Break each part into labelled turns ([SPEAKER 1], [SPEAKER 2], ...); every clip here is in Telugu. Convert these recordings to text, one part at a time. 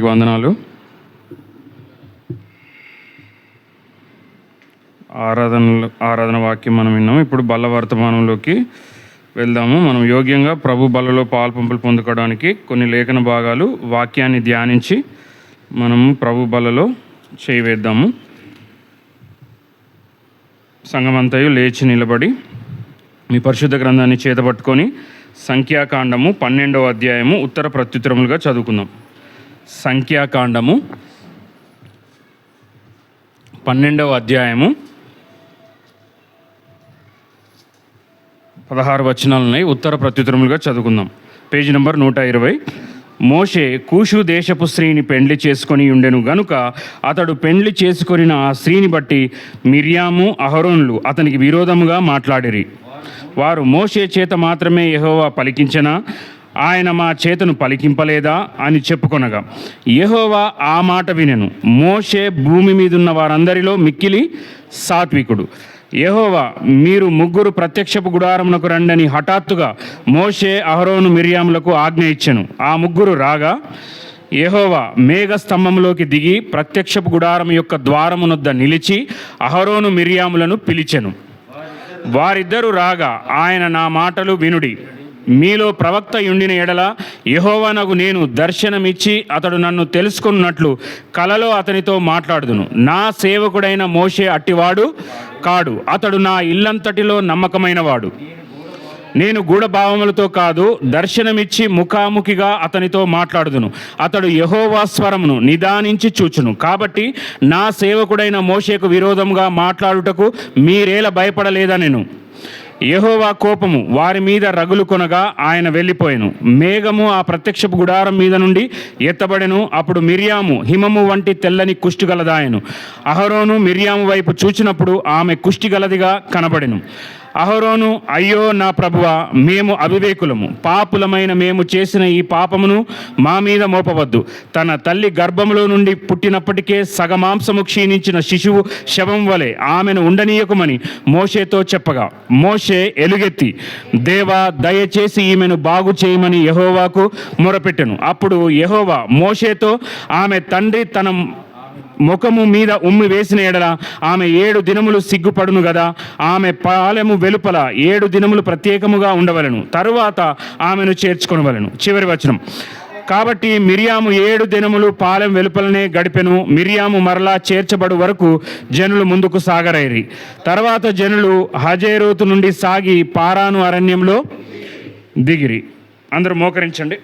[SPEAKER 1] వందనాలు. ఆరాధన వాక్యం మనం విన్నాము. ఇప్పుడు బల్ల వర్తమానంలోకి వెళ్దాము. మనం యోగ్యంగా ప్రభు బల్లలో పాల్పంపులు పొందుకోవడానికి కొన్ని లేఖన భాగాలు వాక్యాన్ని ధ్యానించి మనం ప్రభు బల్లలో చేయవేద్దాము. సంఘమంతయు లేచి నిలబడి మీ పరిశుద్ధ గ్రంథాన్ని చేతపట్టుకొని సంఖ్యాకాండము 12వ అధ్యాయము ఉత్తర ప్రత్యుత్తరములుగా చదువుకుందాం. సంఖ్యాకాండము 12వ అధ్యాయము 16 వచనాలు ఉన్నాయి. ఉత్తర ప్రత్యుత్తరములుగా చదువుకుందాం. Page number 120. మోషే కూషు దేశపు స్త్రీని పెండ్లి చేసుకొని ఉండెను గనుక అతడు పెండ్లి చేసుకొనిన ఆ స్త్రీని బట్టి మిర్యాము అహరోనులు అతనికి విరోధముగా మాట్లాడిరి. వారు మోషే చేత మాత్రమే యెహోవా పలికించెనా, ఆయన మా చేతను పలికింపలేదా అని చెప్పుకొనగా యెహోవా ఆ మాట వినెను. మోషే భూమి మీదున్న వారందరిలో మిక్కిలి సాత్వికుడు. యెహోవా మీరు ముగ్గురు ప్రత్యక్షపు గుడారమునకు రండని హఠాత్తుగా మోషే అహరోను మిర్యాములకు ఆజ్ఞ ఇచ్చెను. ఆ ముగ్గురు రాగా యెహోవా మేఘ స్తంభంలోకి దిగి ప్రత్యక్షపు గుడారం యొక్క ద్వారమునొద్ద నిలిచి అహరోను మిర్యాములను పిలిచెను. వారిద్దరూ రాగా ఆయన నా మాటలు వినుడి, మీలో ప్రవక్త యుండిన ఎడల యెహోవానగు నేను దర్శనమిచ్చి అతడు నన్ను తెలుసుకున్నట్లు కలలో అతనితో మాట్లాడుదును. నా సేవకుడైన మోషే అట్టివాడు కాడు, అతడు నా ఇల్లంతటిలో నమ్మకమైనవాడు. నేను గూఢభావములతో కాదు, దర్శనమిచ్చి ముఖాముఖిగా అతనితో మాట్లాడుదును. అతడు యెహోవా స్వరమును నిదానించి చూచును. కాబట్టి నా సేవకుడైన మోషేకు విరోధంగా మాట్లాడుటకు మీరేలా భయపడలేదనెను. యెహోవా కోపము వారి మీద రగులు కొనగా ఆయన వెళ్ళిపోయెను. మేఘము ఆ ప్రత్యక్షపు గుడారం మీద నుండి ఎత్తబడెను. అప్పుడు మిర్యాము హిమము వంటి తెల్లని కుష్టి గలదాయెను. అహరోను మిర్యాము వైపు చూచినప్పుడు ఆమె కుష్టి గలదిగా కనబడెను. అహరోను, అయ్యో నా ప్రభువా, మేము అవివేకులము, పాపులమైన మేము చేసిన ఈ పాపమును మా మీద మోపవద్దు. తన తల్లి గర్భములో నుండి పుట్టినప్పటికే సగమాంసము క్షీణించిన శిశువు శవం వలె ఆమెను ఉండనీయకుమని మోషేతో చెప్పగా మోషే ఎలుగెత్తి, దేవా దయచేసి ఈమెను బాగు చేయమని యెహోవాకు మొరపెట్టెను. అప్పుడు యెహోవా మోషేతో, ఆమె తండ్రి తన ముఖము మీద ఉమ్మి వేసిన ఎడల ఆమె 7 దినములు సిగ్గుపడును గదా. ఆమె పాలెము వెలుపల 7 దినములు ప్రత్యేకముగా ఉండవలను, తరువాత ఆమెను చేర్చుకొనవలను. చివరి వచనం. కాబట్టి మిర్యాము 7 దినములు పాలెం వెలుపలనే గడిపెను. మిర్యాము మరలా చేర్చబడు వరకు జనులు ముందుకు సాగరైరి. తర్వాత జనులు హజేరోతు నుండి సాగి పారాను అరణ్యంలో దిగిరి. అందరూ మోకరించండి.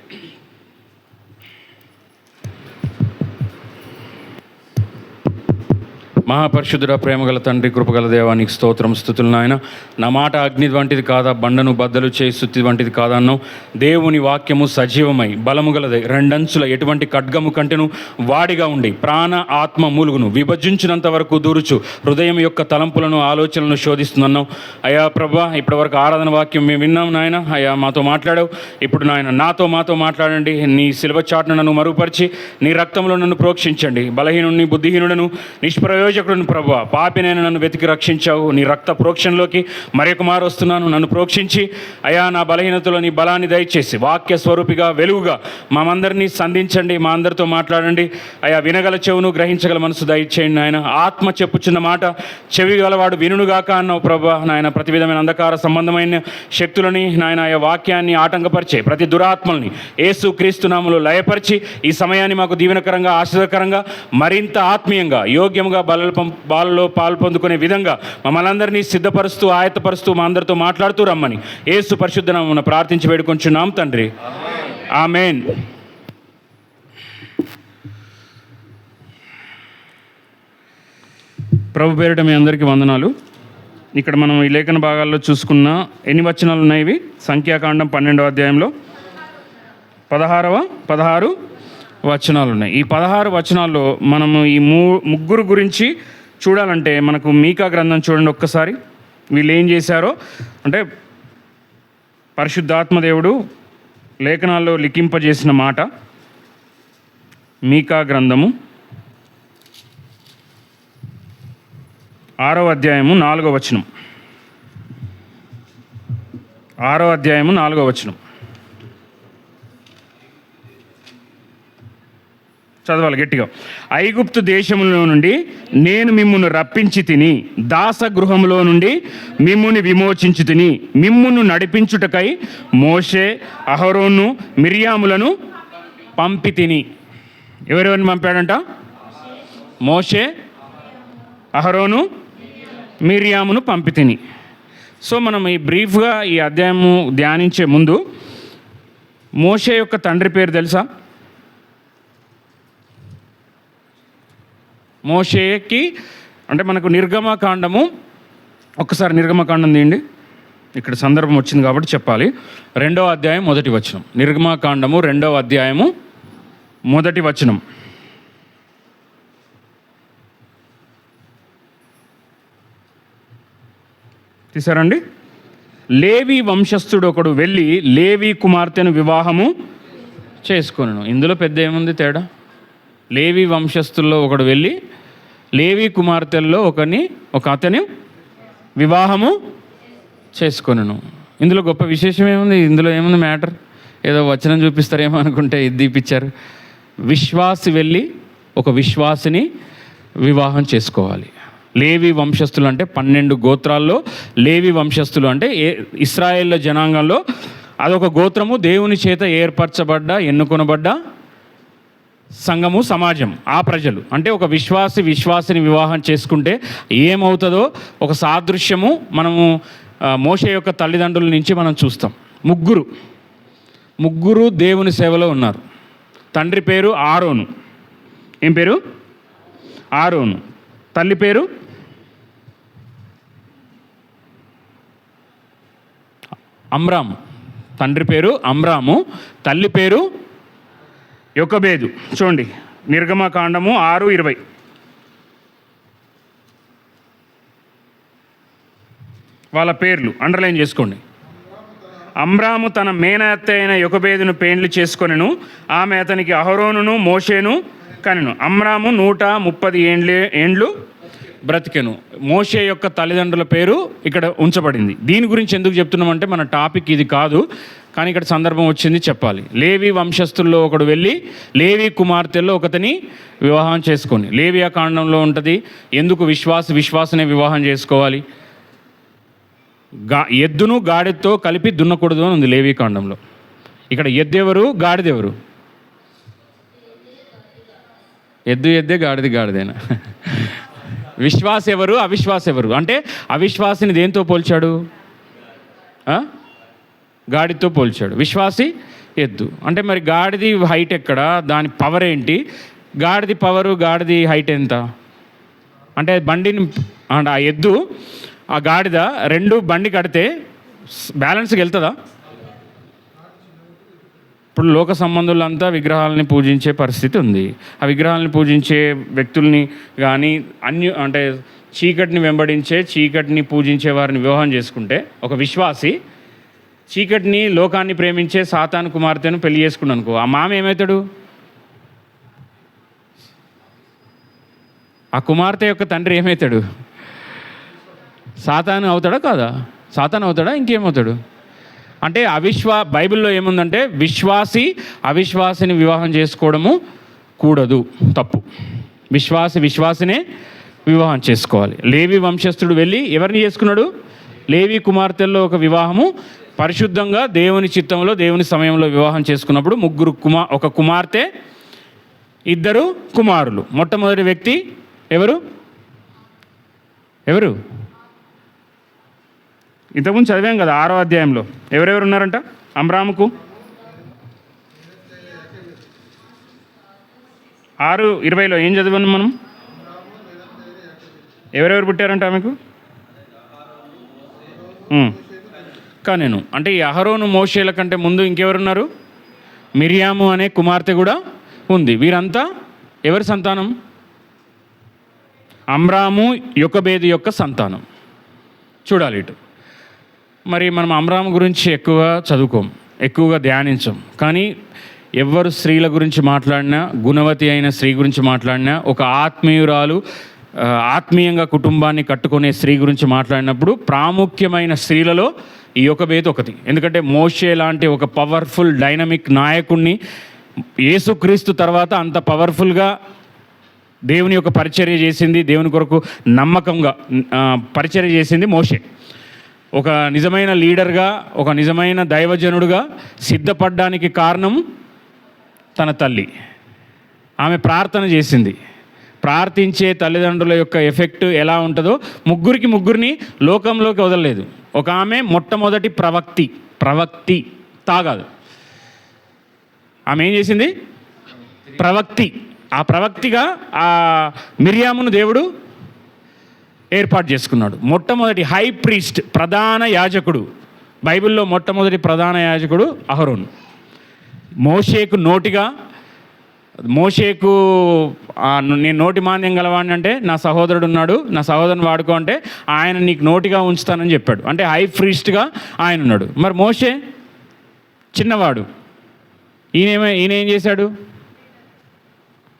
[SPEAKER 1] మహాపరిశుద్ధుడ, ప్రేమగల తండ్రి, కృపగల దేవానికి స్తోత్రం, స్తుతులు. నాయన, నా మాట అగ్ని వంటిది కాదా, బండను బద్దలు చేయి సుత్తి వంటిది కాదన్నావు. దేవుని వాక్యము సజీవమై బలము గలదై రెండంచుల ఎటువంటి ఖడ్గము కంటెను వాడిగా ఉండి ప్రాణ ఆత్మ మూలుగును విభజించినంత వరకు దూరుచు హృదయం యొక్క తలంపులను ఆలోచనలను శోధిస్తున్నావు. అయ్యా ప్రభా, ఇప్పటి వరకు ఆరాధన వాక్యం మేము విన్నాం నాయన. అయ్యా మాతో మాట్లాడావు. ఇప్పుడు నాయన మాతో మాట్లాడండి. నీ శిలువ చాటును నన్ను మరుగుపరిచి నీ రక్తంలో నన్ను ప్రోక్షించండి. బలహీనుడిని, బుద్ధిహీనుడను, నిష్ప్రయోజకుడును ప్రభువా, పాపినైనా నన్ను వెతికి రక్షించావు. నీ రక్త ప్రోక్షణలోకి మరొక మారు వస్తున్నాను. నన్ను ప్రోక్షించి అయా నా బలహీనతలో నీ బలాన్ని దయచేసి వాక్య స్వరూపిగా వెలుగుగా మామందరినీ సంధించండి. మా అందరితో మాట్లాడండి. అయా వినగల చెవును, గ్రహించగల మనసు దయచేయండి నాయన. ఆత్మ చెప్పుచున్న మాట చెవి గలవాడు వినుగాక అన్నావు ప్రభా. నాయన, ప్రతి విధమైన అంధకార సంబంధమైన శక్తులని నాయన ఆ వాక్యాన్ని ఆటంకపరిచే ప్రతి దురాత్మల్ని యేసు క్రీస్తు నామములో లయపరిచి ఈ సమయాన్ని మాకు దీవెనకరంగా, ఆశీర్వదకరంగా, మరింత ఆత్మీయంగా, యోగ్యంగా బాలలో పాలు పొందుకునే విధంగా మమ్మల్ని అందరినీ సిద్ధపరుస్తూ, ఆయత్తపరుస్తూ మా అందరితో మాట్లాడుతూ రమ్మని యేసు పరిశుద్ధ నామమున ప్రార్థించి వేడుకొంచున్నాం తండ్రి. ఆమేన్. ప్రభు పేరిట మీ అందరికీ వందనాలు. ఇక్కడ మనం ఈ లేఖన భాగాల్లో చూసుకున్న ఎన్ని వచనాలు ఉన్నాయి? ఇవి సంఖ్యాకాండం 12వ అధ్యాయంలో 16 వచనాలు ఉన్నాయి. ఈ 16 వచనాల్లో మనము ఈ ముగ్గురు గురించి చూడాలంటే మనకు మీకా గ్రంథం చూడండి ఒక్కసారి. వీళ్ళు ఏం చేశారో అంటే పరిశుద్ధాత్మదేవుడు లేఖనాల్లో లిఖింపజేసిన మాట. మీకా గ్రంథము 6వ అధ్యాయము 4వ వచనం. 6వ అధ్యాయము 4వ వచనం. చదవాలి గట్టిగా. ఐగుప్తు దేశంలో నుండి నేను మిమ్మును రప్పించి తిని, దాసగృహంలో నుండి మిమ్ముని విమోచించి తిని, మిమ్మును నడిపించుటకై మోషే, అహరోను, మిర్యాములను పంపి తిని. ఎవరెవరిని పంపాడంట? మోషే, అహరోను, మిర్యామును పంపి తిని. సో మనం ఈ బ్రీఫ్గా ఈ అధ్యాయము ధ్యానించే ముందు మోషే యొక్క తండ్రి పేరు తెలుసా? మోషేకి అంటే మనకు నిర్గమకాండము, ఒక్కసారి నిర్గమకాండం తీయండి, ఇక్కడ సందర్భం వచ్చింది కాబట్టి చెప్పాలి. 2వ అధ్యాయం 1వ వచనం. నిర్గమకాండము 2వ అధ్యాయము 1వ వచనం. తీసారండి? లేవి వంశస్థుడు ఒకడు వెళ్ళి లేవి కుమార్తెను వివాహము చేసుకొనెను. ఇందులో పెద్ద ఏముంది తేడా? లేవి వంశస్థుల్లో ఒకడు వెళ్ళి లేవి కుమార్తెల్లో ఒక అతని వివాహము చేసుకొనెను. ఇందులో గొప్ప విశేషం ఏముంది? ఇందులో ఏముంది మ్యాటర్? ఏదో వచనం చూపిస్తారేమో అనుకుంటే ఇది తీపిచ్చారు. విశ్వాసి వెళ్ళి ఒక విశ్వాసిని వివాహం చేసుకోవాలి. లేవి వంశస్థులు అంటే 12 గోత్రాల్లో లేవి వంశస్థులు అంటే ఇశ్రాయేళ్ల జనాంగంలో అదొక గోత్రము, దేవుని చేత ఏర్పరచబడ్డ ఎన్నుకొనబడ్డ సంఘము, సమాజం, ఆ ప్రజలు. అంటే ఒక విశ్వాసిని వివాహం చేసుకుంటే ఏమవుతుందో ఒక సాదృశ్యము మనము మోషే యొక్క తల్లిదండ్రుల నుంచి మనం చూస్తాం. ముగ్గురు దేవుని సేవలో ఉన్నారు. తండ్రి పేరు ఆరోను. ఏం పేరు? ఆరోను. తల్లి పేరు అమ్రాము. తండ్రి పేరు అమ్రాము, తల్లి పేరు యొకబేదు. చూడండి నిర్గమకాండము 6:20. వాళ్ళ పేర్లు అండర్లైన్ చేసుకోండి. అమ్రాము తన మేనత్త అయిన యొకబేదును పెండ్లి చేసుకొనెను. ఆమె అతనికి అహరోనును మోషేను కనెను. అమ్రాము 130 ఏండ్లు బ్రతికెను. మోషే యొక్క తల్లిదండ్రుల పేరు ఇక్కడ ఉంచబడింది. దీని గురించి ఎందుకు చెప్తున్నామంటే మన టాపిక్ ఇది కాదు, కానీ ఇక్కడ సందర్భం వచ్చింది చెప్పాలి. లేవి వంశస్థుల్లో ఒకడు వెళ్ళి లేవి కుమార్తెల్లో ఒకతని వివాహం చేసుకొని, లేవియా కాండంలో ఉంటుంది ఎందుకు విశ్వాసనే వివాహం చేసుకోవాలి. ఎద్దును గాడిదతో కలిపి దున్నకూడదు అని ఉంది లేవి కాండంలో. ఇక్కడ ఎద్దెవరు, గాడిదెవరు? ఎద్దే, గాడిదేనా? విశ్వాస ఎవరు, అవిశ్వాస ఎవరు? అంటే అవిశ్వాసిని దేంతో పోల్చాడు? గాడితో పోల్చాడు. విశ్వాసి ఎద్దు. అంటే మరి గాడిది హైట్ ఎక్కడ, దాని పవర్ ఏంటి? గాడిది పవరు, గాడిది హైట్ ఎంత? అంటే బండిని అంటే ఆ ఎద్దు ఆ గాడిద రెండు బండి కడితే బ్యాలెన్స్కి వెళ్తుందా? ఇప్పుడు లోక సంబంధులంతా విగ్రహాలని పూజించే పరిస్థితి ఉంది. ఆ విగ్రహాలని పూజించే వ్యక్తుల్ని కానీ అంటే చీకటిని వెంబడించే, చీకటిని పూజించే వారిని వివాహం చేసుకుంటే, ఒక విశ్వాసి చీకటిని, లోకాన్ని ప్రేమించే సాతాను కుమార్తెను పెళ్లి చేసుకున్నాను అనుకో, ఆ మామ ఏమవుతాడు? ఆ కుమార్తె యొక్క తండ్రి ఏమవుతాడు? సాతాను అవుతాడా కాదా? సాతాను అవుతాడా? ఇంకేమవుతాడు? అంటే బైబిల్లో ఏముందంటే అవిశ్వాసిని వివాహం చేసుకోవడము కూడదు, తప్పు. విశ్వాసినే వివాహం చేసుకోవాలి. లేవి వంశస్థుడు వెళ్ళి ఎవరిని చేసుకున్నాడు? లేవి కుమార్తెల్లో ఒక వివాహము పరిశుద్ధంగా దేవుని చిత్తంలో, దేవుని సమయంలో వివాహం చేసుకున్నప్పుడు ఒక కుమార్తె, 2 కుమారులు. మొట్టమొదటి వ్యక్తి ఎవరు? ఇంతకుముందు చదివాం కదా 6వ అధ్యాయంలో. ఎవరెవరు ఉన్నారంట అమ్రాముకు? 6:20లో ఏం చదివాను మనం? ఎవరెవరు పుట్టారంట ఆమెకు? కనెను. అంటే ఈ అహరోను మోషేల కంటే ముందు ఇంకెవరున్నారు? మిరియాము అనే కుమార్తె కూడా ఉంది. వీరంతా ఎవరి సంతానం? అమ్రాము యొకబేదు యొక్క సంతానం. చూడాలి ఇటు. మరి మనం అమ్రాము గురించి ఎక్కువగా చదువుకోం, ఎక్కువగా ధ్యానించం. కానీ ఎవరు స్త్రీల గురించి మాట్లాడినా, గుణవతి అయిన స్త్రీ గురించి మాట్లాడినా, ఒక ఆత్మీయురాలు ఆత్మీయంగా కుటుంబాన్ని కట్టుకునే స్త్రీ గురించి మాట్లాడినప్పుడు ప్రాముఖ్యమైన స్త్రీలలో ఈ యొకబేదు ఒకటి. ఎందుకంటే మోషే లాంటి ఒక పవర్ఫుల్ డైనమిక్ నాయకుడిని యేసుక్రీస్తు తర్వాత అంత పవర్ఫుల్గా దేవుని యొక్క పరిచర్య చేసింది, దేవుని కొరకు నమ్మకంగా పరిచర్య చేసింది మోషే. ఒక నిజమైన లీడర్గా, ఒక నిజమైన దైవజనుడుగా సిద్ధపడడానికి కారణం తన తల్లి. ఆమె ప్రార్థన చేసింది. ప్రార్థించే తల్లిదండ్రుల యొక్క ఎఫెక్ట్ ఎలా ఉంటుందో ముగ్గురిని లోకంలోకి వదలలేదు. ఒక ఆమె మొట్టమొదటి ప్రవక్తి తాగాదు. ఆమె ఏం చేసింది? ప్రవక్తి. ఆ ప్రవక్తిగా ఆ మిర్యామును దేవుడు ఏర్పాటు చేసుకున్నాడు. మొట్టమొదటి హై ప్రీస్ట్, ప్రధాన యాజకుడు. బైబిల్లో మొట్టమొదటి ప్రధాన యాజకుడు అహరోను. మోషేకు నేను నోటి మాంద్యం గలవాడిని అంటే నా సహోదరుడు ఉన్నాడు, నా సహోదరుని వాడుకో అంటే ఆయన నీకు నోటిగా ఉంచుతానని చెప్పాడు. అంటే హై ప్రీస్ట్గా ఆయన ఉన్నాడు. మరి మోషే చిన్నవాడు. ఈయన ఏం చేశాడు?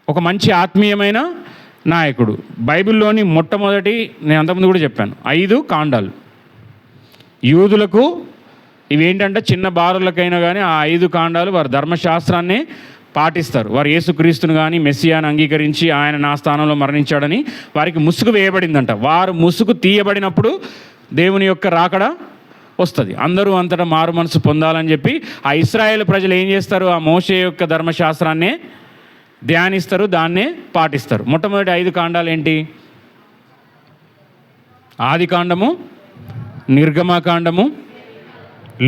[SPEAKER 1] ఒక మంచి ఆత్మీయమైన నాయకుడు. బైబిల్లోని మొట్టమొదటి, నేను అంతకుముందు కూడా చెప్పాను, 5 కాండాలు యూదులకు. ఇవేంటంటే చిన్న బారులకైనా కానీ ఆ 5 కాండాలు వారి ధర్మశాస్త్రాన్ని పాటిస్తారు. వారు యేసుక్రీస్తును కానీ మెస్సియాను అంగీకరించి ఆయన నా స్థానంలో మరణించాడని వారికి ముసుగు వేయబడిందంట. వారు ముసుగు తీయబడినప్పుడు దేవుని యొక్క రాకడ వస్తుంది. అందరూ అంతటా మారు మనసు పొందాలని చెప్పి ఆ ఇశ్రాయేలు ప్రజలు ఏం చేస్తారు? ఆ మోషే యొక్క ధర్మశాస్త్రాన్నే ధ్యానిస్తారు, దాన్నే పాటిస్తారు. మొట్టమొదటి 5 కాండాలు ఏంటి? ఆది కాండము, నిర్గమకాండము,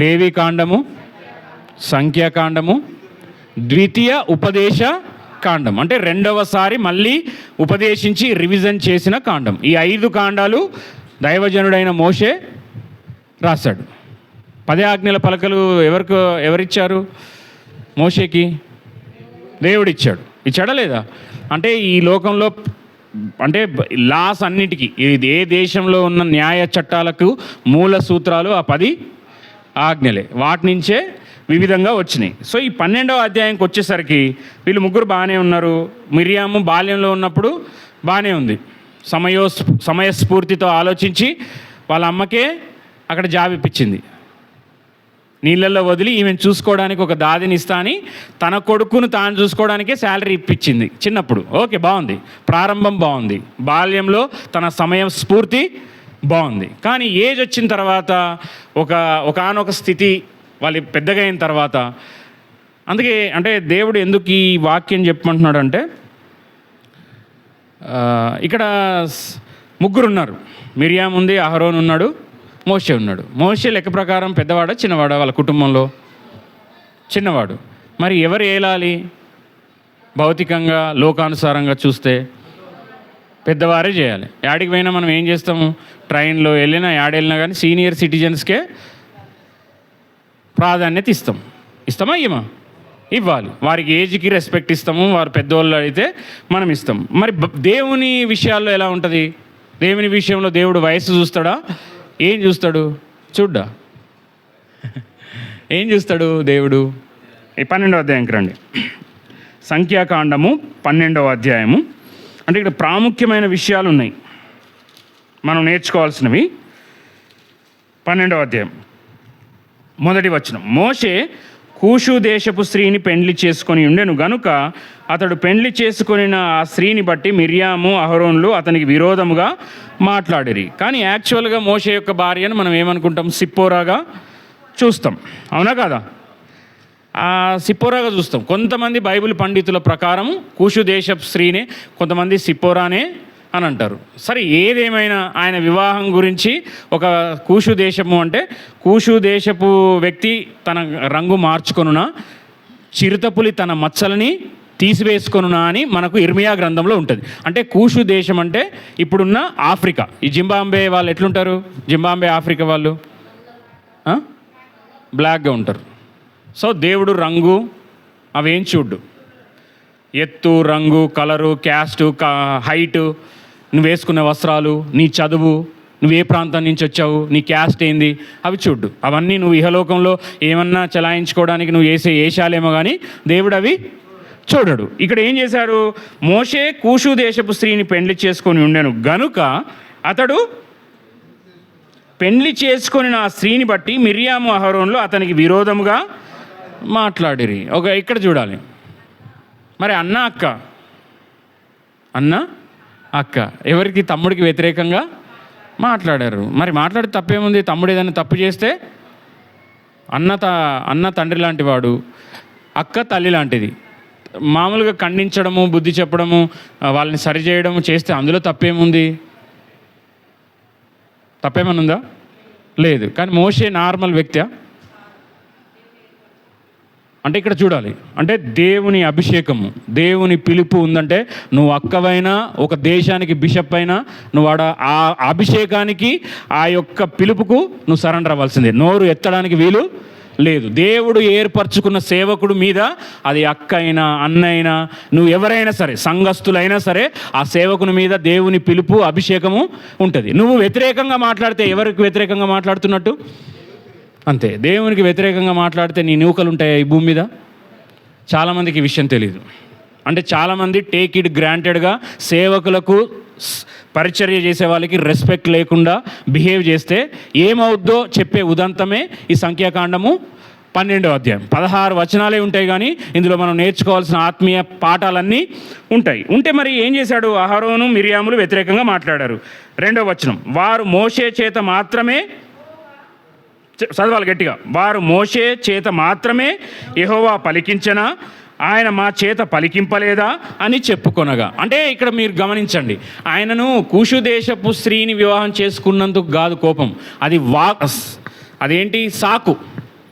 [SPEAKER 1] లేవి కాండము, సంఖ్యాకాండము, ద్వితీయ ఉపదేశ కాండం. అంటే రెండవసారి మళ్ళీ ఉపదేశించి రివిజన్ చేసిన కాండం. ఈ 5 కాండాలు దైవజనుడైన మోషే రాశాడు. 10 ఆజ్ఞల పలకలు ఎవరిచ్చారు? మోషేకి దేవుడిచ్చాడు. ఇచ్చాడా లేదా? అంటే ఈ లోకంలో అంటే లాస్ అన్నిటికీ, ఇది ఏ దేశంలో ఉన్న న్యాయ చట్టాలకు మూల సూత్రాలు ఆ 10 ఆజ్ఞలే. వాటి నుంచే వివిధంగా వచ్చినాయి. సో ఈ 12వ అధ్యాయంకి వచ్చేసరికి వీళ్ళు ముగ్గురు బాగానే ఉన్నారు. మిర్యాము బాల్యంలో ఉన్నప్పుడు బాగానే ఉంది. సమయస్ఫూర్తితో ఆలోచించి వాళ్ళ అమ్మకే అక్కడ జాబ్ ఇప్పించింది. నీళ్ళల్లో వదిలి ఈమెను చూసుకోవడానికి ఒక దాదిని ఇస్తా అని తన కొడుకును తాను చూసుకోవడానికే శాలరీ ఇప్పించింది చిన్నప్పుడు. ఓకే, బాగుంది, ప్రారంభం బాగుంది. బాల్యంలో తన సమయం స్ఫూర్తి బాగుంది. కానీ ఏజ్ వచ్చిన తర్వాత ఒకానొక స్థితి, వాళ్ళు పెద్దగా అయిన తర్వాత, అందుకే అంటే దేవుడు ఎందుకు ఈ వాక్యం చెప్పమంటున్నాడు అంటే, ఇక్కడ ముగ్గురు ఉన్నారు. మిర్యాం ఉంది, అహరోన్ ఉన్నాడు, మోషే ఉన్నాడు. మోషే లెక్క ప్రకారం పెద్దవాడా చిన్నవాడా? వాళ్ళ కుటుంబంలో చిన్నవాడు. మరి ఎవరు ఏలాలి? భౌతికంగా లోకానుసారంగా చూస్తే పెద్దవారే చేయాలి. యాడికి పోయినా మనం ఏం చేస్తాము? ట్రైన్లో వెళ్ళినా యాడెళ్ళినా కానీ సీనియర్ సిటిజన్స్కే ప్రాధాన్యత ఇస్తామా? ఇవ్వాలి. వారికి ఏజ్కి రెస్పెక్ట్ ఇస్తాము. వారు పెద్దవాళ్ళు అయితే మనం ఇస్తాం. మరి దేవుని విషయాల్లో ఎలా ఉంటుంది? దేవుని విషయంలో దేవుడు వయసు చూస్తాడా? ఏం చూస్తాడు? చూడ్డా? ఏం చూస్తాడు దేవుడు? ఈ 12వ అధ్యాయంకి రండి. సంఖ్యాకాండము 12వ అధ్యాయము. అంటే ఇక్కడ ప్రాముఖ్యమైన విషయాలు ఉన్నాయి మనం నేర్చుకోవాల్సినవి. 12వ అధ్యాయం మొదటి వచనం. మోషే కూషు దేశపు స్త్రీని పెండ్లి చేసుకొని ఉండెను గనుక అతడు పెండ్లి చేసుకొనిన ఆ స్త్రీని బట్టి మిర్యాము అహరోన్లు అతనికి విరోధముగా మాట్లాడిరి. కానీ యాక్చువల్గా మోషే యొక్క భార్యను మనం ఏమనుకుంటాం? సిప్పోరాగా చూస్తాం. అవునా కాదా? ఆ సిప్పోరాగా చూస్తాం. కొంతమంది బైబిల్ పండితుల ప్రకారం కూషు దేశపు స్త్రీనే, కొంతమంది సిప్పోరానే అని అంటారు. సరే, ఏదేమైనా ఆయన వివాహం గురించి ఒక కూషు దేశము అంటే కూషు దేశపు వ్యక్తి తన రంగు మార్చుకొనునా, చిరుతపులి తన మచ్చలని తీసివేసుకొనునా అని మనకు ఇర్మియా గ్రంథంలో ఉంటుంది. అంటే కూషు దేశం అంటే ఇప్పుడున్న ఆఫ్రికా. ఈ జింబాంబే వాళ్ళు ఎట్లుంటారు? జింబాంబే ఆఫ్రికా వాళ్ళు బ్లాక్గా ఉంటారు. సో దేవుడు రంగు అవేం చూడ్డు. ఎత్తు, రంగు, కలరు, క్యాస్టు, హైటు, నువ్వు వేసుకునే వస్త్రాలు, నీ చదువు, నువ్వు ఏ ప్రాంతం నుంచి వచ్చావు, నీ క్యాస్ట్ ఏంది, అవి చూడ్డు. అవన్నీ నువ్వు ఇహలోకంలో ఏమన్నా చలాయించుకోవడానికి నువ్వు వేసే వేషాలేమో కానీ దేవుడు అవి చూడడు. ఇక్కడ ఏం చేశాడు? మోషే కూషు దేశపు స్త్రీని పెండ్లి చేసుకొని ఉండెను గనుక అతడు పెండ్లి చేసుకొని ఆ స్త్రీని బట్టి మిర్యాము అహరోన్లు అతనికి విరోధముగా మాట్లాడిరి. ఇక్కడ చూడాలి. మరి అన్న అక్క, అన్న అక్క ఎవరికి? తమ్ముడికి వ్యతిరేకంగా మాట్లాడారు. మరి మాట్లాడి తప్పేముంది? తమ్ముడు ఏదైనా తప్పు చేస్తే అన్న తండ్రి లాంటి వాడు, అక్క తల్లి లాంటిది. మామూలుగా ఖండించడము, బుద్ధి చెప్పడము, వాళ్ళని సరిచేయడము చేస్తే అందులో తప్పేముంది? తప్పేమన్నా ఉందా? లేదు. కానీ మోషే నార్మల్ వ్యక్తి. అంటే ఇక్కడ చూడాలి, అంటే దేవుని అభిషేకము, దేవుని పిలుపు ఉందంటే నువ్వు అక్కవైనా, ఒక దేశానికి బిషప్ అయినా, నువ్వు ఆ అభిషేకానికి, ఆ యొక్క పిలుపుకు నువ్వు సరెండర్ అవ్వాల్సిందే. నోరు ఎత్తడానికి వీలు లేదు. దేవుడు ఏర్పరచుకున్న సేవకుడు మీద, అది అక్క అయినా, అన్న అయినా, నువ్వు ఎవరైనా సరే, సంఘస్థులైనా సరే, ఆ సేవకుని మీద దేవుని పిలుపు, అభిషేకము ఉంటుంది. నువ్వు వ్యతిరేకంగా మాట్లాడితే ఎవరికి వ్యతిరేకంగా మాట్లాడుతున్నట్టు? అంతే. దేవునికి వ్యతిరేకంగా మాట్లాడితే నీ నూకలు ఉంటాయి ఈ భూమి మీద. చాలామందికి ఈ విషయం తెలియదు. అంటే చాలామంది టేక్ ఇట్ గ్రాంటెడ్గా సేవకులకు, పరిచర్య చేసే వాళ్ళకి రెస్పెక్ట్ లేకుండా బిహేవ్ చేస్తే ఏమవుద్దో చెప్పే ఉదంతమే ఈ సంఖ్యాకాండము 12వ అధ్యాయం. 16 వచనాలే ఉంటాయి, కానీ ఇందులో మనం నేర్చుకోవాల్సిన ఆత్మీయ పాఠాలన్నీ ఉంటాయి. ఉంటే మరి ఏం చేశాడు? అహరోను, మిరియాములు వ్యతిరేకంగా మాట్లాడారు. 2వ వచనం, వారు మోషే చేత మాత్రమే, చదవాలి గట్టిగా, వారు మోషే చేత మాత్రమే యెహోవా పలికించనా, ఆయన మా చేత పలికింపలేదా అని చెప్పుకొనగా. అంటే ఇక్కడ మీరు గమనించండి, ఆయనను కూషు దేశపు స్త్రీని వివాహం చేసుకున్నందుకు కాదు కోపం, అది అదేంటి? సాకు.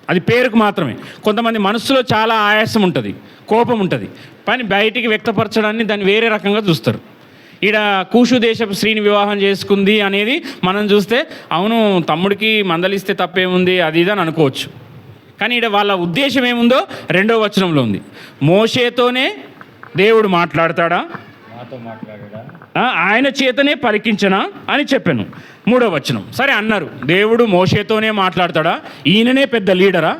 [SPEAKER 1] అది పేరుకు మాత్రమే. కొంతమంది మనసులో చాలా ఆయాసం ఉంటుంది, కోపం ఉంటుంది, కానీ బయటికి వ్యక్తపరచడాన్ని దాన్ని వేరే రకంగా చూస్తారు. ఈడ కూషు దేశపు స్త్రీని వివాహం చేసుకుంది అనేది మనం చూస్తే, అవును తమ్ముడికి మందలిస్తే తప్పేముంది, అది ఇది అని అనుకోవచ్చు. కానీ ఈడ వాళ్ళ ఉద్దేశం ఏముందో 2వ వచనంలో ఉంది. మోషేతోనే దేవుడు మాట్లాడతాడా, ఆయన చేతనే పలికించనా అని చెప్పాను. 3వ వచనం, సరే అన్నారు, దేవుడు మోషేతోనే మాట్లాడతాడా, ఈయననే పెద్ద లీడరా,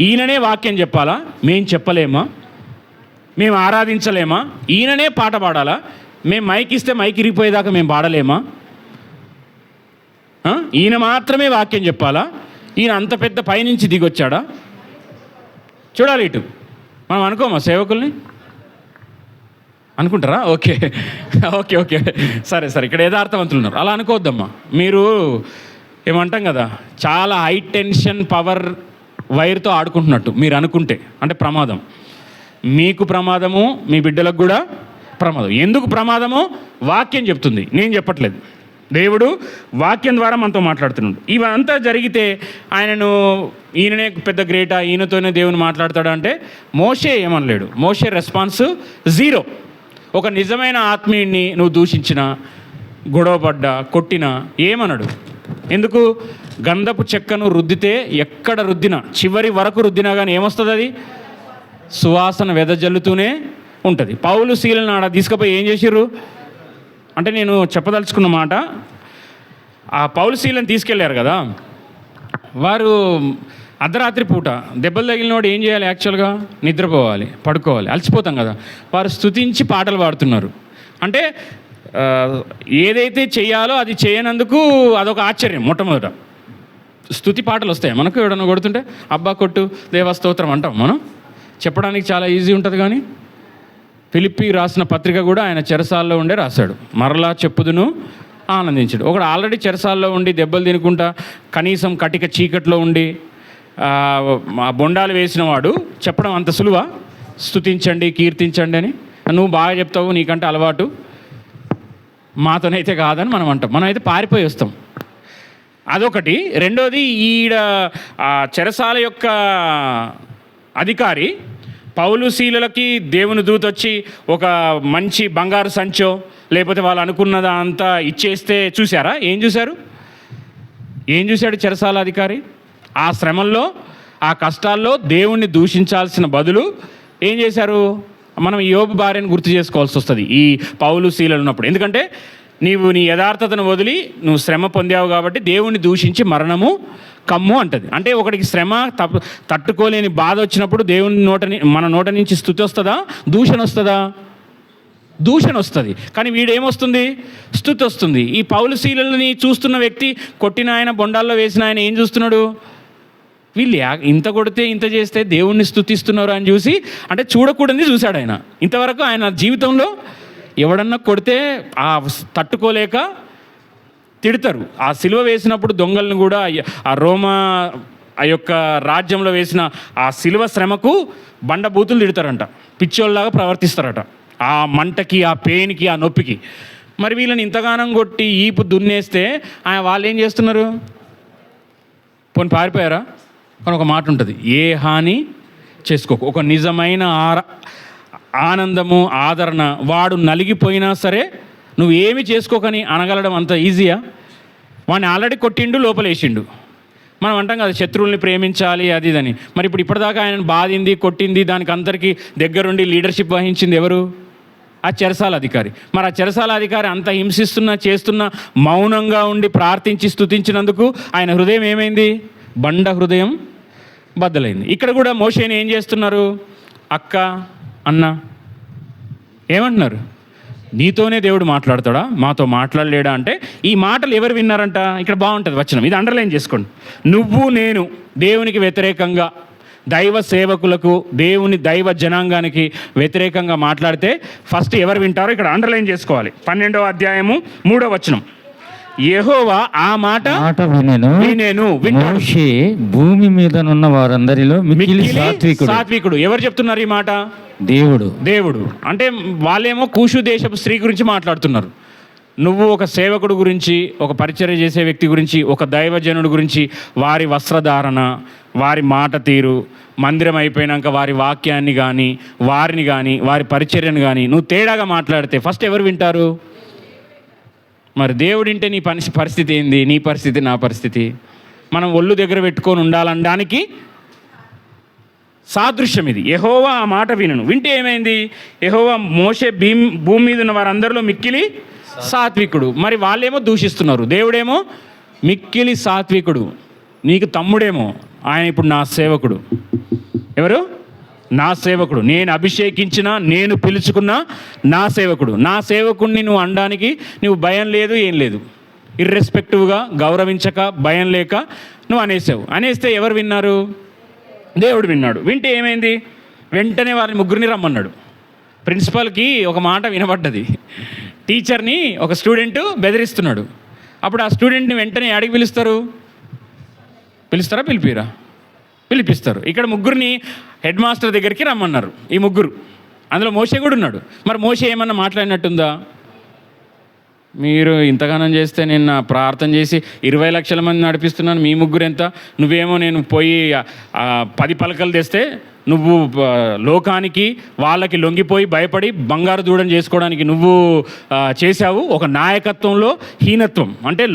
[SPEAKER 1] ఈయననే వాక్యం చెప్పాలా, మేం చెప్పలేమా, మేము ఆరాధించలేమా, ఈయననే పాట పాడాలా, మేము మైక్ ఇస్తే మైక్ ఇరిగిపోయేదాకా మేము పాడలేమా, ఈయన మాత్రమే వాక్యం చెప్పాలా, ఈయన అంత పెద్ద పైనుంచి దిగొచ్చాడా? చూడాలి ఇటు. మనం అనుకోమా సేవకుల్ని? అనుకుంటారా? ఓకే ఓకే ఓకే సరే సరే, ఇక్కడ యథార్థవంతులు ఉన్నారు, అలా అనుకోవద్దమ్మా. మీరు ఏమంటాం కదా, చాలా హై టెన్షన్ పవర్ వైర్తో ఆడుకుంటున్నట్టు మీరు అనుకుంటే అంటే ప్రమాదం. మీకు ప్రమాదము, మీ బిడ్డలకు కూడా ప్రమాదం. ఎందుకు ప్రమాదమో వాక్యం చెప్తుంది, నేను చెప్పట్లేదు. దేవుడు వాక్యం ద్వారా మనతో మాట్లాడుతున్నాడు. ఇవంతా జరిగితే ఈయననే పెద్ద గ్రేటా, ఈయనతోనే దేవుని మాట్లాడతాడా అంటే మోషే ఏమనలేడు. మోషే రెస్పాన్స్ 0. ఒక నిజమైన ఆత్మీయుడిని నువ్వు దూషించినా, గొడవపడ్డా, కొట్టినా ఏమనడు. ఎందుకు? గంధపు చెక్కను రుద్దితే ఎక్కడ రుద్దినా, చివరి వరకు రుద్దినా కానీ ఏమొస్తుంది? అది సువాసన వెదజల్లుతూనే ఉంటుంది. పౌలు శీలను ఆడ తీసుకుపోయి ఏం చేసిర్రు అంటే, నేను చెప్పదలుచుకున్న మాట, ఆ పౌలు శీలను తీసుకెళ్ళారు కదా, వారు అర్ధరాత్రి పూట దెబ్బలు తగిలినోడు ఏం చేయాలి? యాక్చువల్గా నిద్రపోవాలి, పడుకోవాలి, అలసిపోతాం కదా. వారు స్తుతించి పాటలు పాడుతున్నారు. అంటే ఏదైతే చేయాలో అది చేయనందుకు అదొక ఆశ్చర్యం. మొట్టమొదట స్తుతి పాటలు వస్తాయి మనకు, ఎవడన్నా కొడుతుంటే అబ్బా కొట్టు దేవా స్తోత్రం అంటాం మనం, చెప్పడానికి చాలా ఈజీ ఉంటుంది. కానీ ఫిలిప్పీ రాసిన పత్రిక కూడా ఆయన చెరసాల్లో ఉండే రాశాడు, మరలా చెప్పుదును ఆనందించాడు. ఒకడు ఆల్రెడీ చెరసాల్లో ఉండి దెబ్బలు తినుకుంటా, కనీసం కటిక చీకట్లో ఉండి బొండాలు వేసిన వాడు చెప్పడం అంత సులువా? స్తుతించండి, కీర్తించండి అని. నువ్వు బాగా చెప్తావు, నీకంటే అలవాటు, మాతోనైతే కాదని మనం అంటాం. మనం అయితే పారిపోయి వస్తాం. అదొకటి. రెండోది, ఈడ చెరసాల యొక్క అధికారి పౌలు శీలలకి దేవుని దూత వచ్చి ఒక మంచి బంగారు సంచో లేకపోతే వాళ్ళు అనుకున్నదా అంతా ఇచ్చేస్తే చూసారా? ఏం చూశారు? ఏం చూశాడు చెరసాల అధికారి? ఆ శ్రమల్లో, ఆ కష్టాల్లో దేవుణ్ణి దూషించాల్సిన బదులు ఏం చేశారు? మనం యోబు భార్యను గుర్తు చేసుకోవాల్సి వస్తుంది ఈ పౌలు శీలలు ఉన్నప్పుడు. ఎందుకంటే నీవు నీ యథార్థతను వదిలి నువ్వు శ్రమ పొందావు కాబట్టి దేవుణ్ణి దూషించి మరణము కమ్ము అంటది. అంటే ఒకటికి శ్రమ తట్టుకోలేని బాధ వచ్చినప్పుడు దేవుని మన నోట నుంచి స్తుతి వస్తుందా, దూషణ వస్తుందా? దూషణ వస్తుంది. కానీ వీడేమొస్తుంది? స్తుతి వస్తుంది. ఈ పౌలు శీలని చూస్తున్న వ్యక్తి, కొట్టిన ఆయన, బొండాల్లో వేసిన ఆయన ఏం చూస్తున్నాడు? వీళ్ళు ఇంత కొడితే ఇంత చేస్తే దేవుణ్ణి స్తుతిస్తున్నారు అని చూసి, అంటే చూడకూడదని చూశాడు ఆయన. ఇంతవరకు ఆయన జీవితంలో ఎవడన్నా కొడితే తట్టుకోలేక తిడతారు. ఆ సిలువ వేసినప్పుడు దొంగలను కూడా ఆ రోమా ఆ యొక్క రాజ్యంలో వేసిన ఆ సిలువ శ్రమకు బండబూతులు తిడతారంట, పిచ్చోళ్ళలాగా ప్రవర్తిస్తారట, ఆ మంటకి, ఆ పెయిన్కి, ఆ నొప్పికి. మరి వీళ్ళని ఇంతగానం కొట్టి ఈపు దున్నేస్తే వాళ్ళు ఏం చేస్తున్నారు? పోనీ పారిపోయారా? కానీ ఒక మాట ఉంటుంది, ఏ హాని చేసుకోకు. ఒక నిజమైన ఆనందము, ఆదరణ, వాడు నలిగిపోయినా సరే నువ్వు ఏమి చేసుకోకని అనగలడం అంత ఈజీయా? వాడిని ఆల్రెడీ కొట్టిండు, లోపలేసిండు. మనం అంటాం కదా శత్రువుల్ని ప్రేమించాలి అది ఇదని. మరి ఇప్పటిదాకా ఆయన బాధింది, కొట్టింది, దానికి అందరికీ దగ్గరుండి లీడర్షిప్ వహించింది ఎవరు? ఆ చెరసాల అధికారి. మరి ఆ చెరసాల అధికారి అంత హింసిస్తున్నా, చేస్తున్నా మౌనంగా ఉండి ప్రార్థించి స్తుతించినందుకు ఆయన హృదయం ఏమైంది? బండ హృదయం బద్దలైంది. ఇక్కడ కూడా మోషేని ఏం చేస్తున్నారు? అక్క, అన్న ఏమంటున్నారు? నీతోనే దేవుడు మాట్లాడతాడా, మాతో మాట్లాడలేడా అంటే ఈ మాటలు ఎవరు విన్నారంట? ఇక్కడ బాగుంటుంది వచనం, ఇది అండర్లైన్ చేసుకోండి. నువ్వు నేను దేవునికి వ్యతిరేకంగా, దైవ సేవకులకు, దేవుని దైవ జనాంగానికి వ్యతిరేకంగా మాట్లాడితే ఫస్ట్ ఎవరు వింటారో ఇక్కడ అండర్లైన్ చేసుకోవాలి. 12వ అధ్యాయము 3వ వచనం. యెహోవా ఆ మాట వినెను.
[SPEAKER 2] మోషే భూమి మీదనున్న వారందరిలో మిక్కిలి
[SPEAKER 1] సాత్వికుడు. ఎవరు చెప్తున్నారు ఈ మాట? దేవుడు. అంటే వాళ్ళేమో కూషు దేశపు స్త్రీ గురించి మాట్లాడుతున్నారు. నువ్వు ఒక సేవకుడు గురించి, ఒక పరిచర్య చేసే వ్యక్తి గురించి, ఒక దైవజనుడు గురించి, వారి వస్త్రధారణ, వారి మాట తీరు, మందిరం అయిపోయినాక వారి వాక్యాన్ని కానీ, వారిని కానీ, వారి పరిచర్యను కానీ నువ్వు తేడాగా మాట్లాడితే ఫస్ట్ ఎవరు వింటారు? మరి దేవుడింటే నీ పరిస్థితి ఏంది? నీ పరిస్థితి, నా పరిస్థితి. మనం ఒళ్ళు దగ్గర పెట్టుకొని ఉండాలనడానికి సాదృశ్యం ఇది. యెహోవా ఆ మాట వినను. వింటే ఏమైంది? యెహోవా మోషే భూమి మీద ఉన్న వారందరిలో మిక్కిలి సాత్వికుడు. మరి వాళ్ళేమో దూషిస్తున్నారు, దేవుడేమో మిక్కిలి సాత్వికుడు. నీకు తమ్ముడేమో, ఆయన ఇప్పుడు నా సేవకుడు. ఎవరు? నా సేవకుడు, నేను అభిషేకించిన, నేను పిలుచుకున్న నా సేవకుడు. నా సేవకుడిని నువ్వు అనడానికి నువ్వు భయం లేదు, ఏం లేదు. ఇర్రెస్పెక్టివ్గా, గౌరవించక, భయం లేక నువ్వు అనేస్తే ఎవరు విన్నారు? దేవుడు విన్నాడు. వింటే ఏమైంది? వెంటనే వారిని ముగ్గురిని రమ్మన్నాడు. ప్రిన్సిపల్కి ఒక మాట వినబడ్డది. టీచర్ని ఒక స్టూడెంట్ బెదిరిస్తున్నాడు. అప్పుడు ఆ స్టూడెంట్ని వెంటనే అడిగి పిలుస్తారా? పిలిపిస్తారు. ఇక్కడ ముగ్గురిని హెడ్ మాస్టర్ దగ్గరికి రమ్మన్నారు. ఈ ముగ్గురు, అందులో మోషే కూడా ఉన్నాడు. మరి మోషే ఏమన్నా మాట్లాడినట్టుందా? మీరు ఇంతగానం చేస్తే నేను ప్రార్థన చేసి 20 లక్షల మంది నడిపిస్తున్నాను, మీ ముగ్గురు ఎంత? నువ్వేమో నేను పోయి 10 పలకలు తెస్తే నువ్వు లోకానికి, వాళ్ళకి లొంగిపోయి భయపడి బంగారు దూడం చేసుకోవడానికి నువ్వు చేశావు. ఒక నాయకత్వంలో హీనత్వం అంటే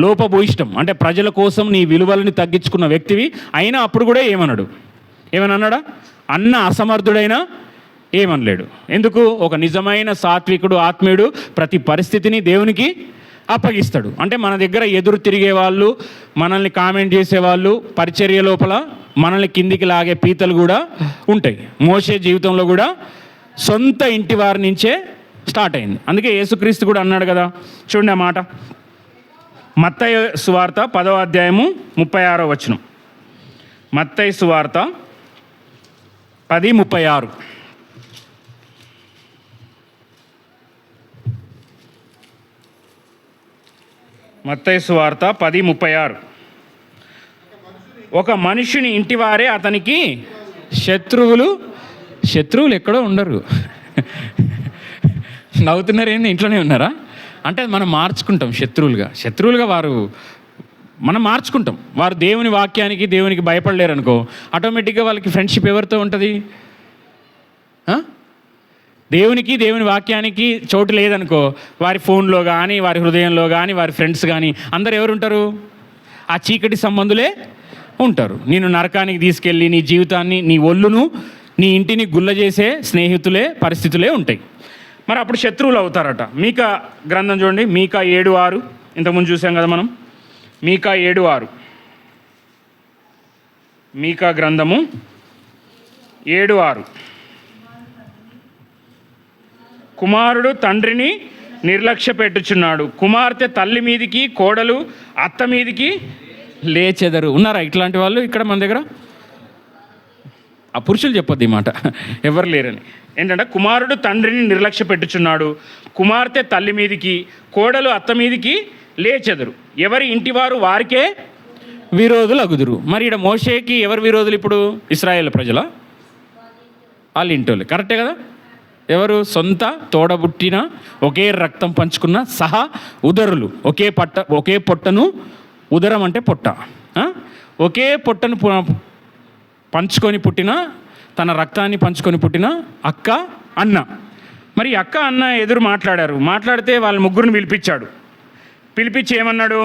[SPEAKER 1] లోపభూయిష్టం, అంటే ప్రజల కోసం నీ విలువలని తగ్గించుకున్న వ్యక్తివి. అయినా అప్పుడు కూడా ఏమన్నాడా? అన్న అసమర్థుడైనా ఏమనలేడు. ఎందుకు? ఒక నిజమైన సాత్వికుడు, ఆత్మీయుడు ప్రతి పరిస్థితిని దేవునికి అప్పగిస్తాడు. అంటే మన దగ్గర ఎదురు తిరిగే వాళ్ళు, మనల్ని కామెంట్ చేసేవాళ్ళు, పరిచర్య లోపల మనల్ని కిందికి లాగే పీతలు కూడా ఉంటాయి. మోషే జీవితంలో కూడా సొంత ఇంటి వారి నుంచే స్టార్ట్ అయింది. అందుకే యేసుక్రీస్తు కూడా అన్నాడు కదా, చూడండి ఆ మాట, మత్తయి సువార్త 10వ అధ్యాయము 36వ వచనం. మత్తయి సువార్త 10:36. మత్తయి సువార్త 10:36. ఒక మనుషుని ఇంటివారే అతనికి శత్రువులు ఎక్కడో ఉండరు. నవ్వుతున్నారేంది? ఇంట్లోనే ఉన్నారా? అంటే మనం మార్చుకుంటాం శత్రువులుగా వారు మనం మార్చుకుంటాం. వారు దేవుని వాక్యానికి, దేవునికి భయపడలేరు అనుకో, ఆటోమేటిక్గా వాళ్ళకి ఫ్రెండ్షిప్ ఎవరితో ఉంటుంది? దేవునికి, దేవుని వాక్యానికి చోటు లేదనుకో, వారి ఫోన్లో కానీ, వారి హృదయంలో కానీ, వారి ఫ్రెండ్స్ కానీ అందరు ఎవరు ఉంటారు? ఆ చీకటి సంబంధులే ఉంటారు. నేను నరకానికి తీసుకెళ్ళి నీ జీవితాన్ని, నీ ఒళ్ళును, నీ ఇంటిని గుల్ల చేసే స్నేహితులే, పరిస్థితులే ఉంటాయి. మరి అప్పుడు శత్రువులు అవుతారట. మీకా గ్రంథం చూడండి, మీకా 7:6. ఇంతకుముందు చూసాం కదా మనం. మీకా 7:6. మీకా గ్రంథము 7:6. కుమారుడు తండ్రిని నిర్లక్ష్య పెట్టుచున్నాడు, కుమార్తె తల్లి మీదికి, కోడలు అత్త మీదికి లేచెదరు. ఉన్నారా ఇట్లాంటి వాళ్ళు ఇక్కడ మన దగ్గర? ఆ పురుషులు చెప్పొద్దు ఈ మాట, ఎవరు లేరని. ఏంటంటే కుమారుడు తండ్రిని నిర్లక్ష్య పెట్టుచున్నాడు, కుమార్తె తల్లి మీదికి, కోడలు అత్త మీదికి లేచెదరు, ఎవరి ఇంటివారు వారికే విరోధులు అగుదురు. మరి ఇక్కడ మోషేకి ఎవరు విరోధులు ఇప్పుడు? ఇశ్రాయేల్ ప్రజల, వాళ్ళ ఇంటోళ్ళు. కరెక్టే కదా? ఎవరు? సొంత తోడబుట్టిన, ఒకే రక్తం పంచుకున్న సహా ఉదరులు, ఒకే పొట్టను, ఉదరం అంటే పొట్ట, ఒకే పొట్టను పంచుకొని పుట్టిన, తన రక్తాన్ని పంచుకొని పుట్టిన అక్క అన్న. మరి అక్క అన్న ఎదురు మాట్లాడితే వాళ్ళ ముగ్గురిని పిలిపించి ఏమన్నాడు?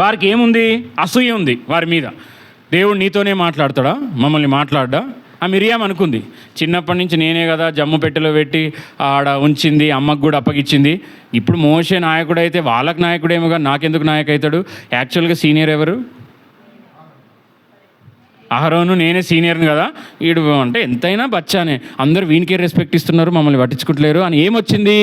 [SPEAKER 1] వారికి ఏముంది? అసూయ ఉంది వారి మీద. దేవుడు నీతోనే మాట్లాడతాడా, మమ్మల్ని మాట్లాడ్డా? ఆ మిరియాం అనుకుంది, చిన్నప్పటి నుంచి నేనే కదా జమ్ము పెట్టెలో పెట్టి ఆడ ఉంచింది, అమ్మకు కూడా అప్పగిచ్చింది. ఇప్పుడు మోషే నాయకుడు అయితే వాళ్ళకి నాయకుడేమోగా, నాకెందుకు నాయకు అవుతాడు? యాక్చువల్గా సీనియర్ ఎవరు? అహరోను, నేనే సీనియర్ని కదా, వీడు అంటే ఎంతైనా బచ్చానే, అందరూ వీనికే రెస్పెక్ట్ ఇస్తున్నారు, మమ్మల్ని పట్టించుకుంటలేరు అని ఏమొచ్చింది?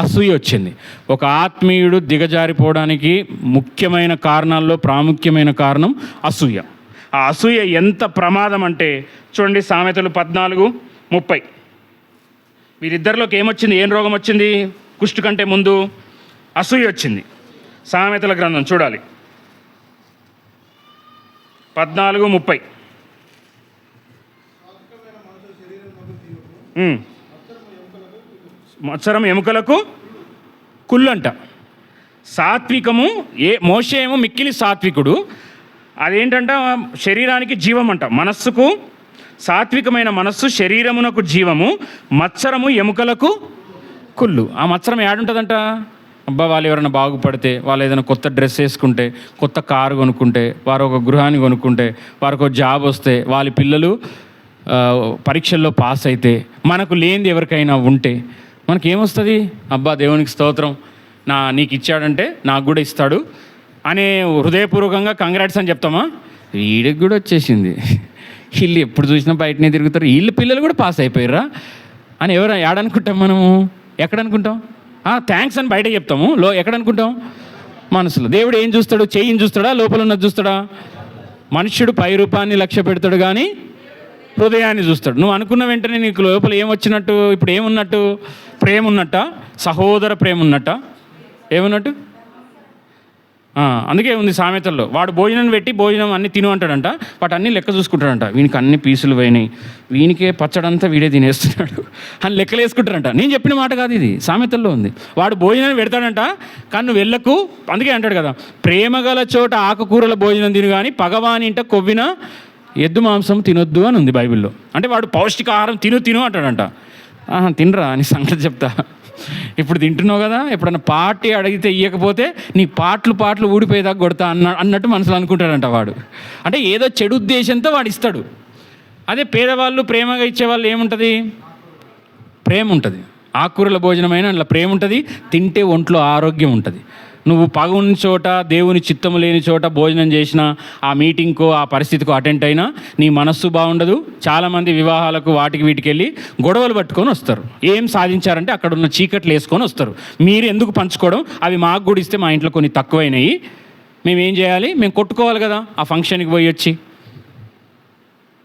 [SPEAKER 1] అసూయ వచ్చింది. ఒక ఆత్మీయుడు దిగజారిపోవడానికి ముఖ్యమైన కారణాల్లో ప్రాముఖ్యమైన కారణం అసూయ. ఆ అసూయ ఎంత ప్రమాదం అంటే చూడండి, సామెతలు 14:30. వీరిద్దరిలోకి ఏమొచ్చింది? ఏం రోగం వచ్చింది? కుష్టు కంటే ముందు అసూయ వచ్చింది. సామెతల గ్రంథం చూడాలి, 14:30. మత్సరం ఎముకలకు కుళ్ళంట. సాత్వికము మోషే ఏమో మిక్కిలి సాత్వికుడు, అదేంటంట శరీరానికి జీవం అంట. మనస్సుకు సాత్వికమైన మనస్సు శరీరమునకు జీవము, మత్సరము ఎముకలకు కుళ్ళు. ఆ మత్సరం ఏడుంటుందంట? అబ్బా, వాళ్ళు ఎవరైనా బాగుపడితే, వాళ్ళు ఏదైనా కొత్త డ్రెస్ వేసుకుంటే, కొత్త కారు కొనుక్కుంటే, వారు ఒక గృహాన్ని కొనుక్కుంటే, వారికి ఒక జాబ్ వస్తే, వాళ్ళ పిల్లలు పరీక్షల్లో పాస్ అయితే, మనకు లేనిది ఎవరికైనా ఉంటే మనకేమొస్తుంది? అబ్బా దేవునికి స్తోత్రం, నీకు ఇచ్చాడంటే నాకు కూడా ఇస్తాడు అనే హృదయపూర్వకంగా కంగ్రాట్స్ అని చెప్తామా? వీడికి కూడా వచ్చేసింది, వీళ్ళు ఎప్పుడు చూసినా బయటనే తిరుగుతారు, వీళ్ళ పిల్లలు కూడా పాస్ అయిపోయారా అని ఏడనుకుంటాం మనము? ఎక్కడనుకుంటాం? థ్యాంక్స్ అని బయట చెప్తాము, ఎక్కడనుకుంటాం? మనసులో. దేవుడు ఏం చూస్తాడు? చెయ్యిని చూస్తాడా, లోపల ఉన్నది చూస్తాడా? మనుష్యుడు పై రూపాన్ని లక్ష్య పెడతాడు కానీ హృదయాన్ని చూస్తాడు. నువ్వు అనుకున్న వెంటనే నీకు లోపల ఏమొచ్చినట్టు? ఇప్పుడు ఏమున్నట్టు? ప్రేమ ఉన్నట్ట, సహోదర ప్రేమ ఉన్నట్ట, ఏమున్నట్టు? అందుకే ఉంది సామెతల్లో, వాడు భోజనం పెట్టి భోజనం అన్నీ తిను అంటాడంట, వాటి అన్నీ లెక్క చూసుకుంటాడంట. వీనికి అన్ని పీసులు పోయినాయి, వీనికే పచ్చడంతా వీడే తినేస్తున్నాడు అని లెక్కలు వేసుకుంటారంట. నేను చెప్పిన మాట కాదు ఇది, సామెతల్లో ఉంది. వాడు భోజనం పెడతాడంట, కానీ నువ్వు వెళ్ళకు. అందుకే అంటాడు కదా, ప్రేమగల చోట ఆకుకూరల భోజనం తిను కానీ పగవాని ఇంట కొవ్విన ఎద్దు మాంసం తినొద్దు అని ఉంది బైబిల్లో. అంటే వాడు పౌష్టికాహారం తిను అంటాడంట. తినరా అని సంగతి చెప్తా. ఇప్పుడు తింటున్నావు కదా, ఎప్పుడన్నా పార్టీ అడిగితే ఇవ్వకపోతే నీ పాటలు ఊడిపోయేదాకా కొడతా అన్నట్టు మనసులో అనుకుంటాడంట వాడు. అంటే ఏదో చెడు ఉద్దేశంతో వాడు ఇస్తాడు. అదే పేదవాళ్ళు ప్రేమగా ఇచ్చేవాళ్ళు ఏముంటుంది? ప్రేమ ఉంటుంది. ఆకుకూరల భోజనమైన అందులో ప్రేమ ఉంటుంది, తింటే ఒంట్లో ఆరోగ్యం ఉంటుంది. నువ్వు పగుని చోట, దేవుని చిత్తము లేని చోట భోజనం చేసినా, ఆ మీటింగ్కో ఆ పరిస్థితికో అటెండ్ అయినా నీ మనస్సు బాగుండదు. చాలామంది వివాహాలకు వీటికి వెళ్ళి గొడవలు పట్టుకొని వస్తారు. ఏం సాధించారంటే అక్కడ ఉన్న చీకట్లు వేసుకొని వస్తారు. మీరు ఎందుకు పంచుకోవడం? అవి మాకు కూడా ఇస్తే మా ఇంట్లో కొన్ని తక్కువైనాయి, మేమేం చేయాలి? మేము కొట్టుకోవాలి కదా. ఆ ఫంక్షన్కి పోయి వచ్చి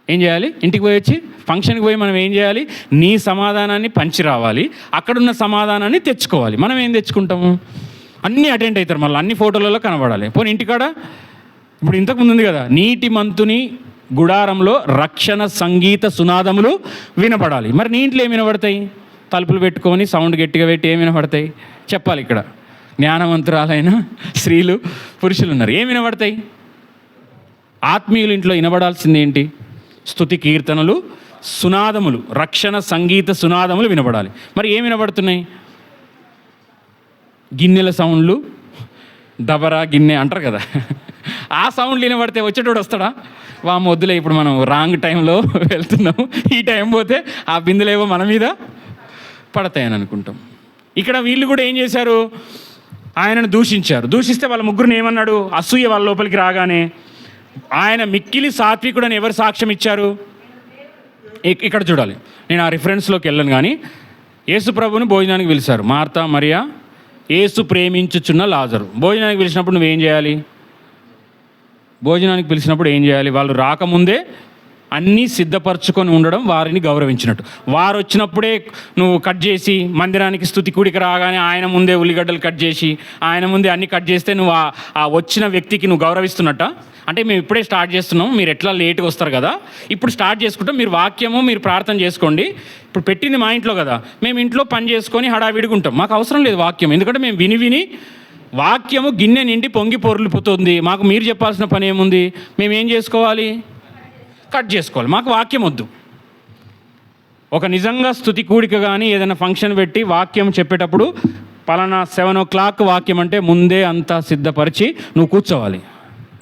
[SPEAKER 1] ఏం చేయాలి? ఇంటికి పోయి వచ్చి ఫంక్షన్కి పోయి మనం ఏం చేయాలి? నీ సమాధానాన్ని పంచి రావాలి, అక్కడున్న సమాధానాన్ని తెచ్చుకోవాలి. మనం ఏం తెచ్చుకుంటాము? అన్నీ అటెండ్ అవుతారు, మళ్ళీ అన్ని ఫోటోలలో కనబడాలి. పోనీ ఇంటికాడ ఇప్పుడు ఇంతకుముందు ఉంది కదా, నీటి మంతుని గుడారంలో రక్షణ సంగీత సునాదములు వినపడాలి. మరి నీ ఇంట్లో ఏమి వినపడతాయి? తలుపులు పెట్టుకొని సౌండ్ గట్టిగా పెట్టి ఏమి వినపడతాయి? చెప్పాలి. ఇక్కడ జ్ఞానవంతురాలైన స్త్రీలు పురుషులు ఉన్నారు, ఏమి వినపడతాయి? ఆత్మీయుల ఇంట్లో వినబడాల్సింది ఏంటి? స్తుతి కీర్తనలు, సునాదములు, రక్షణ సంగీత సునాదములు వినబడాలి. మరి ఏమి వినబడుతున్నాయి? గిన్నెల సౌండ్లు, దబరా గిన్నె అంటారు కదా, ఆ సౌండ్లు వినబడితే వచ్చేటోడు వస్తాడా? వద్దులే, ఇప్పుడు మనం రాంగ్ టైంలో వెళ్తున్నాము, ఈ టైం పోతే ఆ బిందులేవో మన మీద పడతాయని అనుకుంటాం. ఇక్కడ వీళ్ళు కూడా ఏం చేశారు? ఆయనను దూషించారు. దూషిస్తే వాళ్ళ ముగ్గురిని ఏమన్నాడు? అసూయ వాళ్ళ లోపలికి రాగానే ఆయన మిక్కిలి సాత్వికుడు అని ఎవరు సాక్ష్యం ఇచ్చారు? ఇక్కడ చూడాలి, నేను ఆ రిఫరెన్స్లోకి వెళ్ళను కానీ యేసు ప్రభుని భోజనానికి పిలిచారు. మార్తా, మరియా, యేసు ప్రేమించుచున్న లాజరు. భోజనానికి పిలిచినప్పుడు నువ్వేం చేయాలి? భోజనానికి పిలిచినప్పుడు ఏం చేయాలి? వాళ్ళు రాకముందే అన్నీ సిద్ధపరచుకొని ఉండడం వారిని గౌరవించినట్టు. వారు వచ్చినప్పుడే నువ్వు కట్ చేసి మందిరానికి స్తుతి కూడికి రాగానే ఆయన ముందే ఉల్లిగడ్డలు కట్ చేసి ఆయన ముందే అన్నీ కట్ చేస్తే నువ్వు ఆ వచ్చిన వ్యక్తికి నువ్వు గౌరవిస్తున్నట్ట. అంటే మేము ఇప్పుడే స్టార్ట్ చేస్తున్నాం, మీరు ఎట్లా లేట్గా వస్తారు కదా, ఇప్పుడు స్టార్ట్ చేసుకుంటాం, మీరు వాక్యము మీరు ప్రార్థన చేసుకోండి. ఇప్పుడు పెట్టింది మా ఇంట్లో కదా, మేము ఇంట్లో పని చేసుకొని హడావిడిగా ఉంటాం, మాకు అవసరం లేదు వాక్యం. ఎందుకంటే మేము విని వాక్యము గిన్నె నిండి పొంగి పొర్లిపోతుంది. మాకు మీరు చెప్పాల్సిన పని ఏముంది? మేము ఏం చేసుకోవాలి? కట్ చేసుకోవాలి. మాకు వాక్యం వద్దు. ఒక నిజంగా స్తుతి కూడిక కానీ ఏదైనా ఫంక్షన్ పెట్టి వాక్యం చెప్పేటప్పుడు పలానా 7 o'clock వాక్యం అంటే ముందే అంతా సిద్ధపరిచి నువ్వు కూర్చోవాలి.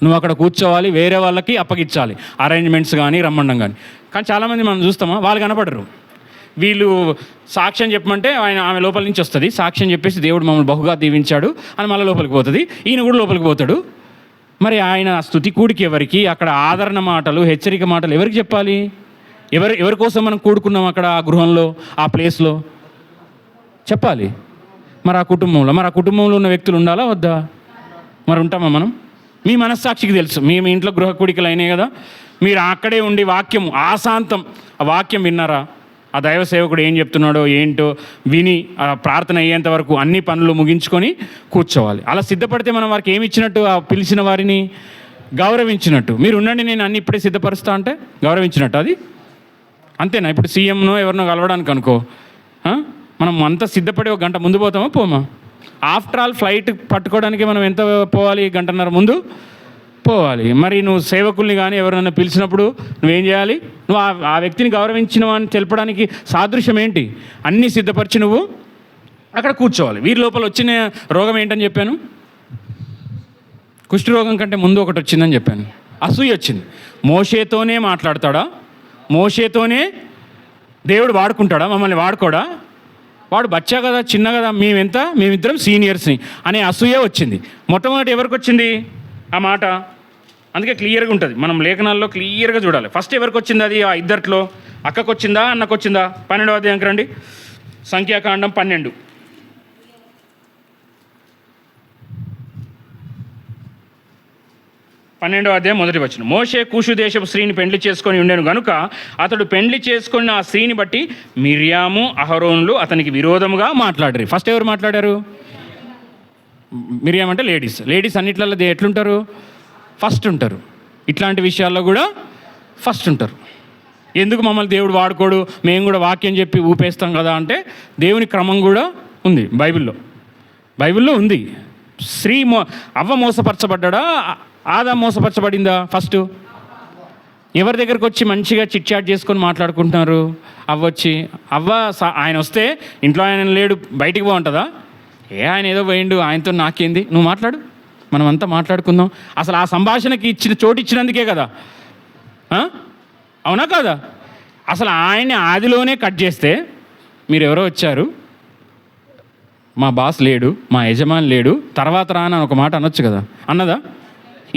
[SPEAKER 1] నువ్వు అక్కడ కూర్చోవాలి, వేరే వాళ్ళకి అప్పగించాలి అరేంజ్మెంట్స్ కానీ రమ్మండం కానీ. కానీ చాలామంది మనం చూస్తామా, వాళ్ళు కనపడరు. వీళ్ళు సాక్ష్యం చెప్పమంటే ఆమె లోపల నుంచి వస్తుంది, సాక్ష్యం చెప్పేసి దేవుడు మమ్మల్ని బహుగా దీవించాడు అని మళ్ళీ లోపలికి పోతుంది, ఈయన కూడా లోపలికి పోతాడు. మరి ఆయన స్తుతి కూడికి ఎవరికి, అక్కడ ఆదరణ మాటలు హెచ్చరిక మాటలు ఎవరికి చెప్పాలి? ఎవరి కోసం మనం కూడుకున్నాం అక్కడ ఆ గృహంలో ఆ ప్లేస్లో చెప్పాలి. మరి ఆ కుటుంబంలో ఉన్న వ్యక్తులు ఉండాలా వద్దా? మరి ఉంటామా మనం? మీ మనస్సాక్షికి తెలుసు, మీ ఇంట్లో గృహ కూడికలు అయినాయి కదా, మీరు అక్కడే ఉండి వాక్యం ఆశాంతం ఆ వాక్యం విన్నారా? ఆ దైవ సేవకుడు ఏం చెప్తున్నాడో ఏంటో విని ఆ ప్రార్థన అయ్యేంత వరకు అన్ని పనులు ముగించుకొని కూర్చోవాలి. అలా సిద్ధపడితే మనం వారికి ఏమి ఇచ్చినట్టు? ఆ పిలిచిన వారిని గౌరవించినట్టు. మీరు ఉండండి నేను అన్ని ఇప్పుడే సిద్ధపరుస్తా అంటే గౌరవించినట్టు అది అంతేనా? ఇప్పుడు సీఎంనో ఎవరినో కలవడానికి అనుకో, మనం అంతా సిద్ధపడి 1 గంట ముందు పోతామా పోమా? ఆఫ్టర్ ఆల్ ఫ్లైట్ పట్టుకోవడానికి మనం ఎంత పోవాలి? 1.5 గంటల ముందు పోవాలి. మరి నువ్వు సేవకుల్ని కానీ ఎవరైనా పిలిచినప్పుడు నువ్వేం చేయాలి? నువ్వు ఆ వ్యక్తిని గౌరవించినవా అని తెలపడానికి సాదృశ్యం ఏంటి? అన్నీ సిద్ధపరిచి నువ్వు అక్కడ కూర్చోవాలి. వీరి లోపల వచ్చిన రోగం ఏంటని చెప్పాను? కుష్టి రోగం కంటే ముందు ఒకటి వచ్చిందని చెప్పాను, అసూయ వచ్చింది. మోషేతోనే మాట్లాడతాడా? మోషేతోనే దేవుడు వాడుకుంటాడా? మమ్మల్ని వాడుకోడా? వాడు బచ్చా కదా, చిన్న కదా, మేమిద్దరం సీనియర్స్ని అనే అసూయ వచ్చింది. మొట్టమొదటి ఎవరికి వచ్చింది ఆ మాట? అందుకే క్లియర్గా ఉంటుంది, మనం లేఖనాల్లో క్లియర్గా చూడాలి. ఫస్ట్ ఎవరికి వచ్చింది అది? ఆ ఇద్దరిలో అక్కకు వచ్చిందా అన్నకు వచ్చిందా? 12వ అధ్యాయంకి రండి, సంఖ్యాకాండం 12. 12వ అధ్యాయం 1వ వచనం. మోషే కూషు దేశపు స్త్రీని పెండ్లి చేసుకొని ఉండెను గనుక అతడు పెండ్లి చేసుకున్న ఆ స్త్రీని బట్టి మిర్యాము అహరోనులు అతనికి విరోధముగా మాట్లాడారు. ఫస్ట్ ఎవరు మాట్లాడారు? మిరియాం అంటే లేడీస్ అన్నిట్లలో ఎట్లుంటారు? ఫస్ట్ ఉంటారు. ఇట్లాంటి విషయాల్లో కూడా ఫస్ట్ ఉంటారు. ఎందుకు మమ్మల్ని దేవుడు వాడుకోడు, మేము కూడా వాక్యం చెప్పి ఊపేస్తాం కదా అంటే దేవుని క్రమం కూడా ఉంది బైబిల్లో ఉంది. అవ్వ మోసపరచబడ్డా, ఆదాం మోసపరచబడిందా? ఫస్ట్ ఎవరి దగ్గరకు వచ్చి మంచిగా చిట్ చాట్ చేసుకొని మాట్లాడుకుంటున్నారు? అవ్వ ఆయన వస్తే ఇంట్లో ఆయన లేడు బయటికి బాగుంటుందా? ఆయన ఏదో పోయిండు, ఆయనతో నాకేంది, నువ్వు మాట్లాడు, మనం అంతా మాట్లాడుకుందాం. అసలు ఆ సంభాషణకి ఇచ్చిన చోటు ఇచ్చినందుకే కదా, అవునా కాదా? అసలు ఆయన్ని ఆదిలోనే కట్ చేస్తే మీరు ఎవరో వచ్చారు, మా బాస్ లేడు, మా యజమాని లేడు, తర్వాత రాని ఒక మాట అనొచ్చు కదా, అన్నదా?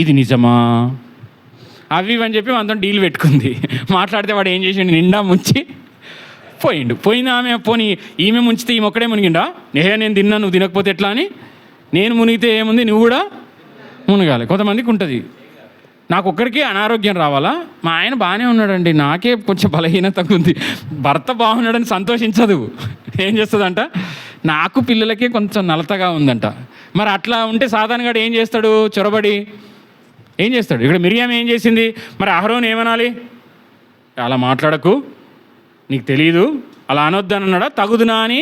[SPEAKER 1] ఇది నిజమా? అవి అని చెప్పి మనతో డీల్ పెట్టుకుంది. మాట్లాడితే వాడు ఏం చేసిండు? నిండా ముంచి పోయింది ఆమె. పోనీ ఈమె ముంచితే ఈమె ఒక్కడే మునిగిండా? నేను తిన్నా, నువ్వు తినకపోతే ఎట్లా అని? నేను మునిగితే ఏముంది, నువ్వు కూడా మునగాలి. కొంతమందికి ఉంటుంది, నాకు ఒక్కడికి అనారోగ్యం రావాలా, మా ఆయన బాగానే ఉన్నాడండి, నాకే కొంచెం బలహీనత ఉంది. భర్త బాగున్నాడని సంతోషించదు, ఏం చేస్తుందంట, నాకు పిల్లలకే కొంచెం నలతగా ఉందంట. మరి అట్లా ఉంటే సాధారణంగా ఏం చేస్తాడు? చొరబడి ఏం చేస్తాడు? ఇక్కడ మిరియాం ఏం చేసింది? మరి అహరోను ఏమనాలి? అలా మాట్లాడకు, నీకు తెలియదు, అలా అనొద్దని అన్నాడా? తగుదునా అని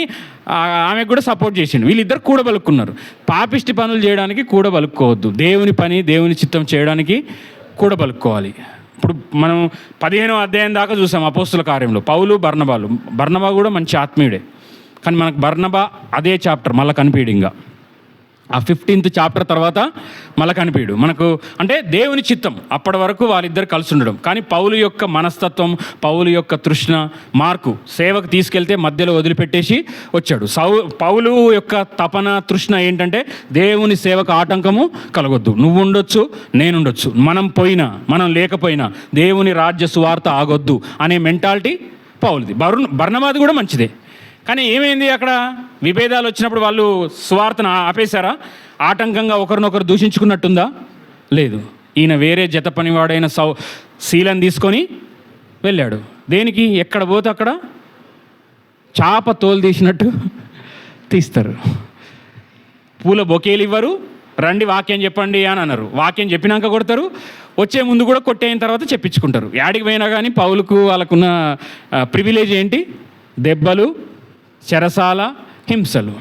[SPEAKER 1] ఆమెకు కూడా సపోర్ట్ చేసిండు. వీళ్ళిద్దరు కూడబలుక్కున్నారు. పాపిష్టి పనులు చేయడానికి కూడబలుక్కోవద్దు, దేవుని పని దేవుని చిత్తం చేయడానికి కూడబలుక్కోవాలి. ఇప్పుడు మనం 15వ అధ్యాయం దాకా చూసాం అపోస్తుల కార్యంలో. పౌలు బర్నబా కూడా మంచి ఆత్మీయుడే, కానీ మనకు బర్నబా అదే చాప్టర్ మళ్ళీ కనిపించడు. ఇంకా ఆ 15th చాప్టర్ తర్వాత మళ్ళీ కనిపించడు మనకు. అంటే దేవుని చిత్తం అప్పటి వరకు వాళ్ళిద్దరు కలిసి ఉండడం. కానీ పౌలు యొక్క మనస్తత్వం, పౌలు యొక్క తృష్ణ, మార్కు సేవకు తీసుకెళ్తే మధ్యలో వదిలిపెట్టేసి వచ్చాడు. పౌలు యొక్క తపన, తృష్ణ ఏంటంటే దేవుని సేవకు ఆటంకము కలగొద్దు. నువ్వు ఉండొచ్చు, నేనుండొచ్చు, మనం పోయినా మనం లేకపోయినా దేవుని రాజ్య సువార్త ఆగొద్దు అనే మెంటాలిటీ పౌలుది. బర్నబాది కూడా మంచిదే. కానీ ఏమైంది? అక్కడ విభేదాలు వచ్చినప్పుడు వాళ్ళు సువార్తను ఆపేశారా? ఆటంకంగా ఒకరినొకరు దూషించుకున్నట్టుందా? లేదు. ఈయన వేరే జత పనివాడైన శీలను తీసుకొని వెళ్ళాడు. దేనికి? ఎక్కడ పోతే అక్కడ చాప తోలు తీసినట్టు తీస్తారు. పూల బొకేలు ఇవ్వరు, రండి వాక్యం చెప్పండి అని అన్నారు. వాక్యం చెప్పినాక కొడతారు, వచ్చే ముందు కూడా కొట్టేయిన తర్వాత చెప్పించుకుంటారు. యాడికి పోయినా కానీ పౌలుకు వాళ్ళకున్న ప్రివిలేజ్ ఏంటి? దెబ్బలు, చెరసాల, హింసలు.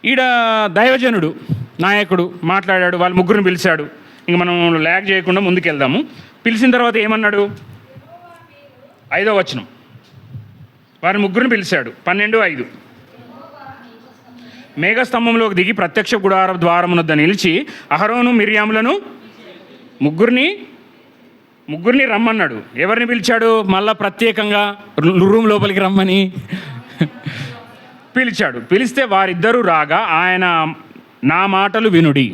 [SPEAKER 1] ఈడ దైవజనుడు నాయకుడు మాట్లాడాడు, వాళ్ళ ముగ్గురిని పిలిచాడు. ఇంక మనం ల్యాగ్ చేయకుండా ముందుకెళ్దాము. పిలిచిన తర్వాత ఏమన్నాడు? 5వ వచనం, వారి ముగ్గురిని పిలిచాడు. 12:5 మేఘస్తంభంలోకి దిగి ప్రత్యక్ష గుడార ద్వారమునొద్ద నిలిచి అహరోను మిర్యాములను ముగ్గురిని రమ్మన్నాడు. ఎవరిని పిలిచాడు? మళ్ళా ప్రత్యేకంగా రూమ్ లోపలికి రమ్మని పిలిచాడు. పిలిస్తే వారిద్దరూ రాగా ఆయన, నా మాటలు వినుడి,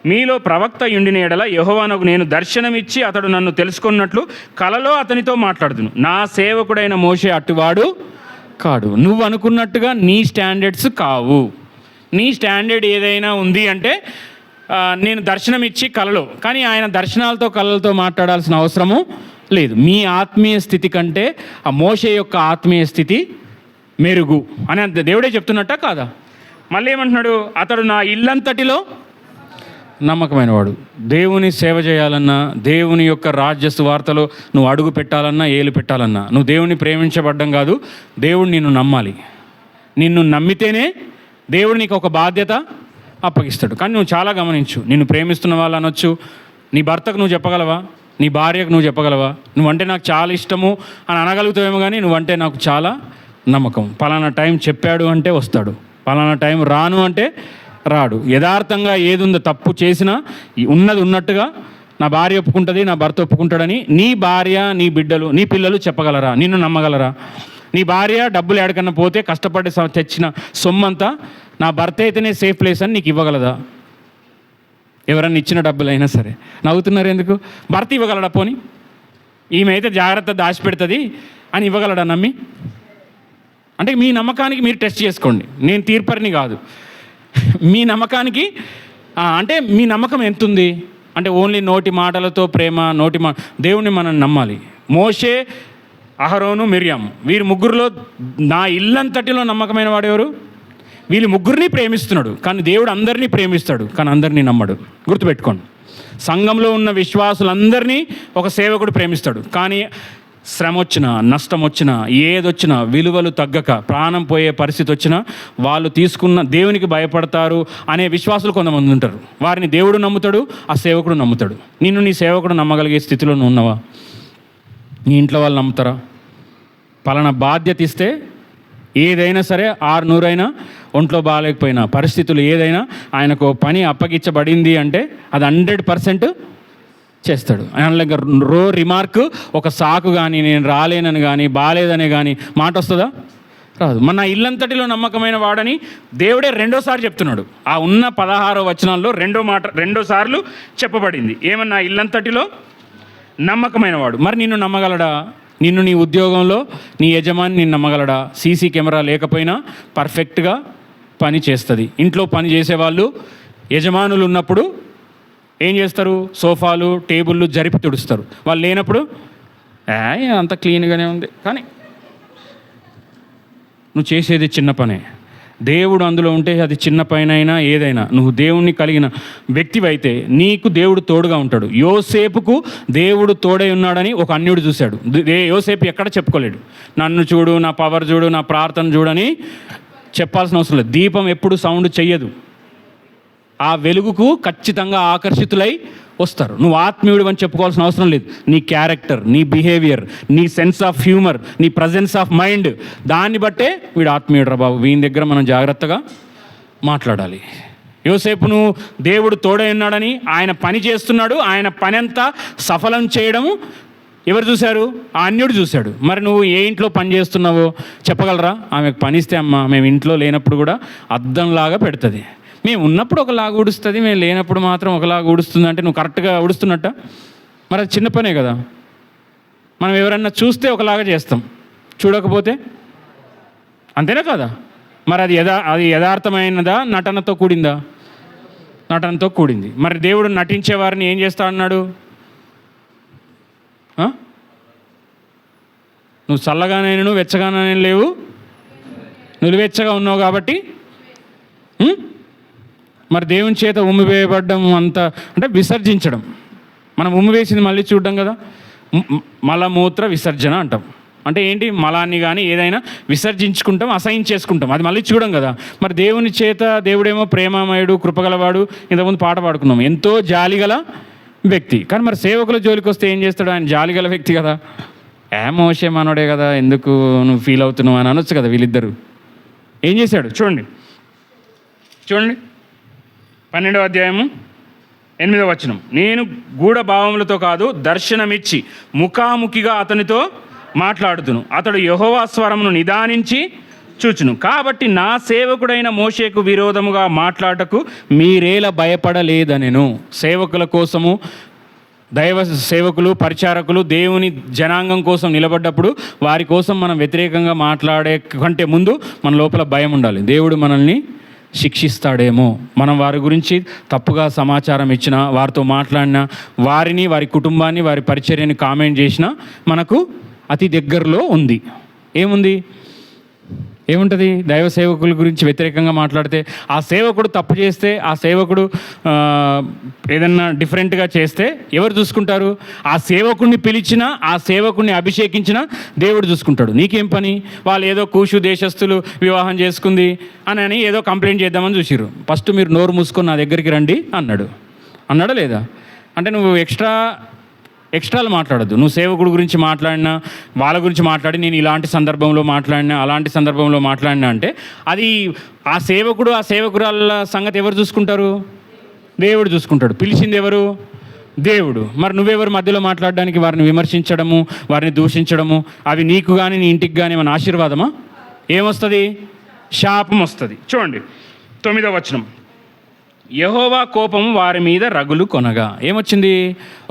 [SPEAKER 1] మీలో ప్రవక్త యుండిన ఎడల యెహోవానకు నేను దర్శనమిచ్చి అతడు నన్ను తెలుసుకున్నట్లు కలలో అతనితో మాట్లాడుదును. నా సేవకుడైన మోషే అట్టువాడు కాడు. నువ్వు అనుకున్నట్టుగా నీ స్టాండర్డ్స్ కావు. నీ స్టాండర్డ్ ఏదైనా ఉంది అంటే నేను దర్శనం ఇచ్చి కలలో, కానీ ఆయన దర్శనాలతో కళలతో మాట్లాడాల్సిన అవసరము లేదు. మీ ఆత్మీయ స్థితి కంటే ఆ మోషే యొక్క ఆత్మీయ స్థితి మెరుగు అని దేవుడే చెప్తున్నట్ట కాదా? మళ్ళీ ఏమంటున్నాడు? అతడు నా ఇల్లంతటిలో నమ్మకమైన వాడు. దేవుని సేవ చేయాలన్నా, దేవుని యొక్క రాజ్య సువార్తలో నువ్వు అడుగు పెట్టాలన్నా, ఏలు పెట్టాలన్నా, నువ్వు దేవుని ప్రేమించబడ్డం కాదు, దేవుడు నిన్ను నమ్మాలి. నిన్ను నమ్మితేనే దేవుడు నీకు ఒక బాధ్యత అప్పగిస్తాడు. కానీ నువ్వు చాలా గమనించు, నిన్ను ప్రేమిస్తున్న వాళ్ళు అనొచ్చు, నీ భర్తకు నువ్వు చెప్పగలవా? నీ భార్యకు నువ్వు చెప్పగలవా? నువ్వంటే నాకు చాలా ఇష్టము అని అనగలుగుతావేమో, కానీ నువ్వంటే నాకు చాలా నమ్మకం, పలానా టైం చెప్పాడు అంటే వస్తాడు, పలానా టైం రాను అంటే రాడు. యథార్థంగా ఏది ఉందో తప్పు చేసినా ఉన్నది ఉన్నట్టుగా నా భార్య ఒప్పుకుంటుంది, నా భర్త ఒప్పుకుంటాడని నీ భార్య, నీ బిడ్డలు, నీ పిల్లలు చెప్పగలరా? నిన్ను నమ్మగలరా? నీ భార్య డబ్బులు ఎక్కడికన్నా పోతే కష్టపడి తెచ్చిన సొమ్మంతా నా భర్త అయితేనే సేఫ్ ప్లేస్ అని నీకు ఇవ్వగలదా? ఎవరన్నా ఇచ్చిన డబ్బులు అయినా సరే. నవ్వుతున్నారు ఎందుకు? భర్త ఇవ్వగలడా? పోని ఈమె అయితే జాగ్రత్త దాచిపెడుతుంది అని ఇవ్వగలడా నమ్మి? అంటే మీ నమ్మకానికి మీరు టెస్ట్ చేసుకోండి, నేను తీర్పరిని కాదు. మీ నమ్మకానికి అంటే మీ నమ్మకం ఎంతుంది అంటే ఓన్లీ నోటి మాటలతో ప్రేమ, దేవుణ్ణి మనం నమ్మాలి. మోషే, అహరోను, మిర్యాము, వీరి ముగ్గురులో నా ఇల్లంతటిలో నమ్మకమైన వాడు ఎవరు? వీళ్ళు ముగ్గురిని ప్రేమిస్తున్నాడు, కానీ దేవుడు అందరినీ ప్రేమిస్తాడు, కానీ అందరినీ నమ్మడు. గుర్తుపెట్టుకోండి, సంఘంలో ఉన్న విశ్వాసులందరినీ ఒక సేవకుడు ప్రేమిస్తాడు, కానీ శ్రమ వచ్చినా, నష్టం వచ్చినా, ఏదొచ్చినా, విలువలు తగ్గక ప్రాణం పోయే పరిస్థితి వచ్చినా వాళ్ళు తీసుకున్న దేవునికి భయపడతారు అనే విశ్వాసులు కొంతమంది ఉంటారు. వారిని దేవుడు నమ్ముతాడు, ఆ సేవకుడు నమ్ముతాడు. నిన్ను నీ సేవకుడు నమ్మగలిగే స్థితిలో నువ్వు ఉన్నావా? నీ ఇంట్లో వాళ్ళు నమ్ముతారా? పలానా బాధ్యత ఇస్తే ఏదైనా సరే 600 అయినా, ఒంట్లో బాగాలేకపోయినా, పరిస్థితులు ఏదైనా, ఆయనకు పని అప్పగించబడింది అంటే అది 100% చేస్తాడు. ఆయన రిమార్క్, ఒక సాకు కానీ, నేను రాలేనని కానీ, బాగాలేదని కానీ మాట వస్తుందా? రాదు. మన ఇల్లంతటిలో నమ్మకమైన వాడని దేవుడే 2సారి చెప్తున్నాడు. ఆ ఉన్న 16వ వచనాల్లో 2 సార్లు చెప్పబడింది. ఏమన్నా? ఇల్లంతటిలో నమ్మకమైన వాడు. మరి నిన్ను నమ్మగలడా? నిన్ను నీ ఉద్యోగంలో నీ యజమాని నిన్ను నమ్మగలడా? సీసీ కెమెరా లేకపోయినా పర్ఫెక్ట్గా పని చేస్తుంది. ఇంట్లో పని చేసేవాళ్ళు యజమానులు ఉన్నప్పుడు ఏం చేస్తారు? సోఫాలు, టేబుళ్ళు జరిపి తుడుస్తారు. వాళ్ళు లేనప్పుడు అంత క్లీన్గానే ఉంది, కానీ నువ్వు చేసేది చిన్న పనే. దేవుడు అందులో ఉంటే అది చిన్న పైనైనా ఏదైనా, నువ్వు దేవుణ్ణి కలిగిన వ్యక్తివైతే నీకు దేవుడు తోడుగా ఉంటాడు. యోసేపుకు దేవుడు తోడై ఉన్నాడని ఒక అన్యుడు చూశాడు. యోసేపు ఎక్కడ చెప్పుకోలేడు, నన్ను చూడు, నా పవర్ చూడు, నా ప్రార్థన చూడని చెప్పాల్సిన అవసరం లేదు. దీపం ఎప్పుడు సౌండ్ చెయ్యదు, ఆ వెలుగుకు ఖచ్చితంగా ఆకర్షితులై వస్తారు. నువ్వు ఆత్మీయుడు అని చెప్పుకోవాల్సిన అవసరం లేదు. నీ క్యారెక్టర్, నీ బిహేవియర్, నీ సెన్స్ ఆఫ్ హ్యూమర్, నీ ప్రజెన్స్ ఆఫ్ మైండ్, దాన్ని బట్టే వీడు ఆత్మీయుడు రా బాబు, వీని దగ్గర మనం జాగ్రత్తగా మాట్లాడాలి. యోసేపును దేవుడు తోడై ఉన్నాడని ఆయన పని చేస్తున్నాడు, ఆయన పని అంతా సఫలం చేయడము ఎవరు చూశారు? ఆ అన్యుడు చూశాడు. మరి నువ్వు ఏ ఇంట్లో పని చేస్తున్నావో చెప్పగలరా? ఆమెకు పనిస్తే అమ్మ మేము ఇంట్లో లేనప్పుడు కూడా అద్దంలాగా పెడుతుంది, మేము ఉన్నప్పుడు ఒకలాగా ఊడుస్తుంది, మేము లేనప్పుడు మాత్రం ఒకలాగా ఊడుస్తుంది అంటే నువ్వు కరెక్ట్గా ఊడుస్తున్నట్ట? మరి అది చిన్న పనే కదా. మనం ఎవరన్నా చూస్తే ఒకలాగా చేస్తాం, చూడకపోతే అంతేనా కదా? మరి అది యథార్థమైనదా, నటనతో కూడిందా? నటనతో కూడింది. మరి దేవుడు నటించే వారిని ఏం చేస్తా అన్నాడు? నువ్వు చల్లగానైనా వెచ్చగానే లేవు, నులివెచ్చగా ఉన్నావు కాబట్టి మరి దేవుని చేత ఉమ్మివేయబడ్డం అంత అంటే విసర్జించడం. మనం ఉమ్మివేసింది మళ్ళీ చూడడం కదా, మలమూత్ర విసర్జన అంటాం. అంటే ఏంటి? మలాన్ని కానీ ఏదైనా విసర్జించుకుంటాం, అసహించేసుకుంటాం, అది మళ్ళీ చూడం కదా. మరి దేవుని చేత, దేవుడేమో ప్రేమమయుడు, కృపగలవాడు, ఇంతకుముందు పాట పాడుకున్నాం, ఎంతో జాలిగల వ్యక్తి. కానీ మరి సేవకుల జోలికి వస్తే ఏం చేస్తాడు? ఆయన జాలిగల వ్యక్తి కదా, మోషే మనోడే కదా, ఎందుకు నువ్వు ఫీల్ అవుతున్నావు అని అనొచ్చు కదా. వీళ్ళిద్దరు ఏం చేశాడు చూడండి 12వ అధ్యాయము 8వ వచనం. నేను గూఢ భావములతో కాదు, దర్శనమిచ్చి ముఖాముఖిగా అతనితో మాట్లాడుతును, అతడు యెహోవా స్వరమును నిదానించి చూచును. కాబట్టి నా సేవకుడైన మోషేకు విరోధముగా మాట్లాడటకు మీరేలా భయపడలేదనెను. సేవకుల కోసము, దైవ సేవకులు, పరిచారకులు దేవుని జనాంగం కోసం నిలబడ్డప్పుడు వారి కోసం మనం వ్యతిరేకంగా మాట్లాడే కంటే ముందు మన లోపల భయం ఉండాలి. దేవుడు మనల్ని శిక్షిస్తాడేమో, మనం వారి గురించి తప్పుగా సమాచారం ఇచ్చినా, వారితో మాట్లాడినా, వారిని, వారి కుటుంబాన్ని, వారి పరిచర్యని కామెంట్ చేసినా మనకు అతి దగ్గరలో ఉంది. ఏముంటుంది? దైవ సేవకుల గురించి వ్యతిరేకంగా మాట్లాడితే, ఆ సేవకుడు తప్పు చేస్తే, ఆ సేవకుడు ఏదన్నా డిఫరెంట్గా చేస్తే ఎవరు చూసుకుంటారు? ఆ సేవకుడిని పిలిచినా, ఆ సేవకుడిని అభిషేకించినా దేవుడు చూసుకుంటాడు. నీకేం పని? వాళ్ళు ఏదో కూషు దేశస్తులు వివాహం చేసుకుంది అని ఏదో కంప్లైంట్ చేద్దామని చూసిర్రు. ఫస్ట్ మీరు నోరు మూసుకొని నా దగ్గరికి రండి అన్నాడా లేదా? అంటే నువ్వు ఎక్స్ట్రాలు మాట్లాడద్దు. నువ్వు సేవకుడు గురించి మాట్లాడినా, వాళ్ళ గురించి మాట్లాడి, నేను ఇలాంటి సందర్భంలో మాట్లాడినా, అలాంటి సందర్భంలో మాట్లాడినా అంటే అది ఆ సేవకుడు, ఆ సేవకురాల సంగతి ఎవరు చూసుకుంటారు? దేవుడు చూసుకుంటాడు. పిలిచింది ఎవరు? దేవుడు. మరి నువ్వెవరు మధ్యలో మాట్లాడడానికి? వారిని విమర్శించడము, వారిని దూషించడము, అవి నీకు కానీ నీ ఇంటికి కానీ మన ఆశీర్వాదమా? ఏమొస్తుంది? శాపం వస్తుంది. చూడండి 9వ వచనం. యెహోవా కోపం వారి మీద రగులు కొనగా. ఏమొచ్చింది?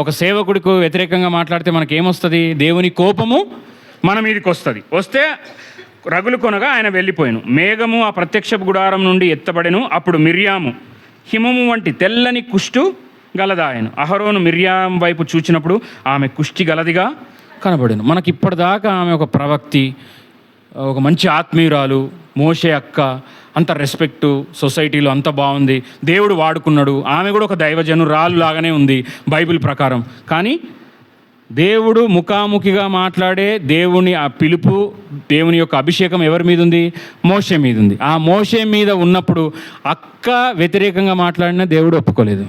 [SPEAKER 1] ఒక సేవకుడికి వ్యతిరేకంగా మాట్లాడితే మనకేమొస్తుంది? దేవుని కోపము మన మీదకి వస్తే రగులు కొనగా ఆయన వెళ్ళిపోయాను. మేఘము ఆ ప్రత్యక్ష గుడారం నుండి ఎత్తబడెను. అప్పుడు మిర్యాము హిమము వంటి తెల్లని కుష్టు గలదాయను. అహరోను మిర్యాం వైపు చూచినప్పుడు ఆమె కుష్టి గలదిగా కనబడెను. మనకి ఇప్పటిదాకా ఆమె ఒక ప్రవక్తి, ఒక మంచి ఆత్మీయురాలు, మోషే అక్క, అంత రెస్పెక్టు, సొసైటీలో అంత బాగుంది, దేవుడు వాడుకున్నాడు. ఆమె కూడా ఒక దైవజనురాలు లాగానే ఉంది బైబిల్ ప్రకారం. కానీ దేవుడు ముఖాముఖిగా మాట్లాడే దేవుని ఆ పిలుపు, దేవుని యొక్క అభిషేకం ఎవరి మీద ఉంది? మోషే మీద ఉంది. ఆ మోషే మీద ఉన్నప్పుడు అక్క వ్యతిరేకంగా మాట్లాడినా దేవుడు ఒప్పుకోలేదు.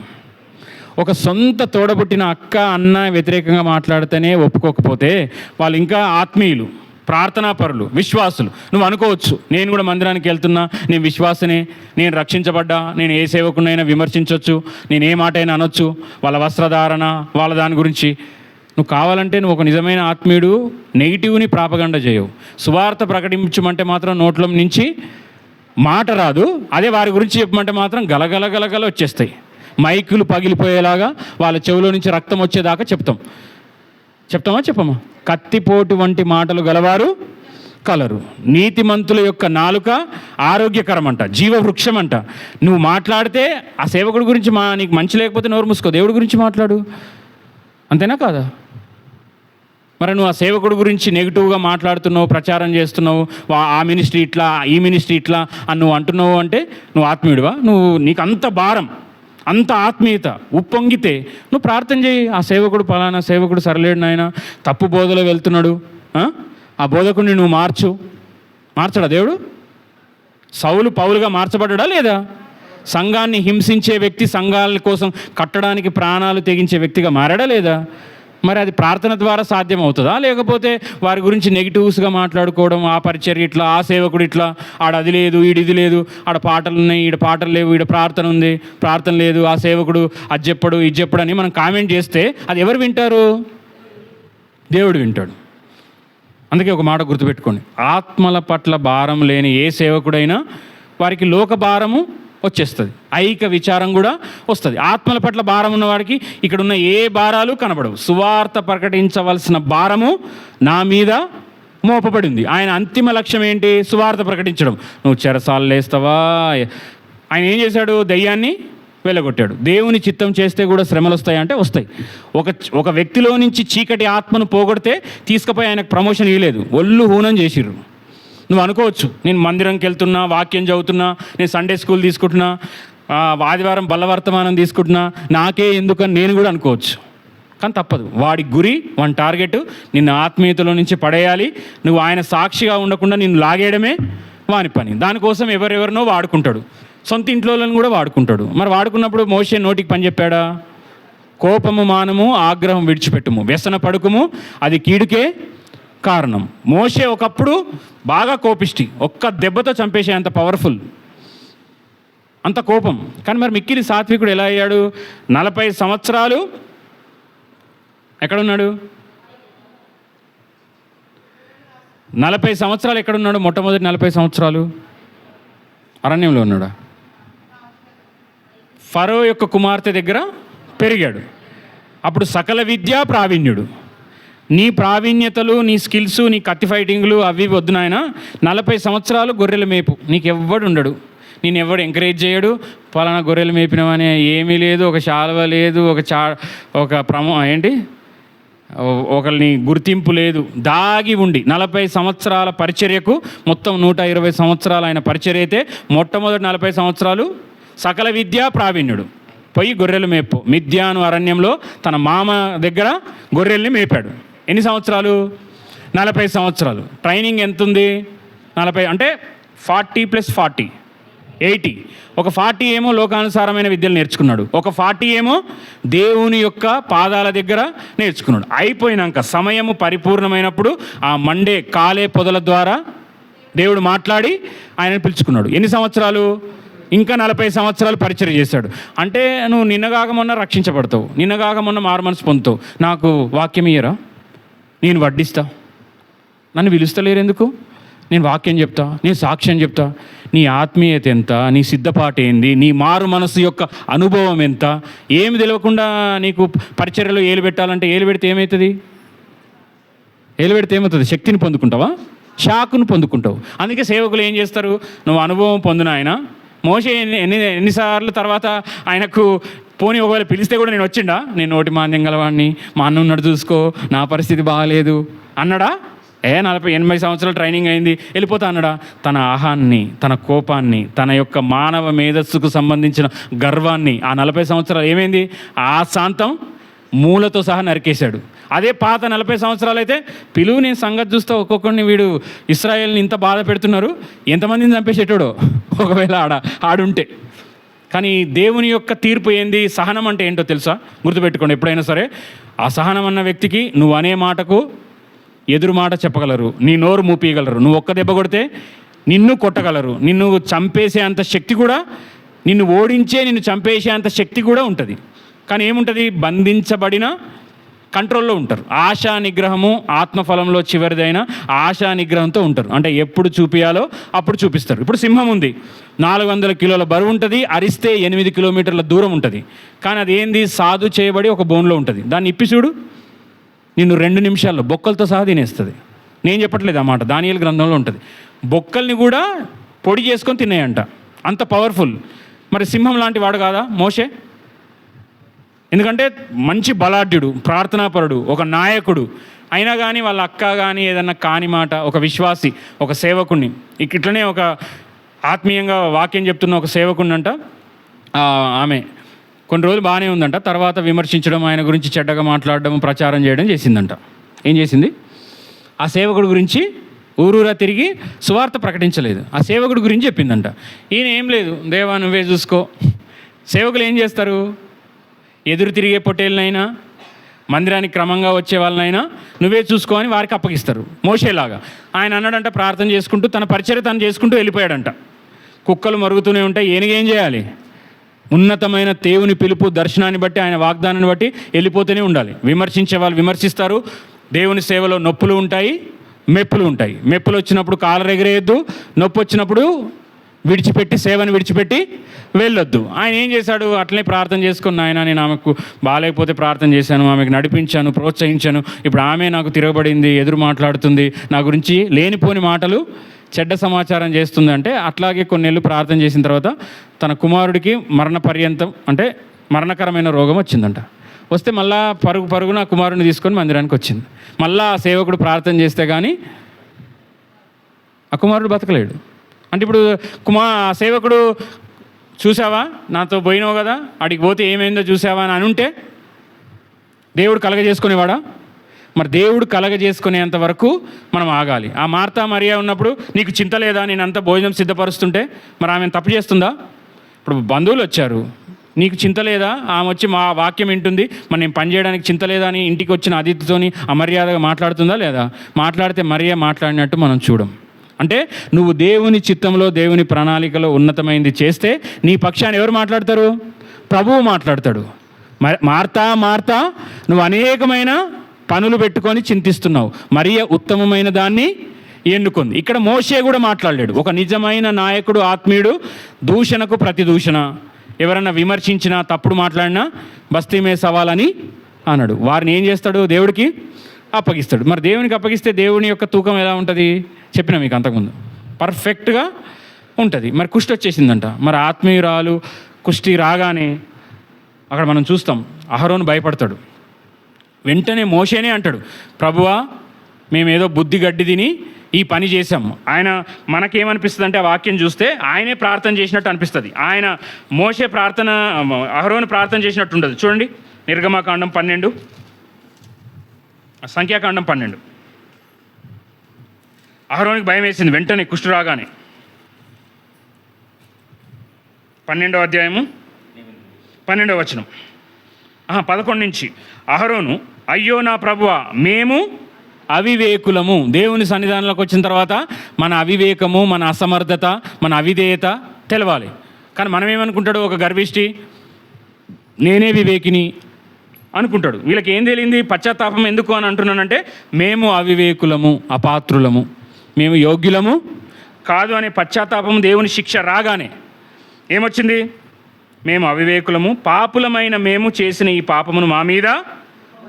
[SPEAKER 1] ఒక సొంత తోడబుట్టిన అక్క, అన్న వ్యతిరేకంగా మాట్లాడితేనే ఒప్పుకోకపోతే వాళ్ళు ఇంకా ఆత్మీయులు, ప్రార్థనాపరులు, విశ్వాసులు. నువ్వు అనుకోవచ్చు, నేను కూడా మందిరానికి వెళ్తున్నా, నేను విశ్వాసనే, నేను రక్షించబడ్డా, నేను ఏ సేవకునైనా విమర్శించవచ్చు, నేను ఏ మాట అయినా అనొచ్చు, వాళ్ళ వస్త్రధారణ, వాళ్ళ దాని గురించి. నువ్వు కావాలంటే నువ్వు ఒక నిజమైన ఆత్మీయుడు, నెగిటివ్ని ప్రాపగండ చేయవు. సువార్త ప్రకటించమంటే మాత్రం నోట్లో నుంచి మాట రాదు. అదే వారి గురించి చెప్పమంటే మాత్రం గలగల వచ్చేస్తాయి. మైకులు పగిలిపోయేలాగా వాళ్ళ చెవిలో నుంచి రక్తం వచ్చేదాకా చెప్పమా? కత్తిపోటు వంటి మాటలు గలవారు కలరు. నీతిమంతుల యొక్క నాలుక ఆరోగ్యకరమంట, జీవవృక్షం అంట. నువ్వు మాట్లాడితే ఆ సేవకుడి గురించి నీకు మంచి లేకపోతే నోరు మూసుకో, దేవుడి గురించి మాట్లాడు. అంతేనా కాదా? మరి నువ్వు ఆ సేవకుడి గురించి నెగిటివ్గా మాట్లాడుతున్నావు, ప్రచారం చేస్తున్నావు, ఆ మినిస్ట్రీ ఇట్లా, ఈ మినిస్ట్రీ ఇట్లా అని నువ్వు అంటున్నావు అంటే నువ్వు ఆత్మీయుడివా? నీకు అంత భారం, అంత ఆత్మీయత ఉప్పొంగితే నువ్వు ప్రార్థన చేయి. ఆ సేవకుడు, పలానా సేవకుడు సరలేడు నాయన, తప్పు బోధలో వెళ్తున్నాడు, ఆ బోధకుడిని నువ్వు మార్చడా దేవుడు? సౌలు పౌలుగా మార్చబడ్డా లేదా? సంఘాన్ని హింసించే వ్యక్తి సంఘాల కోసం కట్టడానికి ప్రాణాలు తెగించే వ్యక్తిగా మారాడా లేదా? మరి అది ప్రార్థన ద్వారా సాధ్యం అవుతుందా? లేకపోతే వారి గురించి నెగిటివ్స్గా మాట్లాడుకోవడం, ఆ పరిచర్య ఇట్లా, ఆ సేవకుడు ఇట్లా, ఆడ అది లేదు, ఇది లేదు, ఆడ పాటలు ఉన్నాయి, ఈడ పాటలు లేవు, ఈడ ప్రార్థన ఉంది, ప్రార్థన లేదు, ఆ సేవకుడు అది చెప్పడు, ఇది చెప్పడు అని మనం కామెంట్ చేస్తే అది ఎవరు వింటారు? దేవుడు వింటాడు. అందుకే ఒక మాట గుర్తుపెట్టుకోండి, ఆత్మల పట్ల భారం లేని ఏ సేవకుడైనా వారికి లోక భారము వచ్చేస్తుంది, ఐక విచారం కూడా వస్తుంది. ఆత్మల పట్ల భారం ఉన్నవాడికి ఇక్కడ ఉన్న ఏ భారాలు కనబడవు. సువార్త ప్రకటించవలసిన భారము నా మీద మోపబడింది. ఆయన అంతిమ లక్ష్యం ఏంటి? సువార్త ప్రకటించడం. నువ్వు చెరసాలు లేస్తావా? ఆయన ఏం చేశాడు? దయ్యాన్ని వెళ్ళగొట్టాడు. దేవుని చిత్తం చేస్తే కూడా శ్రమలు వస్తాయంటే వస్తాయి. ఒక వ్యక్తిలో నుంచి చీకటి ఆత్మను పోగొడితే తీసుకుపోయి ఆయనకు ప్రమోషన్ ఇవ్వలేదు, ఒళ్ళు హూనం చేసిర్రు. నువ్వు అనుకోవచ్చు, నేను మందిరంకి వెళ్తున్నా, వాక్యం చదువుతున్నా, నేను సండే స్కూల్ తీసుకుంటున్నా, ఆదివారం బల్లవర్తమానం తీసుకుంటున్నా, నాకే ఎందుకని నేను కూడా అనుకోవచ్చు. కానీ తప్పదు. వాడి గురి, వాడి టార్గెట్ నిన్ను ఆత్మీయతలో నుంచి పడేయాలి. నువ్వు ఆయన సాక్షిగా ఉండకుండా నిన్ను లాగేయడమే వాని పని. దానికోసం ఎవరెవరినో వాడుకుంటాడు, సొంత ఇంట్లోలను కూడా వాడుకుంటాడు. మరి వాడుకున్నప్పుడు మోషే నోటికి పని చెప్పాడా? కోపము మానము, ఆగ్రహం విడిచిపెట్టుము, వ్యసన పడుకుము, అది కీడుకే కారణం. మోషే ఒకప్పుడు బాగా కోపిష్టి, ఒక్క దెబ్బతో చంపేసే అంత పవర్ఫుల్, అంత కోపం. కానీ మరి మిక్కిలి సాత్వికుడు ఎలా అయ్యాడు? 40 సంవత్సరాలు ఎక్కడున్నాడు? 40 సంవత్సరాలు ఎక్కడున్నాడు? మొట్టమొదటి 40 సంవత్సరాలు అరణ్యంలో ఉన్నాడా? ఫరో యొక్క కుమార్తె దగ్గర పెరిగాడు. అప్పుడు సకల విద్యా ప్రావీణ్యుడు. నీ ప్రావీణ్యతలు, నీ స్కిల్స్, నీ కత్తి ఫైటింగ్లు అవి వద్దు నాయన. 40 సంవత్సరాలు గొర్రెల మేపు, నీకెవ్వడు ఉండడు, నేను ఎవడు ఎంకరేజ్ చేయడు. పలానా గొర్రెలు మేపినవనే ఏమీ లేదు, ఒక శాలువ లేదు, ఒక ఒకరిని గుర్తింపు లేదు. దాగి ఉండి 40 సంవత్సరాల పరిచర్యకు, మొత్తం 120 సంవత్సరాలు ఆయన పరిచర్య అయితే, మొట్టమొదటి 40 సంవత్సరాలు సకల విద్యా ప్రావీణ్యుడు. పోయి గొర్రెలు మేపు, మిద్యాను అరణ్యంలో తన మామ దగ్గర గొర్రెల్ని మేపాడు. ఎన్ని సంవత్సరాలు? 40 సంవత్సరాలు. ట్రైనింగ్ ఎంత ఉంది? 40 అంటే 40 + 40 80. ఒక 40 ఏమో లోకానుసారమైన విద్యలు నేర్చుకున్నాడు, ఒక 40 ఏమో దేవుని యొక్క పాదాల దగ్గర నేర్చుకున్నాడు. అయిపోయినాక సమయము పరిపూర్ణమైనప్పుడు ఆ మండే కాలే పొదల ద్వారా దేవుడు మాట్లాడి ఆయనను పిలుచుకున్నాడు. ఎన్ని సంవత్సరాలు? ఇంకా 40 సంవత్సరాలు పరిచయం చేశాడు. అంటే నువ్వు నిన్నగాక మొన్న రక్షించబడతావు, నిన్నగాక మొన్న మారుమనసు పొందుతావు. నాకు వాక్యం ఇయ్యరా? నేను వడ్డిస్తా. నన్ను పిలుస్తలేరు ఎందుకు? నేను వాక్యం చెప్తా, నేను సాక్ష్యం చెప్తా. నీ ఆత్మీయత ఎంత, నీ సిద్ధపాటు ఏంది, నీ మారు మనసు యొక్క అనుభవం ఎంత, ఏమి తెలియకుండా నీకు పరిచర్యలో ఏలు పెట్టాలంటే ఏలు పెడితే ఏమవుతుంది? ఏలు పెడితే ఏమవుతుంది? శక్తిని పొందుకుంటావా? షాకును పొందుకుంటావు. అందుకే సేవకులు ఏం చేస్తారు? నువ్వు అనుభవం పొందిన ఆయన మోషే ఎన్నిసార్లు తర్వాత ఆయనకు పోనీ ఒకవేళ పిలిస్తే కూడా నేను వచ్చిండా, నేను నోటి మాంద్యం గలవాడిని, మా అన్న ఉన్నాడు చూసుకో, నా పరిస్థితి బాగాలేదు అన్నాడా? 80 సంవత్సరాలు ట్రైనింగ్ అయింది వెళ్ళిపోతా అన్నాడా? తన ఆహాన్ని, తన కోపాన్ని, తన యొక్క మానవ మేధస్సుకు సంబంధించిన గర్వాన్ని ఆ 40 సంవత్సరాలు ఏమైంది? ఆ శాంతం మూలతో సహా నరికేశాడు. అదే పాత 40 సంవత్సరాలు అయితే పిలువు, నేను సంగతి చూస్తా, ఒక్కొక్కడిని వీడు ఇస్రాయేల్ని ఇంత బాధ పెడుతున్నారు, ఎంతమందిని చంపేసేటాడో ఒకవేళ ఆడుంటే. కానీ దేవుని యొక్క తీర్పు ఏంది? సహనం అంటే ఏంటో తెలుసా? గుర్తుపెట్టుకోండి ఎప్పుడైనా సరే. ఆ సహనం అన్న వ్యక్తికి నువ్వు అనే మాటకు ఎదురు మాట చెప్పగలరు, నీ నోరు మూపీయగలరు. నువ్వు ఒక్క దెబ్బ కొడితే నిన్ను కొట్టగలరు, నిన్ను చంపేసే అంత శక్తి కూడా, నిన్ను ఓడించే, నిన్ను చంపేసే అంత శక్తి కూడా ఉంటుంది. కానీ ఏముంటుంది? బంధించబడిన కంట్రోల్లో ఉంటారు. ఆశా నిగ్రహము ఆత్మఫలంలో చివరిదైన ఆశా నిగ్రహంతో ఉంటారు. అంటే ఎప్పుడు చూపియాలో అప్పుడు చూపిస్తారు. ఇప్పుడు సింహం ఉంది, 400 కిలోల బరువు ఉంటుంది, అరిస్తే 8 కిలోమీటర్ల దూరం ఉంటుంది. కానీ అది ఏంది? సాధు చేయబడి ఒక బోన్లో ఉంటుంది. దాన్ని ఇప్పి చూడు, నిన్ను 2 నిమిషాల్లో బొక్కలతో సహా తినేస్తుంది. నేను చెప్పట్లేదు ఆ మాట, దానియేలు గ్రంథంలో ఉంటుంది. బొక్కల్ని కూడా పొడి చేసుకొని తిన్నాయంట, అంత పవర్ఫుల్. మరి సింహం లాంటి వాడు కాదా మోషే? ఎందుకంటే మంచి బలాఢ్యుడు, ప్రార్థనాపరుడు, ఒక నాయకుడు. అయినా కానీ వాళ్ళ అక్క కానీ ఏదన్నా కాని మాట, ఒక విశ్వాసి, ఒక సేవకుణ్ణి, ఇట్లనే ఒక ఆత్మీయంగా వాక్యం చెప్తున్న ఒక సేవకుణ్ణి అంట, ఆమె కొన్ని రోజులు బాగానే ఉందంట. తర్వాత విమర్శించడం, ఆయన గురించి చెడ్డగా మాట్లాడడం, ప్రచారం చేయడం చేసిందంట. ఏం చేసింది? ఆ సేవకుడి గురించి ఊరూరా తిరిగి సువార్త ప్రకటించలేదు, ఆ సేవకుడి గురించి చెప్పిందంట. ఈయన ఏం లేదు, దేవా నువ్వే చూసుకో. సేవకులు ఏం చేస్తారు? ఎదురు తిరిగే పొట్టేళ్ళనైనా, మందిరానికి క్రమంగా వచ్చే వాళ్ళనైనా నువ్వే చూసుకో అని వారికి అప్పగిస్తారు. మోషేలాగా ఆయన అన్నాడంట, ప్రార్థన చేసుకుంటూ తన పరిచర్య తను చేసుకుంటూ వెళ్ళిపోయాడంట. కుక్కలు మరుగుతూనే ఉంటాయి, ఏం చేయాలి? ఉన్నతమైన దేవుని పిలుపు, దర్శనాన్ని బట్టి, ఆయన వాగ్దానాన్ని బట్టి వెళ్ళిపోతూనే ఉండాలి. విమర్శించే వాళ్ళు విమర్శిస్తారు. దేవుని సేవలో నొప్పులు ఉంటాయి, మెప్పులు ఉంటాయి. మెప్పులు వచ్చినప్పుడు కాలర్ ఎగరేయద్దు, నొప్పి వచ్చినప్పుడు సేవను విడిచిపెట్టి వెళ్ళొద్దు. ఆయన ఏం చేశాడు? అట్లనే ప్రార్థన చేసుకుని, ఆయన నేను ఆమెకు బాగాలేకపోతే ప్రార్థన చేశాను, ఆమెకు నడిపించాను, ప్రోత్సహించాను, ఇప్పుడు ఆమె నాకు తిరగబడింది, ఎదురు మాట్లాడుతుంది, నా గురించి లేనిపోని మాటలు చెడ్డ సమాచారం చేస్తుంది అంటే అట్లాగే కొన్నేళ్ళు ప్రార్థన చేసిన తర్వాత తన కుమారుడికి మరణకరమైన రోగం వచ్చిందంట. వస్తే మళ్ళా పరుగున కుమారుడిని తీసుకొని మందిరానికి వచ్చింది. మళ్ళా ఆ సేవకుడు ప్రార్థన చేస్తే కానీ ఆ కుమారుడు బతకలేడు. అంటే ఇప్పుడు ఆ సేవకుడు చూసావా, నాతో పోయినావు కదా, అడిగి పోతే ఏమైందో చూసావా అని ఉంటే దేవుడు కలగజేసుకునేవాడా? మరి దేవుడు కలగజేసుకునేంత వరకు మనం ఆగాలి. ఆ మార్తా మరియా ఉన్నప్పుడు నీకు చింత లేదా, నేను అంత భోజనం సిద్ధపరుస్తుంటే మరి ఆమెను తప్పు చేస్తుందా? ఇప్పుడు బంధువులు వచ్చారు, నీకు చింత లేదా, ఆమె వచ్చి మా వాక్యం వింటుంది, మరి నేను పని చేయడానికి చింత లేదా అని ఇంటికి వచ్చిన అతిథితోని అమర్యాదగా మాట్లాడుతుందా లేదా? మాట్లాడితే మరియా మాట్లాడినట్టు మనం చూడం. అంటే నువ్వు దేవుని చిత్తంలో, దేవుని ప్రణాళికలో ఉన్నతమైంది చేస్తే నీ పక్షాన్ని ఎవరు మాట్లాడతారు? ప్రభువు మాట్లాడతాడు. మార్తా నువ్వు అనేకమైన పనులు పెట్టుకొని చింతిస్తున్నావు, మరియ ఉత్తమమైన దాన్ని ఎన్నుకుంది. ఇక్కడ మోషే కూడా మాట్లాడలేడు. ఒక నిజమైన నాయకుడు, ఆత్మీయుడు దూషణకు ప్రతి దూషణ, ఎవరన్నా విమర్శించినా తప్పుడు మాట్లాడినా బస్తీమే సవాలని అన్నాడు. వారిని ఏం చేస్తాడు? దేవుడికి అప్పగిస్తాడు. మరి దేవునికి అప్పగిస్తే దేవుని యొక్క తూకం ఎలా ఉంటుంది చెప్పినా మీకు అంతకుముందు, పర్ఫెక్ట్గా ఉంటుంది. మరి కుష్టి వచ్చేసిందంట. మరి ఆత్మీయురాలు కుష్టి రాగానే అక్కడ మనం చూస్తాం, అహరోను భయపడతాడు. వెంటనే మోషేనే అంటాడు, ప్రభువా మేమేదో బుద్ధి గడ్డి తిని ఈ పని చేశాము. ఆయన మనకేమనిపిస్తుంది అంటే ఆ వాక్యం చూస్తే ఆయనే ప్రార్థన చేసినట్టు అనిపిస్తుంది. ఆయన మోషే ప్రార్థన, అహరోను ప్రార్థన చేసినట్టు ఉండదు. చూడండి, నిర్గమకాండం 12, సంఖ్యాకాండం 12. అహరోనికి భయం వేసింది వెంటనే కుష్టు రాగానే. 12వ అధ్యాయము 12వ వచనం, 11 నుంచి. అహరోను, అయ్యో నా ప్రభువా మేము అవివేకులము. దేవుని సన్నిధానంలోకి వచ్చిన తర్వాత మన అవివేకము, మన అసమర్థత, మన అవిధేయత తెలవాలి. కానీ మనం ఏమనుకుంటాడు? ఒక గర్విష్టి, నేనే వివేకిని అనుకుంటాడు. వీళ్ళకి ఏం తెలియంది? పశ్చాత్తాపం ఎందుకు అని అంటున్నానంటే, మేము అవివేకులము, అపాత్రులము, మేము యోగ్యులము కాదు అనే పశ్చాత్తాపం. దేవుని శిక్ష రాగానే ఏమొచ్చింది? మేము అవివేకులము, పాపులమైన మేము చేసిన ఈ పాపమును మా మీద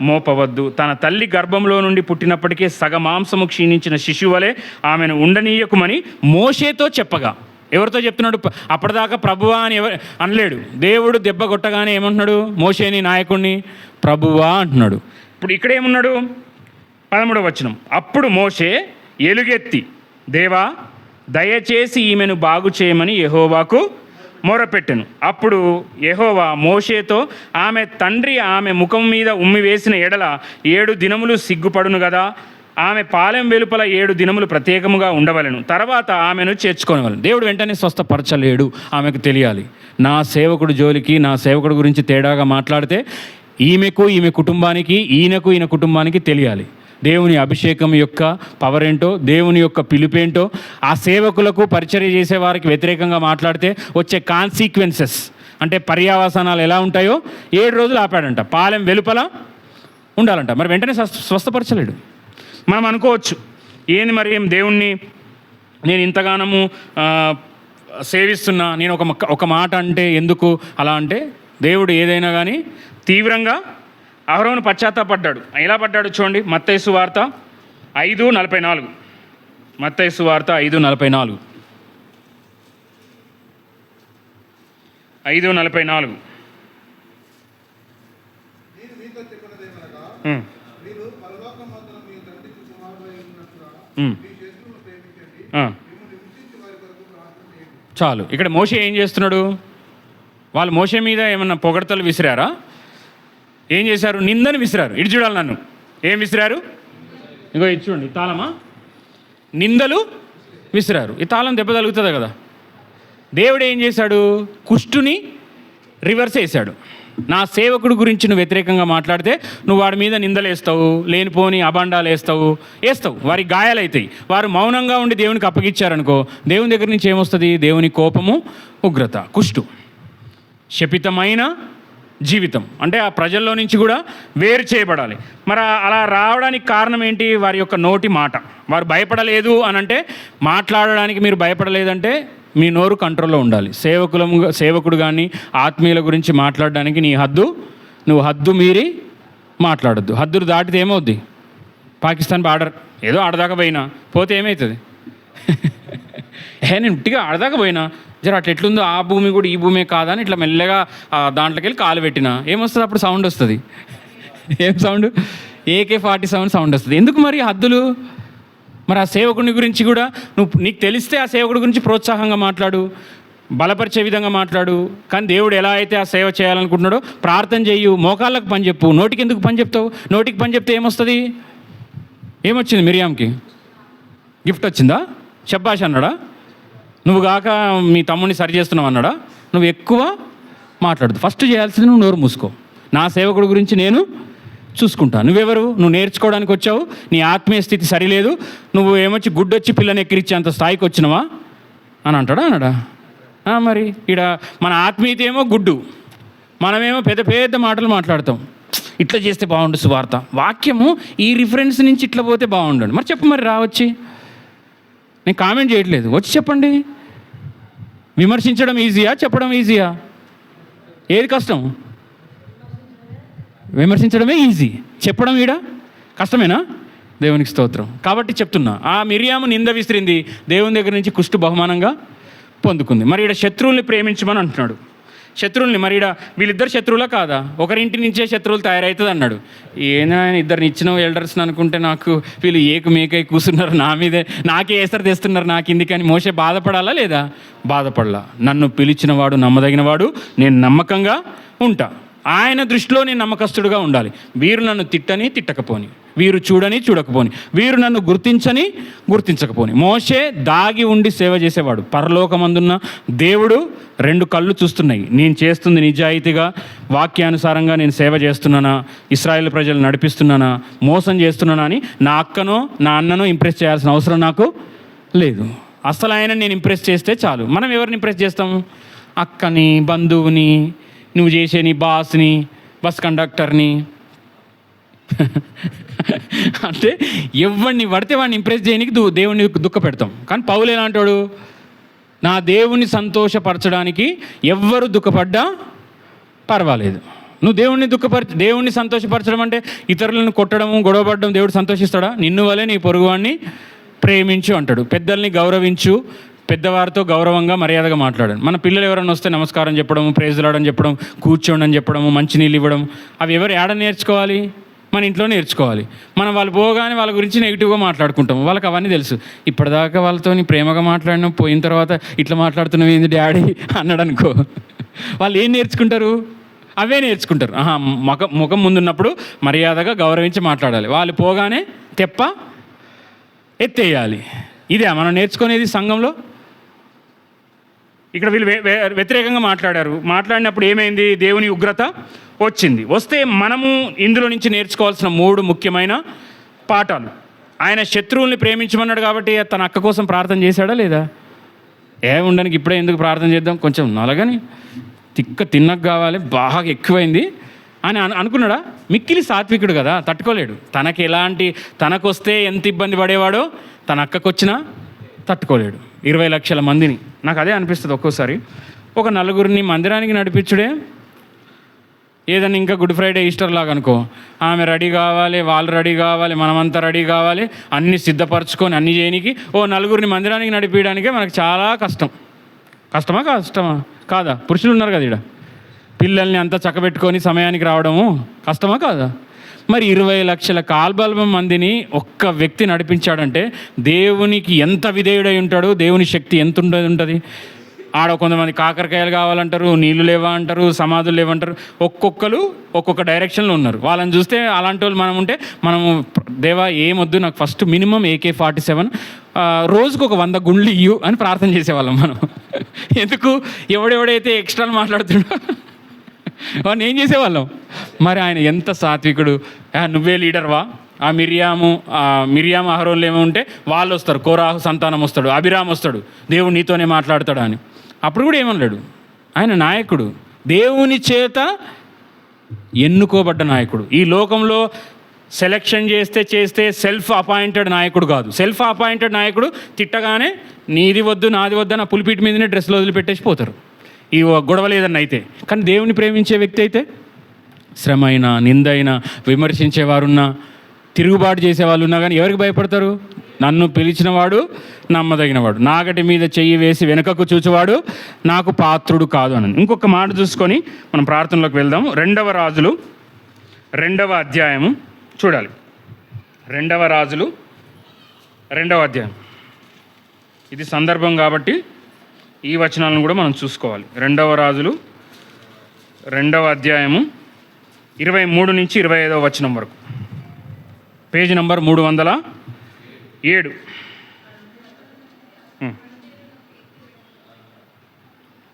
[SPEAKER 1] మోపవద్దు. తన తల్లి గర్భంలో నుండి పుట్టినప్పటికే సగమాంసము క్షీణించిన శిశువలే ఆమెను ఉండనీయకుమని మోషేతో చెప్పగా. ఎవరితో చెప్తున్నాడు? అప్పటిదాకా ప్రభువా అని అనలేడు. దేవుడు దెబ్బ కొట్టగానే ఏమంటున్నాడు? మోషేని, నాయకుడిని ప్రభువా అంటున్నాడు. ఇప్పుడు ఇక్కడ ఏమున్నాడు? 13వ వచనం, అప్పుడు మోషే ఎలుగెత్తి, దేవా దయచేసి ఈమెను బాగు చేయమని యెహోవాకు మొరపెట్టెను. అప్పుడు యెహోవా మోషేతో, ఆమె తండ్రి ఆమె ముఖం మీద ఉమ్మి వేసిన ఎడల 7 దినములు సిగ్గుపడును కదా, ఆమె పాలెం వెలుపల 7 దినములు ప్రత్యేకముగా ఉండవలెను, తర్వాత ఆమెను చేర్చుకోవలను. దేవుడు వెంటనే స్వస్థపరచలేడు. ఆమెకు తెలియాలి, నా సేవకుడు జోలికి, నా సేవకుడు గురించి తేడాగా మాట్లాడితే ఈమెకు, ఈమె కుటుంబానికి, ఈయన కుటుంబానికి తెలియాలి దేవుని అభిషేకం యొక్క పవర్ ఏంటో, దేవుని యొక్క పిలుపేంటో. ఆ సేవకులకు పరిచర్య చేసే వారికి వ్యతిరేకంగా మాట్లాడితే వచ్చే కాన్సిక్వెన్సెస్ అంటే పర్యావసానాలు ఎలా ఉంటాయో 7 రోజులు ఆపాడంట. పాలెం వెలుపల ఉండాలంట. మరి వెంటనే స్వస్థపరచలేడు. మనం అనుకోవచ్చు, ఏంది మరి దేవుణ్ణి నేను ఇంతగానము సేవిస్తున్నా, నేను ఒక మాట అంటే ఎందుకు అలా అంటే, దేవుడు ఏదైనా కానీ తీవ్రంగా అహరోను పశ్చాత్తాపడ్డాడు. ఎలా పడ్డాడు చూడండి, మత్తయి సువార్త 5:44. మత్తయి సువార్త 5:44. 5:44. చాలు. ఇక్కడ మోషే ఏం చేస్తున్నాడు? వాళ్ళు మోషే మీద ఏమన్నా పొగడతలు విసిరారా? ఏం చేశారు? నిందను విసిరారు. ఇటు చూడాలి, నన్ను ఏం విసిరారు? ఇంకో ఇది చూడండి, తాళమా, నిందలు విసిరారు. ఈ తాళం దెబ్బ తగులుతుంది కదా. దేవుడు ఏం చేశాడు? కుష్టుని రివర్స్ వేశాడు. నా సేవకుడు గురించి నువ్వు వ్యతిరేకంగా మాట్లాడితే నువ్వు వాడి మీద నిందలేస్తావు, లేనిపోని అబాండాలు వేస్తావు. వారికి గాయాలవుతాయి. వారు మౌనంగా ఉండి దేవునికి అప్పగిచ్చారనుకో, దేవుని దగ్గర నుంచి ఏమొస్తుంది? దేవుని కోపము, ఉగ్రత, కుష్టు, శపితమైన జీవితం. అంటే ఆ ప్రజల్లో నుంచి కూడా వేరు చేయబడాలి. మరి అలా రావడానికి కారణం ఏంటి? వారి యొక్క నోటి మాట. వారు భయపడలేదు అని అంటే, మాట్లాడడానికి మీరు భయపడలేదంటే మీ నోరు కంట్రోల్లో ఉండాలి. సేవకుడు కానీ ఆత్మీయుల గురించి మాట్లాడడానికి నువ్వు హద్దు మీరి మాట్లాడొద్దు. హద్దులు దాటితే ఏమవుద్ది? పాకిస్తాన్ బార్డర్ ఏదో ఆడదాకా పోతే ఏమవుతుంది? నేను ఉట్టిగా ఆడదాకా పోయినా జర అట్లా ఎట్లుందో ఆ భూమి కూడా ఈ భూమే కాదా అని ఇట్లా మెల్లగా దాంట్లోకి వెళ్ళి కాలు పెట్టినా ఏమొస్తుంది అప్పుడు సౌండ్ వస్తుంది. ఏం సౌండ్? AK-47 సౌండ్ వస్తుంది. ఎందుకు మరి హద్దులు? మరి ఆ సేవకుని గురించి కూడా నీకు తెలిస్తే ఆ సేవకుడి గురించి ప్రోత్సాహంగా మాట్లాడు, బలపరిచే విధంగా మాట్లాడు. కానీ దేవుడు ఎలా అయితే ఆ సేవ చేయాలనుకుంటున్నాడో ప్రార్థన చేయు, మోకాళ్ళకు పని చెప్పు. నోటికి ఎందుకు పని చెప్తావు? నోటికి పని చెప్తే ఏమొస్తుంది? ఏమొచ్చింది మిరియాంకి? గిఫ్ట్ వచ్చిందా? శబ్బాష్ అన్నాడా? నువ్వు కాక మీ తమ్ముడిని సరి చేస్తున్నావు అన్నాడా? నువ్వు ఎక్కువ మాట్లాడదు. ఫస్ట్ చేయాల్సింది నువ్వు నోరు మూసుకో. నా సేవకుడి గురించి నేను చూసుకుంటా. నువ్వెవరు? నువ్వు నేర్చుకోవడానికి వచ్చావు, నీ ఆత్మీయ స్థితి సరిలేదు, నువ్వు ఏమొచ్చి గుడ్డొచ్చి పిల్లని ఎక్కిరిచ్చేంత స్థాయికి వచ్చినవా అని అంటాడా అన్నాడా? మరి ఈడ మన ఆత్మీయత ఏమో గుడ్డు, మనమేమో పెద్ద పెద్ద మాటలు మాట్లాడతాం. ఇట్లా చేస్తే బాగుండు సువార్త, వాక్యము ఈ రిఫరెన్స్ నుంచి ఇట్లా పోతే బాగుండండి. మరి చెప్పు, మరి రావచ్చి. నేను కామెంట్ చేయట్లేదు, వచ్చి చెప్పండి. విమర్శించడం ఈజీయా, చెప్పడం ఈజీయా? ఏది కష్టం? విమర్శించడమే ఈజీ, చెప్పడం ఈడ కష్టమేనా? దేవునికి స్తోత్రం. కాబట్టి చెప్తున్నా, ఆ మిరియాము నింద విసిరింది, దేవుని దగ్గర నుంచి కుష్టు బహుమానంగా పొందుకుంది. మరి ఈడ శత్రువుల్ని ప్రేమించమని అంటున్నాడు. శత్రువుల్ని మరి ఈడ వీళ్ళిద్దరు శత్రువులా కాదా? ఒకరింటి నుంచే శత్రువులు తయారవుతుంది అన్నాడు. ఏనా ఇద్దరిని ఇచ్చిన ఎల్డర్స్ని అనుకుంటే నాకు వీళ్ళు మేకై కూర్చున్నారు, నా మీదే నాకే ఏసరు తెస్తున్నారు నాకు ఇందుకని అని మోషే బాధపడాలా లేదా? బాధపడాలా. నన్ను పిలిచిన వాడు నమ్మదగిన వాడు, నేను నమ్మకంగా ఉంటా. ఆయన దృష్టిలో నేను నమ్మకస్తుడుగా ఉండాలి. వీరు నన్ను తిట్టని తిట్టకపోని, వీరు చూడని చూడకపోని, వీరు నన్ను గుర్తించని గుర్తించకపోని. మోషే దాగి ఉండి సేవ చేసేవాడు. పరలోకమందున్న దేవుడు 2 కళ్ళు చూస్తున్నాయి. నేను చేస్తుంది నిజాయితీగా వాక్యానుసారంగా నేను సేవ చేస్తున్నానా, ఇశ్రాయేలు ప్రజలు నడిపిస్తున్నానా, మోసం చేస్తున్నానా అని నా అక్కనో నా అన్ననో ఇంప్రెస్ చేయాల్సిన అవసరం నాకు లేదు. అసలు ఆయన నేను ఇంప్రెస్ చేస్తే చాలు. మనం ఎవరిని ఇంప్రెస్ చేస్తాము? అక్కని, బంధువుని, నువ్వు చేసే నీ బాస్ని, బస్ కండక్టర్ని. అంటే ఎవరిని పడితే వాడిని ఇంప్రెస్ చేయడానికి దేవుని దుఃఖ పెడతాం. కానీ పౌలు ఎలా అంటాడు? నా దేవుని సంతోషపరచడానికి ఎవ్వరు దుఃఖపడ్డా పర్వాలేదు. నువ్వు దేవుణ్ణి సంతోషపరచడం అంటే ఇతరులను కొట్టడము, గొడవపడడం దేవుడు సంతోషిస్తాడా? నిన్ను వలే నీ పొరుగువాడిని ప్రేమించు అంటాడు. పెద్దల్ని గౌరవించు, పెద్దవారితో గౌరవంగా మర్యాదగా మాట్లాడండి. మన పిల్లలు ఎవరైనా వస్తే నమస్కారం చెప్పడం, ప్రేజులాడని చెప్పడం, కూర్చోండి అని చెప్పడం, మంచినీళ్ళు ఇవ్వడం, అవి ఎవరు ఏడ నేర్చుకోవాలి? మన ఇంట్లో నేర్చుకోవాలి. మనం వాళ్ళు పోగానే వాళ్ళ గురించి నెగిటివ్గా మాట్లాడుకుంటాం. వాళ్ళకి అవన్నీ తెలుసు. ఇప్పటిదాకా వాళ్ళతో ప్రేమగా మాట్లాడినాం, పోయిన తర్వాత ఇట్లా మాట్లాడుతున్నావు ఏంది డాడీ అన్నాడు అనుకో, వాళ్ళు ఏం నేర్చుకుంటారు? అవే నేర్చుకుంటారు. ముఖం ముందున్నప్పుడు మర్యాదగా గౌరవించి మాట్లాడాలి, వాళ్ళు పోగానే తెప్ప ఎత్తేయాలి. ఇదే మనం నేర్చుకునేది సంఘంలో. ఇక్కడ వీళ్ళు వ్యతిరేకంగా మాట్లాడినప్పుడు ఏమైంది? దేవుని ఉగ్రత వచ్చింది. వస్తే మనము ఇందులో నుంచి నేర్చుకోవాల్సిన 3 ముఖ్యమైన పాఠాలు. ఆయన శత్రువుల్ని ప్రేమించమన్నాడు కాబట్టి తన అక్క కోసం ప్రార్థన చేశాడా లేదా? ఉండడానికి ఇప్పుడే ఎందుకు ప్రార్థన చేద్దాం, కొంచెం నలగని తిన్నకు కావాలి, బాగా ఎక్కువైంది అని అనుకున్నాడా? మిక్కిలి సాత్వికుడు కదా, తట్టుకోలేడు. తనకొస్తే ఎంత ఇబ్బంది పడేవాడో తన అక్కకొచ్చినా తట్టుకోలేడు. 20 లక్షల మందిని. నాకు అదే అనిపిస్తుంది ఒక్కోసారి. ఒక 4గురిని మందిరానికి నడిపించుడే ఏదన్నా ఇంకా గుడ్ ఫ్రైడే ఈస్టర్ లాగా అనుకో. ఆమె రెడీ కావాలి, వాళ్ళు రెడీ కావాలి, మనమంతా రెడీ కావాలి, అన్నీ సిద్ధపరచుకొని అన్నీ చేయడానికి 4గురిని మందిరానికి నడిపించడానికే మనకు చాలా కష్టమా కాదా? పురుషులు ఉన్నారు కదా ఇక్కడ, పిల్లల్ని అంతా చక్కబెట్టుకొని సమయానికి రావడము కష్టమా కాదా? మరి 20 లక్షల కాల్బల్బం మందిని ఒక్క వ్యక్తి నడిపించాడంటే దేవునికి ఎంత విధేయుడై ఉంటాడు, దేవుని శక్తి ఎంత ఉంటుంది. ఆడ కొంతమంది కాకరకాయలు కావాలంటారు, నీళ్లు లేవా అంటారు, సమాధులు లేవంటారు. ఒక్కొక్కరు ఒక్కొక్క డైరెక్షన్లో ఉన్నారు. వాళ్ళని చూస్తే అలాంటి వాళ్ళు మనం ఉంటే మనము దేవా ఏమొద్దు, నాకు ఫస్ట్ మినిమం AK-47 రోజుకు ఒక 100 గుండ్లు ఇయ్యు అని ప్రార్థన చేసేవాళ్ళం మనం. ఎందుకు? ఎవడెవడైతే ఎక్స్ట్రా మాట్లాడుతున్నాడో వాడిని ఏం చేసేవాళ్ళం. మరి ఆయన ఎంత సాత్వికుడు. నువ్వే లీడర్వా? ఆ మిరియాము అహరోన్లు ఏమో ఉంటే వాళ్ళు వస్తారు, కోరాహు సంతానం వస్తాడు, అభిరామ్ వస్తాడు, దేవుడు నీతోనే మాట్లాడతాడు అని. అప్పుడు కూడా ఏమనలేడు. ఆయన నాయకుడు, దేవుని చేత ఎన్నుకోబడ్డ నాయకుడు. ఈ లోకంలో సెలెక్షన్ చేస్తే సెల్ఫ్ అపాయింటెడ్ నాయకుడు కాదు. సెల్ఫ్ అపాయింటెడ్ నాయకుడు తిట్టగానే నీది వద్దు నాది వద్దు నా పులిపీటి మీదనే డ్రెస్లో వదిలిపెట్టేసి పోతారు, ఈ గొడవ లేదన్న అయితే. కానీ దేవుని ప్రేమించే వ్యక్తి అయితే శ్రమ అయినా, నింద అయినా, విమర్శించేవారున్నా, తిరుగుబాటు చేసేవాళ్ళు ఉన్నా కానీ ఎవరికి భయపడతారు? నన్ను పిలిచినవాడు నమ్మదగినవాడు, నాగటి మీద చెయ్యి వేసి వెనుకకు చూచువాడు నాకు పాత్రుడు కాదు అని. ఇంకొక మాట చూసుకొని మనం ప్రార్థనలోకి వెళ్దాం. 2వ రాజులు 2వ అధ్యాయము చూడాలి. 2వ రాజులు 2వ అధ్యాయం, ఇది సందర్భం కాబట్టి ఈ వచనాలను కూడా మనం చూసుకోవాలి. 2వ రాజులు 2వ అధ్యాయము 23 నుంచి 25వ వచనం వరకు, పేజీ నంబర్ 307.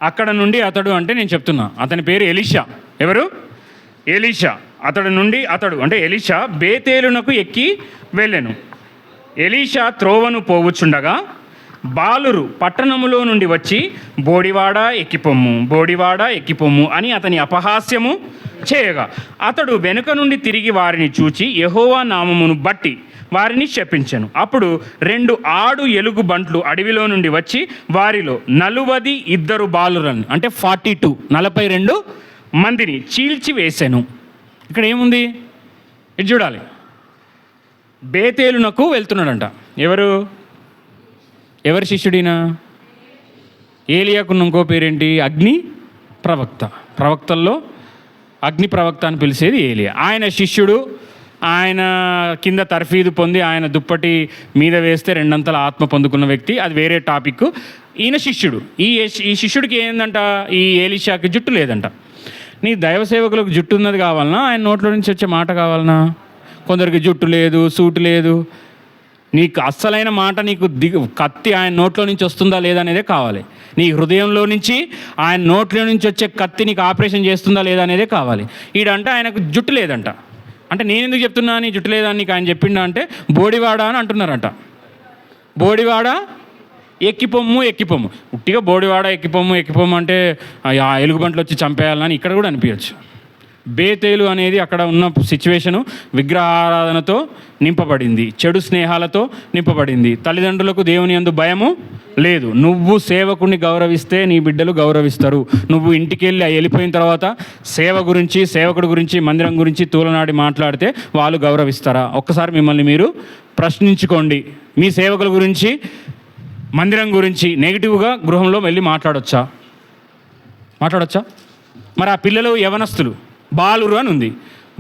[SPEAKER 1] అక్కడ నుండి అతడు, అంటే నేను చెప్తున్నా, అతని పేరు ఎలీషా. ఎవరు? ఎలీషా. అతడు అంటే ఎలీషా బేతేలునకు ఎక్కి వెళ్ళెను. ఎలీషా త్రోవను పోవుచుండగా బాలురు పట్టణములో నుండి వచ్చి బోడివాడ ఎక్కిపొమ్ము అని అతని అపహాస్యము చేయగా అతడు వెనుక నుండి తిరిగి వారిని చూచి యెహోవా నామమును బట్టి వారిని శపించెను. అప్పుడు 2 ఆడు ఎలుగు బంట్లు అడవిలో నుండి వచ్చి వారిలో 42 బాలురని, అంటే 42 మందిని చీల్చి వేశాను. ఇక్కడ ఏముంది? ఇది చూడాలి. బేతేలునకు వెళ్తున్నాడంట. ఎవరి శిష్యుడినా? ఏలియాకున్న ఇంకో పేరేంటి? అగ్ని ప్రవక్త. ప్రవక్తల్లో అగ్ని ప్రవక్త అని పిలిచేది ఏలియా. ఆయన శిష్యుడు. ఆయన కింద తర్ఫీదు పొంది ఆయన దుప్పటి మీద వేస్తే 2 అంతల ఆత్మ పొందుకున్న వ్యక్తి. అది వేరే టాపిక్. ఈయన శిష్యుడు. ఈ శిష్యుడికి ఏందంట? ఈ ఏలీషాకి జుట్టు లేదంట. నీ దైవ సేవకులకు జుట్టు ఉన్నది కావాలనా? ఆయన నోట్లో నుంచి వచ్చే మాట కావాలనా? కొందరికి జుట్టు లేదు, సూటు లేదు. నీకు అస్సలైన మాట, నీకు కత్తి ఆయన నోట్లో నుంచి వస్తుందా లేదా అనేదే కావాలి. నీ హృదయంలో నుంచి ఆయన నోట్లో నుంచి వచ్చే కత్తి నీకు ఆపరేషన్ చేస్తుందా లేదా అనేదే కావాలి. ఈడంటే ఆయనకు జుట్టు లేదంట. అంటే నేను ఎందుకు చెప్తున్నా నీ జుట్టు లేదని నీకు ఆయన చెప్పిండా అంటే, బోడివాడ అని అంటున్నారంట. బోడివాడ ఎక్కిపొమ్ము. ఉట్టిగా బోడివాడ ఎక్కిపొమ్ము అంటే ఆ ఎలుగుబంట్లు వచ్చి చంపేయాలని ఇక్కడ కూడా అనిపించచ్చు. బేతేలు అనేది అక్కడ ఉన్న సిచ్యువేషను విగ్రహారాధనతో నింపబడింది, చెడు స్నేహాలతో నింపబడింది. తల్లిదండ్రులకు దేవుని యందు భయము లేదు. నువ్వు సేవకుని గౌరవిస్తే నీ బిడ్డలు గౌరవిస్తారు. నువ్వు ఇంటికి వెళ్ళిపోయిన తర్వాత సేవకుడి గురించి మందిరం గురించి తూలనాడి మాట్లాడితే వాళ్ళు గౌరవిస్తారా? ఒక్కసారి మిమ్మల్ని మీరు ప్రశ్నించుకోండి. మీ సేవకుల గురించి, మందిరం గురించి నెగిటివ్గా గృహంలో వెళ్ళి మాట్లాడొచ్చా? మరి ఆ పిల్లలు యవనస్తులు, బాలురు అని ఉంది.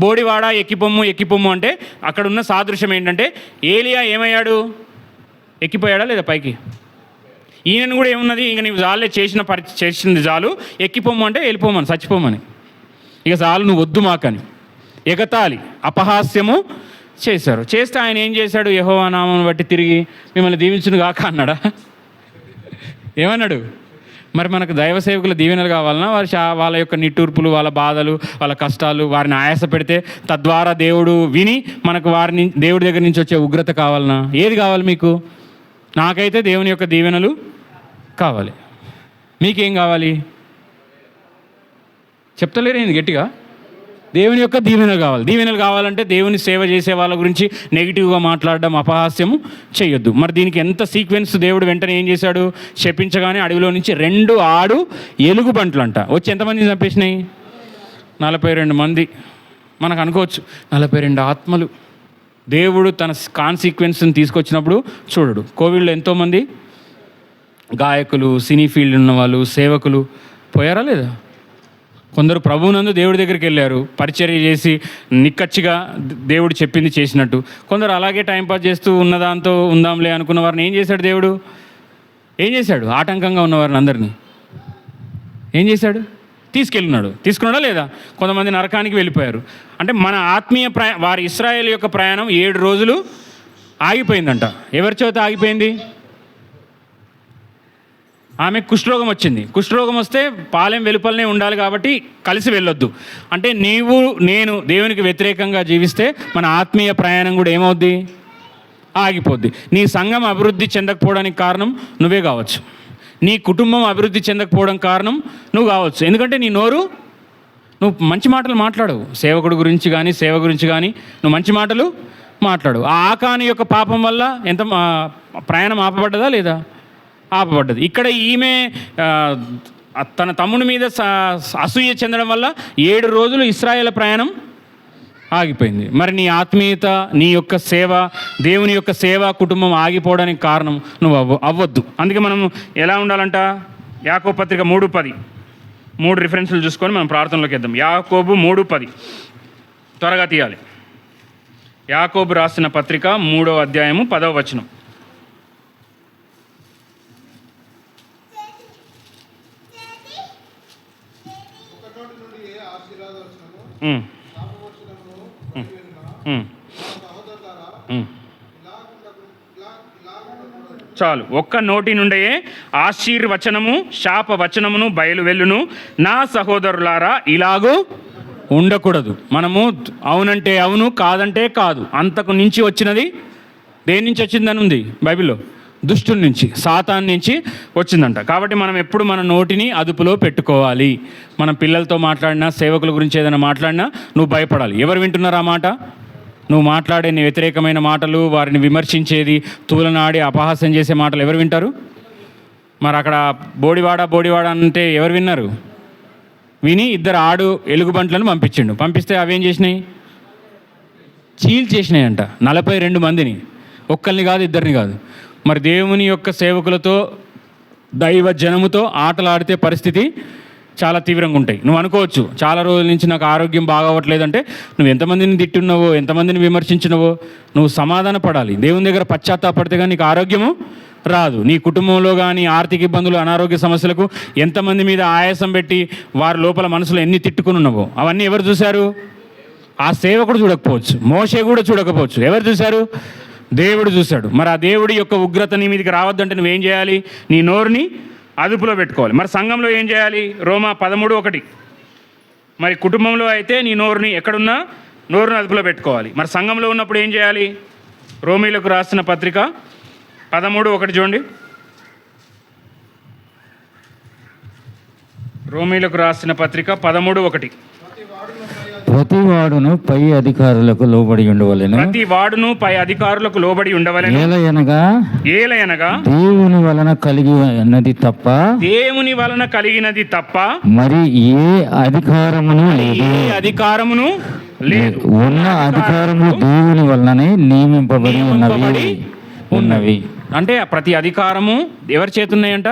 [SPEAKER 1] బోడివాడ ఎక్కిపొమ్ము అంటే అక్కడ ఉన్న సాదృశ్యం ఏంటంటే, ఏలియా ఏమయ్యాడు? ఎక్కిపోయాడా లేదా పైకి? ఈయనను కూడా ఏమున్నది? ఇక నీవు జాలే చేసింది చాలు, ఎక్కిపొమ్ము అంటే వెళ్ళిపోమని, చచ్చిపోమని, ఇక చాలు, నువ్వు వద్దు మాకని ఎగతాళి అపహాస్యము చేస్తే ఆయన ఏం చేశాడు? యెహోవా నామమును బట్టి తిరిగి మిమ్మల్ని దీవించును గాక అన్నాడా? ఏమన్నాడు? మరి మనకు దైవ సేవకుల దీవెనలు కావాలన్నా, వాళ్ళ యొక్క నిట్టూర్పులు, వాళ్ళ బాధలు, వాళ్ళ కష్టాలు, వారిని ఆయాస పెడితే తద్వారా దేవుడు విని మనకు దేవుడి దగ్గర నుంచి వచ్చే ఉగ్రత కావాలన్నా? ఏది కావాలి మీకు? నాకైతే దేవుని యొక్క దీవెనలు కావాలి. మీకేం కావాలి? చెప్తలేరేంది గట్టిగా? దేవుని యొక్క దీవెనలు కావాలంటే దేవుని సేవ చేసే వాళ్ళ గురించి నెగిటివ్గా మాట్లాడడం, అపహాస్యము చేయొద్దు. మరి దీనికి ఎంత సీక్వెన్స్! దేవుడు వెంటనే ఏం చేశాడు? శపించగానే అడవిలో నుంచి 2 ఆడు ఎలుగుబంట్లు అంట వచ్చి ఎంతమందిని చంపేసినాయి? 42 మంది. మనకు అనుకోవచ్చు 42 ఆత్మలు. దేవుడు తన కాన్సిక్వెన్స్ని తీసుకొచ్చినప్పుడు చూడడు. కోవిడ్లో ఎంతోమంది గాయకులు, సినీ ఫీల్డ్ ఉన్న వాళ్ళు, సేవకులు పోయారా లేదా? కొందరు ప్రభువునందు దేవుడి దగ్గరికి వెళ్ళారు, పరిచర్య చేసి నిక్కచ్చిగా దేవుడు చెప్పింది చేసినట్టు. కొందరు అలాగే టైంపాస్ చేస్తూ ఉన్నదాంతో ఉందాంలే అనుకున్న వారిని ఏం చేశాడు దేవుడు? ఆటంకంగా ఉన్నవారిని అందరినీ ఏం చేశాడు? తీసుకున్నాడా లేదా? కొంతమంది నరకానికి వెళ్ళిపోయారు. అంటే మన ఆత్మీయ వారి ఇశ్రాయేలు యొక్క ప్రయాణం 7 రోజులు ఆగిపోయిందంట. ఎవరి చేత ఆగిపోయింది? ఆమె కుష్ఠరోగం వచ్చింది. కుష్ఠరోగం వస్తే పాలెం వెలుపలనే ఉండాలి కాబట్టి కలిసి వెళ్ళొద్దు. అంటే నేను దేవునికి వ్యతిరేకంగా జీవిస్తే మన ఆత్మీయ ప్రయాణం కూడా ఏమవుద్ది? ఆగిపోద్ది. నీ సంఘం అభివృద్ధి చెందకపోవడానికి కారణం నువ్వే కావచ్చు. నీ కుటుంబం అభివృద్ధి చెందకపోవడం కారణం నువ్వు కావచ్చు. ఎందుకంటే నువ్వు మంచి మాటలు మాట్లాడవు. సేవకుడి గురించి కానీ, సేవ గురించి కానీ నువ్వు మంచి మాటలు మాట్లాడవు. ఆ ఆకాని యొక్క పాపం వల్ల ఎంత ప్రయాణం ఆపబడ్డదా లేదా? ఆపబడ్డది. ఇక్కడ ఈమె తన తమ్ముడి మీద అసూయ చెందడం వల్ల 7 రోజులు ఇశ్రాయేల్ ప్రయాణం ఆగిపోయింది. మరి నీ ఆత్మీయత, నీ యొక్క సేవ, దేవుని యొక్క సేవా కుటుంబం ఆగిపోవడానికి కారణం నువ్వు అవ్వద్దు. అందుకే మనం ఎలా ఉండాలంట? యాకోబు పత్రిక 3:10 3 రిఫరెన్స్లు చూసుకొని మనం ప్రార్థనలోకి వెళ్దాం. యాకోబు 3:10 త్వరగా తీయాలి. యాకోబు రాసిన పత్రిక 3వ అధ్యాయము 10వ వచనం. చాలు. ఒక్క నోటి నుండే ఆశీర్వచనము శాపవచనమును బయలువెళ్ళును. నా సహోదరులారా ఇలాగూ ఉండకూడదు. మనము అవునంటే అవును, కాదంటే కాదు. అంతకు నుంచి వచ్చినది దేని నుంచి వచ్చిందని ఉంది బైబిల్లో? దుష్టుని నుంచి, సాతాన్ నుంచి వచ్చిందంట. కాబట్టి మనం ఎప్పుడు మన నోటిని అదుపులో పెట్టుకోవాలి. మన పిల్లలతో మాట్లాడినా, సేవకుల గురించి ఏదైనా మాట్లాడినా నువ్వు భయపడాలి. ఎవరు వింటున్నారు ఆ మాట? నువ్వు మాట్లాడే నీ వ్యతిరేకమైన మాటలు, వారిని విమర్శించేది, తూలనాడి అపహాస్యం చేసే మాటలు ఎవరు వింటారు? మరి అక్కడ బోడివాడ అంటే ఎవరు విన్నారు? విని 2 ఎలుగుబంట్లను పంపిస్తే అవేం చేసినాయి? చీల్చేసినాయి అంట 42 మందిని. ఒక్కరిని కాదు, ఇద్దరిని కాదు. మరి దేవుని యొక్క సేవకులతో, దైవ జనముతో ఆటలాడితే పరిస్థితి చాలా తీవ్రంగా ఉంటాయి. నువ్వు అనుకోవచ్చు, చాలా రోజుల నుంచి నాకు ఆరోగ్యం బాగోవట్లేదంటే నువ్వు ఎంతమందిని తిట్టున్నావో, ఎంతమందిని విమర్శించినవో నువ్వు సమాధాన పడాలి. దేవుని దగ్గర పశ్చాత్తాపడితే కానీ నీకు ఆరోగ్యము రాదు. నీ కుటుంబంలో కానీ ఆర్థిక ఇబ్బందులు, అనారోగ్య సమస్యలకు ఎంతమంది మీద ఆయాసం పెట్టి వారి లోపల మనసులో ఎన్ని తిట్టుకుని ఉన్నావో అవన్నీ ఎవరు చూశారు? ఆ సేవకుడు చూడకపోవచ్చు, మోషే కూడా చూడకపోవచ్చు. ఎవరు చూశారు? దేవుడు చూశాడు. మరి ఆ దేవుడి యొక్క ఉగ్రత నీ మీదకి రావద్దంటే నువ్వేం చేయాలి? నీ నోరుని అదుపులో పెట్టుకోవాలి. మరి సంఘంలో ఏం చేయాలి? రోమా 13:1. మరి కుటుంబంలో అయితే నీ నోరుని ఎక్కడున్నా నోరుని అదుపులో పెట్టుకోవాలి. మరి సంఘంలో ఉన్నప్పుడు ఏం చేయాలి? రోమీలకు రాసిన పత్రిక 13:1 చూడండి. రోమీలకు రాసిన పత్రిక 13:1.
[SPEAKER 2] ప్రతివాడును పై అధికారులకు లోబడి ఉండవలెను.
[SPEAKER 1] ప్రతివాడును పై అధికారులకు లోబడి ఉండవలెను. ఏలయనగా
[SPEAKER 2] దేవుని వలన కలిగినది తప్ప,
[SPEAKER 1] దేవుని వలన కలిగినది తప్ప
[SPEAKER 2] మరి ఏ అధికారమును లేదు. ఉన్న అధికారములు దేవుని వలననే నియమింపబడి ఉన్నవి.
[SPEAKER 1] అంటే ప్రతి అధికారము ఎవరి చేతున్నాయంట?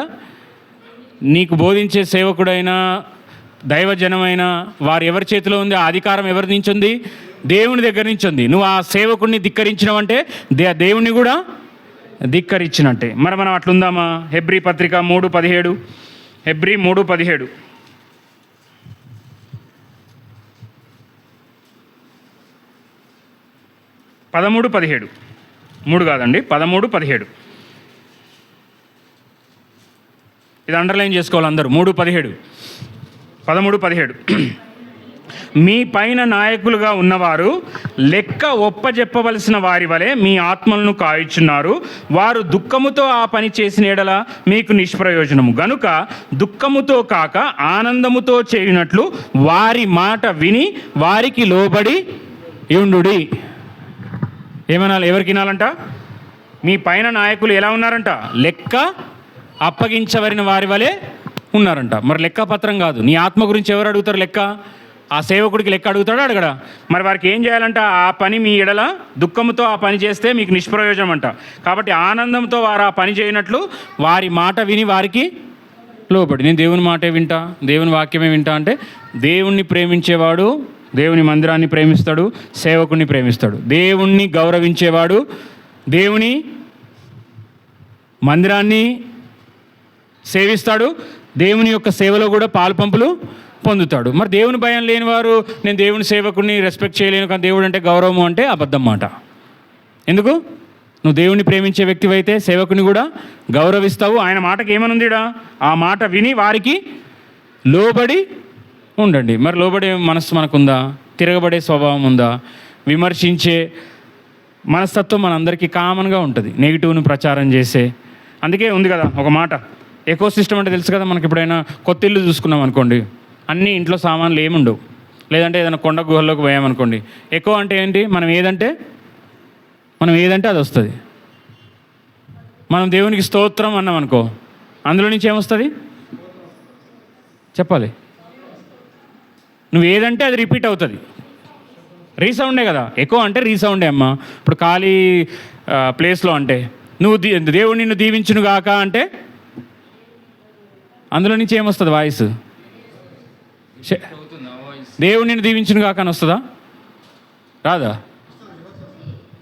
[SPEAKER 1] నీకు బోధించే సేవకుడైనా, దైవజనమైన వారు ఎవరి చేతిలో ఉంది? ఆ అధికారం ఎవరి నుంచి ఉంది? దేవుని దగ్గర నుంచి ఉంది. నువ్వు ఆ సేవకుడిని ధిక్కరించినవంటే దేవుణ్ణి కూడా ధిక్కరించినట్టే. మరి మనం అట్లుందామా? హెబ్రీ పత్రిక 3:17. హెబ్రీ 3:17. 13:17. 3 కాదండి, 13:17. ఇది అండర్లైన్ చేసుకోవాలి అందరూ. 13:17. మీ పైన నాయకులుగా ఉన్నవారు లెక్క ఒప్పజెప్పవలసిన వారి వలె మీ ఆత్మలను కాయుచున్నారు. వారు దుఃఖముతో ఆ పని చేసిన ఎడల మీకు నిష్ప్రయోజనము గనుక దుఃఖముతో కాక ఆనందముతో చేయునట్లు వారి మాట విని వారికి లోబడి యుండుడి. ఏమనాలి? ఎవరికి వినాలంట? మీ పైన నాయకులు ఎలా ఉన్నారంట? లెక్క అప్పగించబడిన వారి వలె ఉన్నారంట. మరి లెక్కపత్రం కాదు. నీ ఆత్మ గురించి ఎవరు అడుగుతారు లెక్క? ఆ సేవకుడికి లెక్క అడుగుతాడా? అడగడా? మరి వారికి ఏం చేయాలంట? ఆ పని మీ ఎడల దుఃఖంతో ఆ పని చేస్తే మీకు నిష్ప్రయోజనం అంట. కాబట్టి ఆనందంతో వారు ఆ పని చేయనట్లు వారి మాట విని వారికి లోబడి. నేను దేవుని మాటే వింటా, దేవుని వాక్యమే వింటా అంటే, దేవుణ్ణి ప్రేమించేవాడు దేవుని మందిరాన్ని ప్రేమిస్తాడు, సేవకుడిని ప్రేమిస్తాడు. దేవుణ్ణి గౌరవించేవాడు దేవుని మందిరాన్ని సేవిస్తాడు, దేవుని యొక్క సేవలో కూడా పాలుపంపులు పొందుతాడు. మరి దేవుని భయం లేని వారు నేను దేవుని సేవకుడిని రెస్పెక్ట్ చేయలేను, కానీ దేవుడు అంటే గౌరవము అంటే అబద్ధం మాట. ఎందుకు? నువ్వు దేవుని ప్రేమించే వ్యక్తివి అయితే సేవకుని కూడా గౌరవిస్తావు. ఆయన మాటకి ఏమనుందిడా? ఆ మాట విని వారికి లోబడి ఉండండి. మరి లోబడే మనస్సు మనకుందా? తిరగబడే స్వభావం ఉందా? విమర్శించే మనస్తత్వం మనందరికీ కామన్గా ఉంటుంది. నెగిటివ్ను ప్రచారం చేసే. అందుకే ఉంది కదా ఒక మాట, ఎకో సిస్టమ్ అంటే తెలుసు కదా. మనకి ఎప్పుడైనా కొత్త ఇల్లు చూసుకున్నాం అనుకోండి, అన్నీ ఇంట్లో సామాన్లు ఏముండవు. లేదంటే ఏదైనా కొండ గుహల్లోకి పోయామనుకోండి, ఎకో అంటే ఏంటి? మనం ఏదంటే అది వస్తుంది. మనం దేవునికి స్తోత్రం అన్నాం అనుకో, అందులో నుంచి ఏమొస్తుంది చెప్పాలి. నువ్వు ఏదంటే అది రిపీట్ అవుతుంది. రీసౌండే కదా, ఎక్కువ అంటే రీసౌండే అమ్మా. ఇప్పుడు ఖాళీ ప్లేస్లో అంటే నువ్వు దేవుడు నిన్ను దీవించును గాక అంటే అందులో నుంచి ఏమొస్తుంది వాయిస్? దేవుడు నిన్ను దీవించును గాక అని వస్తుందా? రాదా?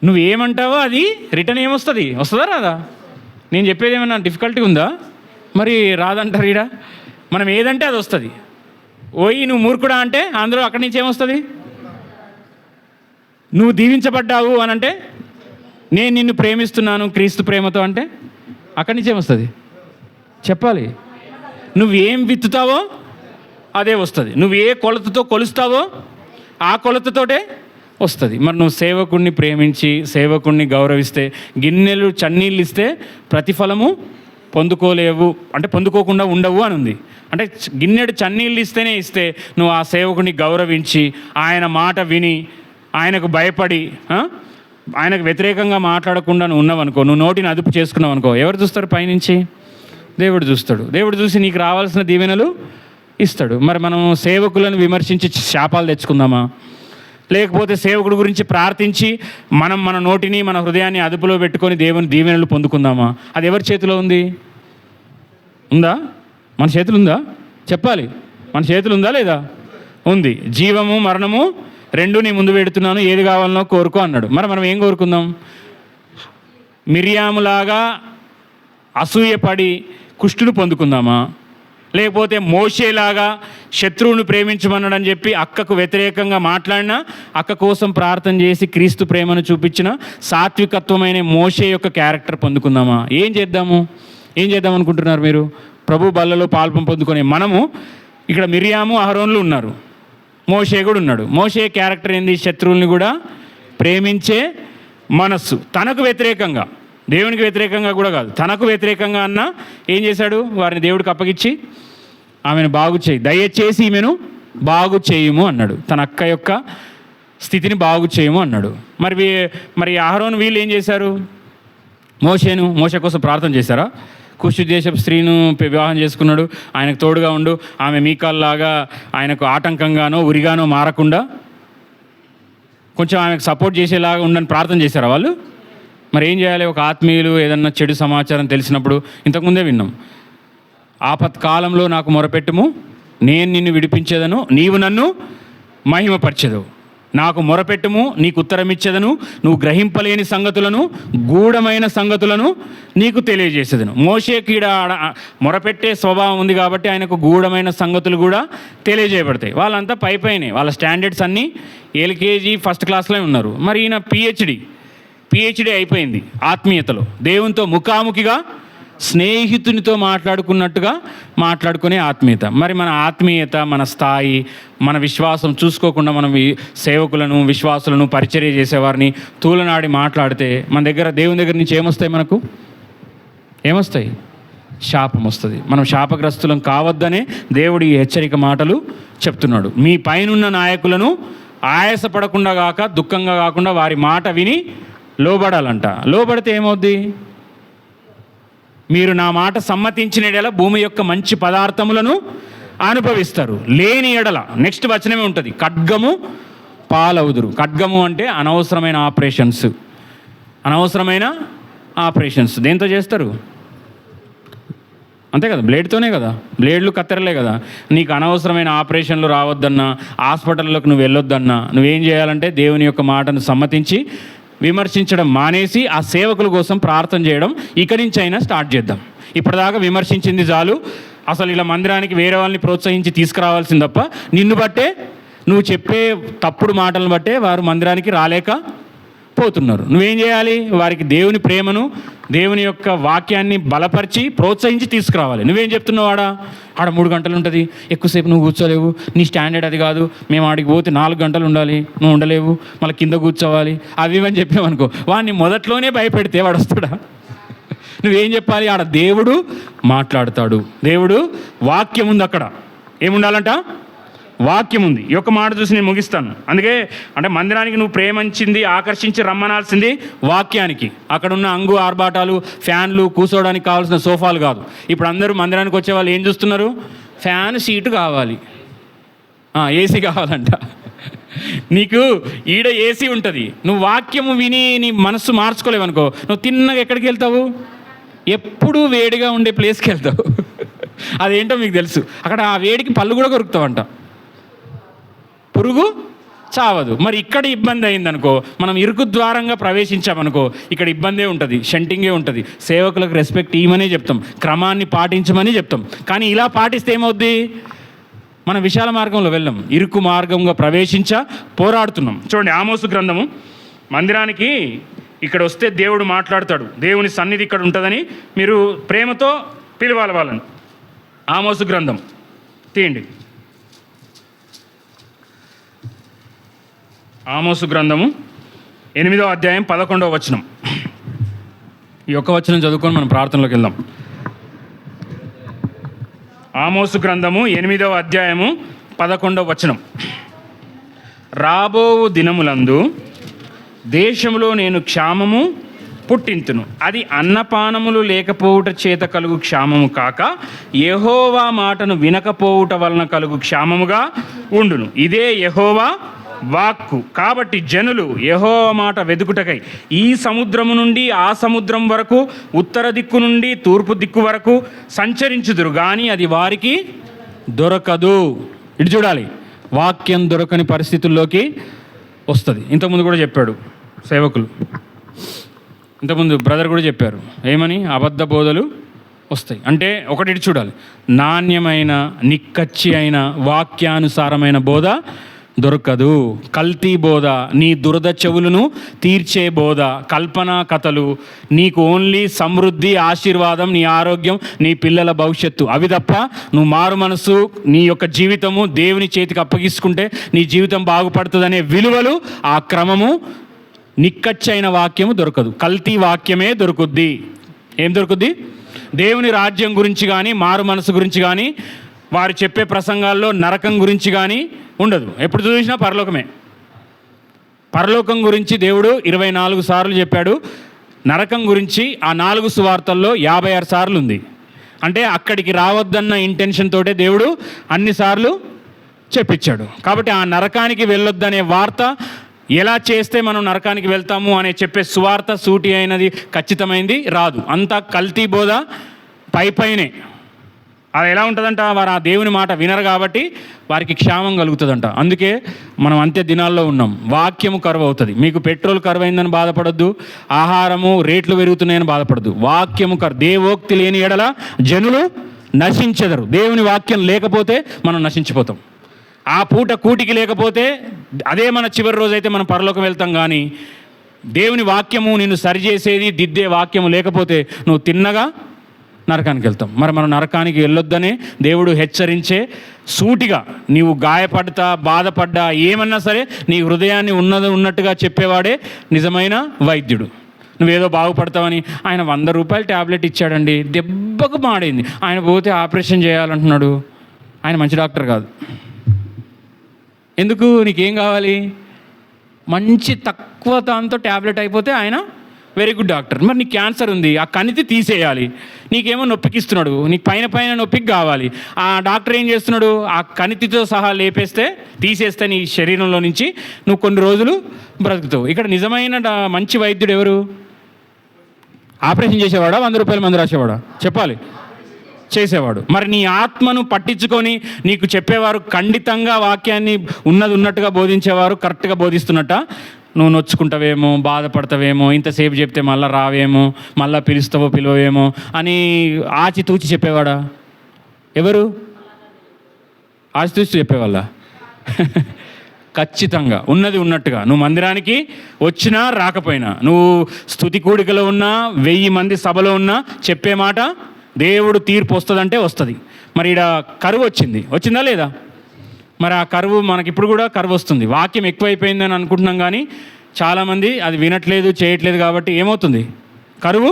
[SPEAKER 1] నువ్వు ఏమంటావో అది రిటర్న్ ఏమొస్తుంది? వస్తుందా రాదా? నేను చెప్పేది ఏమన్నా డిఫికల్టీ ఉందా? మరి రాదంటారు ఈడ. మనం ఏదంటే అది వస్తుంది. ఓయి నువ్వు మూర్ఖుడా అంటే అందులో అక్కడి నుంచి ఏమొస్తుంది? నువ్వు దీవించబడ్డావు అని అంటే నేను నిన్ను ప్రేమిస్తున్నాను క్రీస్తు ప్రేమతో అంటే అక్కడి నుంచి ఏమొస్తుంది? చెప్పాలి. నువ్వేం విత్తుతావో అదే వస్తుంది. నువ్వు ఏ కొలతతో కొలుస్తావో ఆ కొలతతోటే వస్తుంది. మరి నువ్వు సేవకుడిని ప్రేమించి సేవకుడిని గౌరవిస్తే గిన్నెలు చన్నీళ్ళు ఇస్తే ప్రతిఫలము పొందుకోలేవు అంటే పొందుకోకుండా ఉండవు అని ఉంది. అంటే గిన్నెడు చన్నీళ్ళు ఇస్తే నువ్వు ఆ సేవకుడిని గౌరవించి ఆయన మాట విని ఆయనకు భయపడి ఆయనకు వ్యతిరేకంగా మాట్లాడకుండా నువ్వు ఉన్నావనుకో, నువ్వు నోటిని అదుపు చేసుకున్నావు అనుకో, ఎవరు చూస్తారు? పైనుంచి దేవుడు చూస్తాడు. దేవుడు చూసి నీకు రావాల్సిన దీవెనలు ఇస్తాడు. మరి మనం సేవకులను విమర్శించి శాపాలు తెచ్చుకుందామా? లేకపోతే సేవకుడి గురించి ప్రార్థించి మన నోటిని మన హృదయాన్ని అదుపులో పెట్టుకొని దేవుని దీవెనలు పొందుకుందామా? అది ఎవరి చేతిలో ఉంది? ఉందా? మన చేతులు ఉందా? చెప్పాలి. మన చేతులు ఉందా లేదా? ఉంది. జీవము మరణము రెండు నీ ముందు పెడుతున్నాను, ఏది కావాలనో కోరుకో అన్నాడు. మరి మనం ఏం కోరుకుందాం? మిరియాములాగా అసూయపడి కుష్టును పొందుకుందామా? లేకపోతే మోషేలాగా శత్రువును ప్రేమించమన్నాడని చెప్పి అక్కకు వ్యతిరేకంగా మాట్లాడినా అక్క కోసం ప్రార్థన చేసి క్రీస్తు ప్రేమను చూపించిన సాత్వికత్వమైన మోషే యొక్క క్యారెక్టర్ పొందుకుందామా? ఏం చేద్దాం అనుకుంటున్నారు మీరు? ప్రభు బల్లలో పాల్పం పొందుకునే మనము ఇక్కడ మిరియాము అహరోన్లు ఉన్నారు, మోషే కూడా ఉన్నాడు. మోషే క్యారెక్టర్ ఏంది? శత్రువుల్ని కూడా ప్రేమించే మనస్సు. తనకు వ్యతిరేకంగా, దేవునికి వ్యతిరేకంగా కూడా కాదు, తనకు వ్యతిరేకంగా అన్న ఏం చేశాడు? వారిని దేవుడికి అప్పగించి ఆమెను బాగు చేయి, దయచేసి ఈమెను బాగు చేయుము అన్నాడు. తన అక్క యొక్క స్థితిని బాగు చేయము అన్నాడు. మరి అహరోను వీళ్ళు ఏం చేశారు? మోషే కోసం ప్రార్థన చేశారా? కుషు దేశపు స్త్రీను వివాహం చేసుకున్నాడు, ఆయనకు తోడుగా ఉండు, ఆమె మీకాల్లాగా ఆయనకు ఆటంకంగానో ఉరిగానో మారకుండా కొంచెం ఆమెకు సపోర్ట్ చేసేలాగా ఉండని ప్రార్థన చేశారా వాళ్ళు? మరి ఏం చేయాలి? ఒక ఆత్మీయులు ఏదన్నా చెడు సమాచారం తెలిసినప్పుడు ఇంతకుముందే విన్నాం, ఆపత్కాలంలో నాకు మొరపెట్టుము, నేను నిన్ను విడిపించేదను, నీవు నన్ను మహిమపరచెదవు. నాకు మొరపెట్టుము, నీకు ఉత్తరం ఇచ్చేదను, నువ్వు గ్రహింపలేని సంగతులను గూఢమైన సంగతులను నీకు తెలియజేసేదను. మోషేకి మొరపెట్టే స్వభావం ఉంది కాబట్టి ఆయనకు గూఢమైన సంగతులు కూడా తెలియజేయబడతాయి. వాళ్ళంతా పైనే, వాళ్ళ స్టాండర్డ్స్ అన్నీ ఎల్కేజీ ఫస్ట్ క్లాస్లో ఉన్నారు. మరి ఈయన పిహెచ్డి అయిపోయింది ఆత్మీయతలో, దేవునితో ముఖాముఖిగా స్నేహితునితో మాట్లాడుకున్నట్టుగా మాట్లాడుకునే ఆత్మీయత. మరి మన ఆత్మీయత, మన స్థాయి, మన విశ్వాసం చూసుకోకుండా మనం ఈ సేవకులను విశ్వాసులను పరిచర్య చేసేవారిని తూలనాడి మాట్లాడితే మన దగ్గర దేవుని దగ్గర నుంచి ఏమొస్తాయి? శాపం వస్తుంది. మనం శాపగ్రస్తులం కావద్దనే దేవుడి హెచ్చరిక మాటలు చెప్తున్నాడు. మీ పైనున్న నాయకులను ఆయాసపడకుండా కాక దుఃఖంగా కాకుండా వారి మాట విని లోబడాలంట. లోబడితే ఏమవుద్ది? మీరు నా మాట సమ్మతించిన ఎడల భూమి యొక్క మంచి పదార్థములను అనుభవిస్తారు, లేని ఎడల నెక్స్ట్ వచనమే ఉంటుంది, ఖడ్గము పాలవుదురు. ఖడ్గము అంటే అనవసరమైన ఆపరేషన్స్. దేంతో చేస్తారు? అంతే కదా, బ్లేడ్తోనే కదా, బ్లేడ్లు కత్తెరలే కదా. నీకు అనవసరమైన ఆపరేషన్లు రావద్దన్నా, హాస్పిటల్లోకి నువ్వు వెళ్ళొద్దన్నా నువ్వేం చేయాలంటే దేవుని యొక్క మాటను సమ్మతించి విమర్శించడం మానేసి ఆ సేవకుల కోసం ప్రార్థన చేయడం ఇక్కడి నుంచి అయినా స్టార్ట్ చేద్దాం. ఇప్పటిదాకా విమర్శించింది చాలు. అసలు ఇలా మందిరానికి వేరే వాళ్ళని ప్రోత్సహించి తీసుకురావాల్సింది తప్ప నిన్ను బట్టే, నువ్వు చెప్పే తప్పుడు మాటలను బట్టే వారు మందిరానికి రాలేకపోతున్నారు. నువ్వేం చేయాలి? వారికి దేవుని ప్రేమను, దేవుని యొక్క వాక్యాన్ని బలపరిచి ప్రోత్సహించి తీసుకురావాలి. నువ్వేం చెప్తున్నావు? ఆడ 3 గంటలు ఉంటుంది, ఎక్కువసేపు నువ్వు కూర్చోలేవు, నీ స్టాండర్డ్ అది కాదు, మేము ఆడికి పోతే 4 గంటలు ఉండాలి, నువ్వు ఉండలేవు, మళ్ళీ కింద కూర్చోవాలి, అవి ఇవని చెప్పామనుకో, వాడిని మొదట్లోనే భయపెడితే వాడు వస్తాడా? నువ్వేం చెప్పాలి? ఆడ దేవుడు మాట్లాడతాడు, దేవుడు వాక్యం ఉంది. అక్కడ ఏముండాలంట? వాక్యం ఉంది. ఈ యొక్క మాట చూసి నేను ముగిస్తాను. అందుకే అంటే మందిరానికి నువ్వు ప్రేమించింది, ఆకర్షించి రమ్మనాల్సింది వాక్యానికి. అక్కడ ఉన్న అంగు ఆర్భాటాలు, ఫ్యాన్లు, కూర్చోవడానికి కావాల్సిన సోఫాలు కాదు. ఇప్పుడు అందరూ మందిరానికి వచ్చే వాళ్ళు ఏం చూస్తున్నారు? ఫ్యాన్, సీటు కావాలి, ఏసీ కావాలంట. నీకు ఈడ ఏసీ ఉంటుంది, నువ్వు వాక్యము విని నీ మనస్సు మార్చుకోలేవు అనుకో, నువ్వు తిన్నగా ఎక్కడికి వెళ్తావు? ఎప్పుడూ వేడిగా ఉండే ప్లేస్కి వెళ్తావు. అదేంటో మీకు తెలుసు. అక్కడ ఆ వేడికి పళ్ళు కూడా కొరుకుతావంట, పురుగు చావదు. మరి ఇక్కడ ఇబ్బంది అయిందనుకో, మనం ఇరుకు ద్వారంగా ప్రవేశించామనుకో, ఇక్కడ ఇబ్బందే ఉంటుంది, షంటింగే ఉంటుంది. సేవకులకు రెస్పెక్ట్ ఇవ్వమనే చెప్తాం, క్రమాన్ని పాటించమని చెప్తాం. కానీ ఇలా పాటిస్తే ఏమవుద్ది? మన విశాల మార్గంలో వెళ్ళాం, ఇరుకు మార్గంగా పోరాడుతున్నాం. చూడండి, ఆమోసు గ్రంథము. మందిరానికి ఇక్కడ వస్తే దేవుడు మాట్లాడతాడు, దేవుని సన్నిధి ఇక్కడ ఉంటుందని మీరు ప్రేమతో పిలవాలి వాళ్ళని. ఆమోసు గ్రంథం తీయండి. ఆమోసు గ్రంథము 8వ అధ్యాయం 11వ వచనం. ఈ ఒక్క వచనం చదువుకొని మనం ప్రార్థనలోకి వెళ్దాం. ఆమోసు గ్రంథము 8వ అధ్యాయము 11వ వచనం. రాబో దినములందు దేశంలో నేను క్షామము పుట్టింతును, అది అన్నపానములు లేకపోవుట చేత కలుగు క్షామము కాక యెహోవా మాటను వినకపోవుట వలన కలుగు క్షామముగా ఉండును. ఇదే యెహోవా వాక్కు. కాబట్టి జనులు యెహోవా మాట వెదుకుటకై ఈ సముద్రము నుండి ఆ సముద్రం వరకు, ఉత్తర దిక్కు నుండి తూర్పు దిక్కు వరకు సంచరించుదురు, కానీ అది వారికి దొరకదు. ఇటు చూడాలి, వాక్యం దొరకని పరిస్థితుల్లోకి వస్తుంది. ఇంతకుముందు కూడా చెప్పాడు సేవకులు, ఇంతకుముందు బ్రదర్ కూడా చెప్పారు, ఏమని? అబద్ధ బోధలు వస్తాయి. అంటే ఒకటి ఇటు చూడాలి, నాణ్యమైన నిక్కచ్చి అయిన వాక్యానుసారమైన బోధ దొరకదు. కల్తీ బోధ, నీ దురద చెవులను తీర్చే బోధ, కల్పనా కథలు, నీకు ఓన్లీ సమృద్ధి, ఆశీర్వాదం, నీ ఆరోగ్యం, నీ పిల్లల భవిష్యత్తు, అవి తప్ప నువ్వు మారు మనసు, నీ యొక్క జీవితము దేవుని చేతికి అప్పగించుకుంటే నీ జీవితం బాగుపడుతుందనే విలువలు, ఆ క్రమము, నిక్కచ్చైన వాక్యము దొరకదు. కల్తీ వాక్యమే దొరుకుద్ది. ఏం దొరుకుద్ది? దేవుని రాజ్యం గురించి కానీ, మారు మనసు గురించి కానీ, వారు చెప్పే ప్రసంగాల్లో నరకం గురించి కానీ ఉండదు. ఎప్పుడు చూసినా పరలోకమే. పరలోకం గురించి దేవుడు 24 సార్లు చెప్పాడు. నరకం గురించి ఆ 4 సువార్తల్లో 56 సార్లు ఉంది. అంటే అక్కడికి రావద్దన్న ఇంటెన్షన్ తోటే దేవుడు అన్నిసార్లు చెప్పించాడు. కాబట్టి ఆ నరకానికి వెళ్ళొద్దనే వార్త, ఎలా చేస్తే మనం నరకానికి వెళ్తాము అనే చెప్పే సువార్త సూటి అయినది, ఖచ్చితమైంది రాదు. అంతా కల్తీ బోధ, పైనే. అది ఎలా ఉంటుందంట? వారు ఆ దేవుని మాట వినరు కాబట్టి వారికి క్షామం కలుగుతుందంట. అందుకే మనం అంత్య దినాల్లో ఉన్నాం. వాక్యము కరువు అవుతుంది. మీకు పెట్రోల్ కరువు అయిందని బాధపడొద్దు, ఆహారము రేట్లు పెరుగుతున్నాయని బాధపడద్దు. వాక్యము దేవోక్తి లేని ఎడల జనులు నశించెదరు. దేవుని వాక్యం లేకపోతే మనం నశించిపోతాం. ఆ పూట కూటికి లేకపోతే అదే మన చివరి రోజు అయితే మనం పరలోకం వెళ్తాం. కానీ దేవుని వాక్యము నిన్ను సరిచేసేది, దిద్దే వాక్యము లేకపోతే నువ్వు తిన్నగా నరకానికి వెళ్తాం. మరి మనం నరకానికి వెళ్ళొద్దనే దేవుడు హెచ్చరించే, సూటిగా నీవు గాయపడతా, బాధపడ్డా, ఏమన్నా సరే నీ హృదయాన్ని ఉన్నట్టుగా చెప్పేవాడే నిజమైన వైద్యుడు. నువ్వేదో బాగుపడతావని ఆయన 100 రూపాయలు ట్యాబ్లెట్ ఇచ్చాడండి, దెబ్బకు మాడింది, ఆయన పోతే ఆపరేషన్ చేయాలంటున్నాడు. ఆయన మంచి డాక్టర్ కాదు. ఎందుకు? నీకేం కావాలి? మంచి తక్కువ దాంతో ట్యాబ్లెట్ అయిపోతే ఆయన వెరీ గుడ్ డాక్టర్. మరి నీకు క్యాన్సర్ ఉంది, ఆ కణితి తీసేయాలి, నీకేమో నొప్పికిస్తున్నాడు, నీకు పైన నొప్పికి కావాలి. ఆ డాక్టర్ ఏం చేస్తున్నాడు? ఆ కణితితో సహా తీసేస్తే నీ శరీరంలో నుంచి నువ్వు కొన్ని రోజులు బ్రతుకుతావు. ఇక్కడ నిజమైన మంచి వైద్యుడు ఎవరు? ఆపరేషన్ చేసేవాడా, 100 రూపాయలు మందు రాసేవాడా? చెప్పాలి. చేసేవాడు. మరి నీ ఆత్మను పట్టించుకొని నీకు చెప్పేవారు ఖండితంగా వాక్యాన్ని ఉన్నట్టుగా బోధించేవారు కరెక్ట్గా బోధిస్తున్నట్ట? నువ్వు నొచ్చుకుంటావేమో, బాధపడతావేమో, ఇంతసేపు చెప్తే మళ్ళీ రావేమో, మళ్ళీ పిలువేమో అని ఆచితూచి చెప్పేవాడా? ఎవరు ఆచితూచి చెప్పేవాళ్ళ? ఖచ్చితంగా ఉన్నది ఉన్నట్టుగా. నువ్వు మందిరానికి వచ్చినా రాకపోయినా, నువ్వు స్తుతి కూడికలో ఉన్నా, 1000 మంది సభలో ఉన్నా, చెప్పే మాట దేవుడు తీర్పు వస్తుందంటే వస్తుంది. మరి ఇక్కడ కరువు వచ్చిందా లేదా? మరి ఆ కరువు మనకిప్పుడు కూడా కరువు వస్తుంది. వాక్యం ఎక్కువైపోయిందని అనుకుంటున్నాం, కానీ చాలామంది అది వినట్లేదు, చేయట్లేదు. కాబట్టి ఏమవుతుంది? కరువు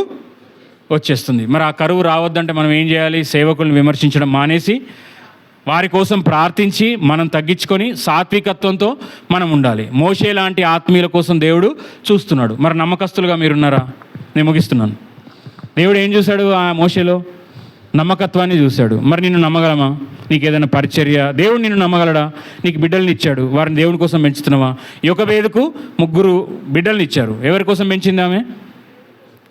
[SPEAKER 1] వచ్చేస్తుంది. మరి ఆ కరువు రావద్దంటే మనం ఏం చేయాలి? సేవకులను విమర్శించడం మానేసి వారి కోసం ప్రార్థించి మనం తగ్గించుకొని సాత్వికత్వంతో మనం ఉండాలి. మోషే లాంటి ఆత్మీయుల కోసం దేవుడు చూస్తున్నాడు. మరి నమ్మకస్తులుగా మీరున్నారా? నేను ముగిస్తున్నాను. దేవుడు ఏం చూశాడు ఆ మోషేలో? నమ్మకత్వాన్ని చూశాడు. మరి నిన్ను నమ్మగలమా? నీకు ఏదైనా పరిచర్య, దేవుడు నిన్ను నమ్మగలడా? నీకు బిడ్డల్ని ఇచ్చాడు, వారిని దేవుని కోసం పెంచుతున్నావా? యొకోబేదుకు 3 బిడ్డల్ని ఇచ్చారు. ఎవరి కోసం పెంచింది ఆమె?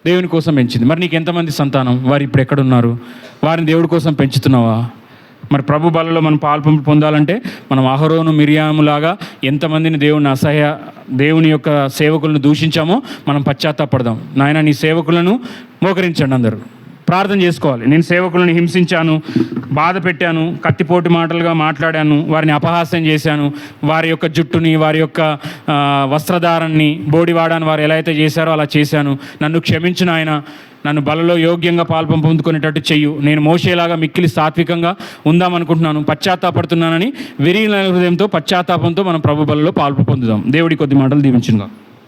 [SPEAKER 1] దేవుని కోసం పెంచింది. మరి నీకు ఎంతమంది సంతానం? వారు ఇప్పుడు ఎక్కడున్నారు? వారిని దేవుడి కోసం పెంచుతున్నావా? మరి ప్రభు బలలో మనం పాలు పొందాలంటే మనం అహరోను మిరియాములాగా ఎంతమందిని దేవుని యొక్క సేవకులను దూషించామో మనం పశ్చాత్తాపడదాం. నాయన, నీ సేవకులను మోకరించండి. అందరూ ప్రార్థన చేసుకోవాలి. నేను సేవకులను హింసించాను, బాధ పెట్టాను, కత్తిపోటు మాటలుగా మాట్లాడాను, వారిని అపహాస్యం చేశాను, వారి యొక్క జుట్టుని, వారి యొక్క వస్త్రధారాన్ని, బోడివాడాన్ని వారు ఎలా అయితే చేశారో అలా చేశాను. నన్ను క్షమించు నాయన, నన్ను బలలో యోగ్యంగా పొందుకునేటట్టు చెయ్యు. నేను మోషేలాగా మిక్కిలి సాత్వికంగా ఉందామనుకుంటున్నాను, పశ్చాత్తాపడుతున్నానని విరిగిన హృదయంతో, పశ్చాత్తాపంతో మనం ప్రభు బలలో పొందుదాం. దేవుడి కొద్ది మాటలు దీవించునుగా.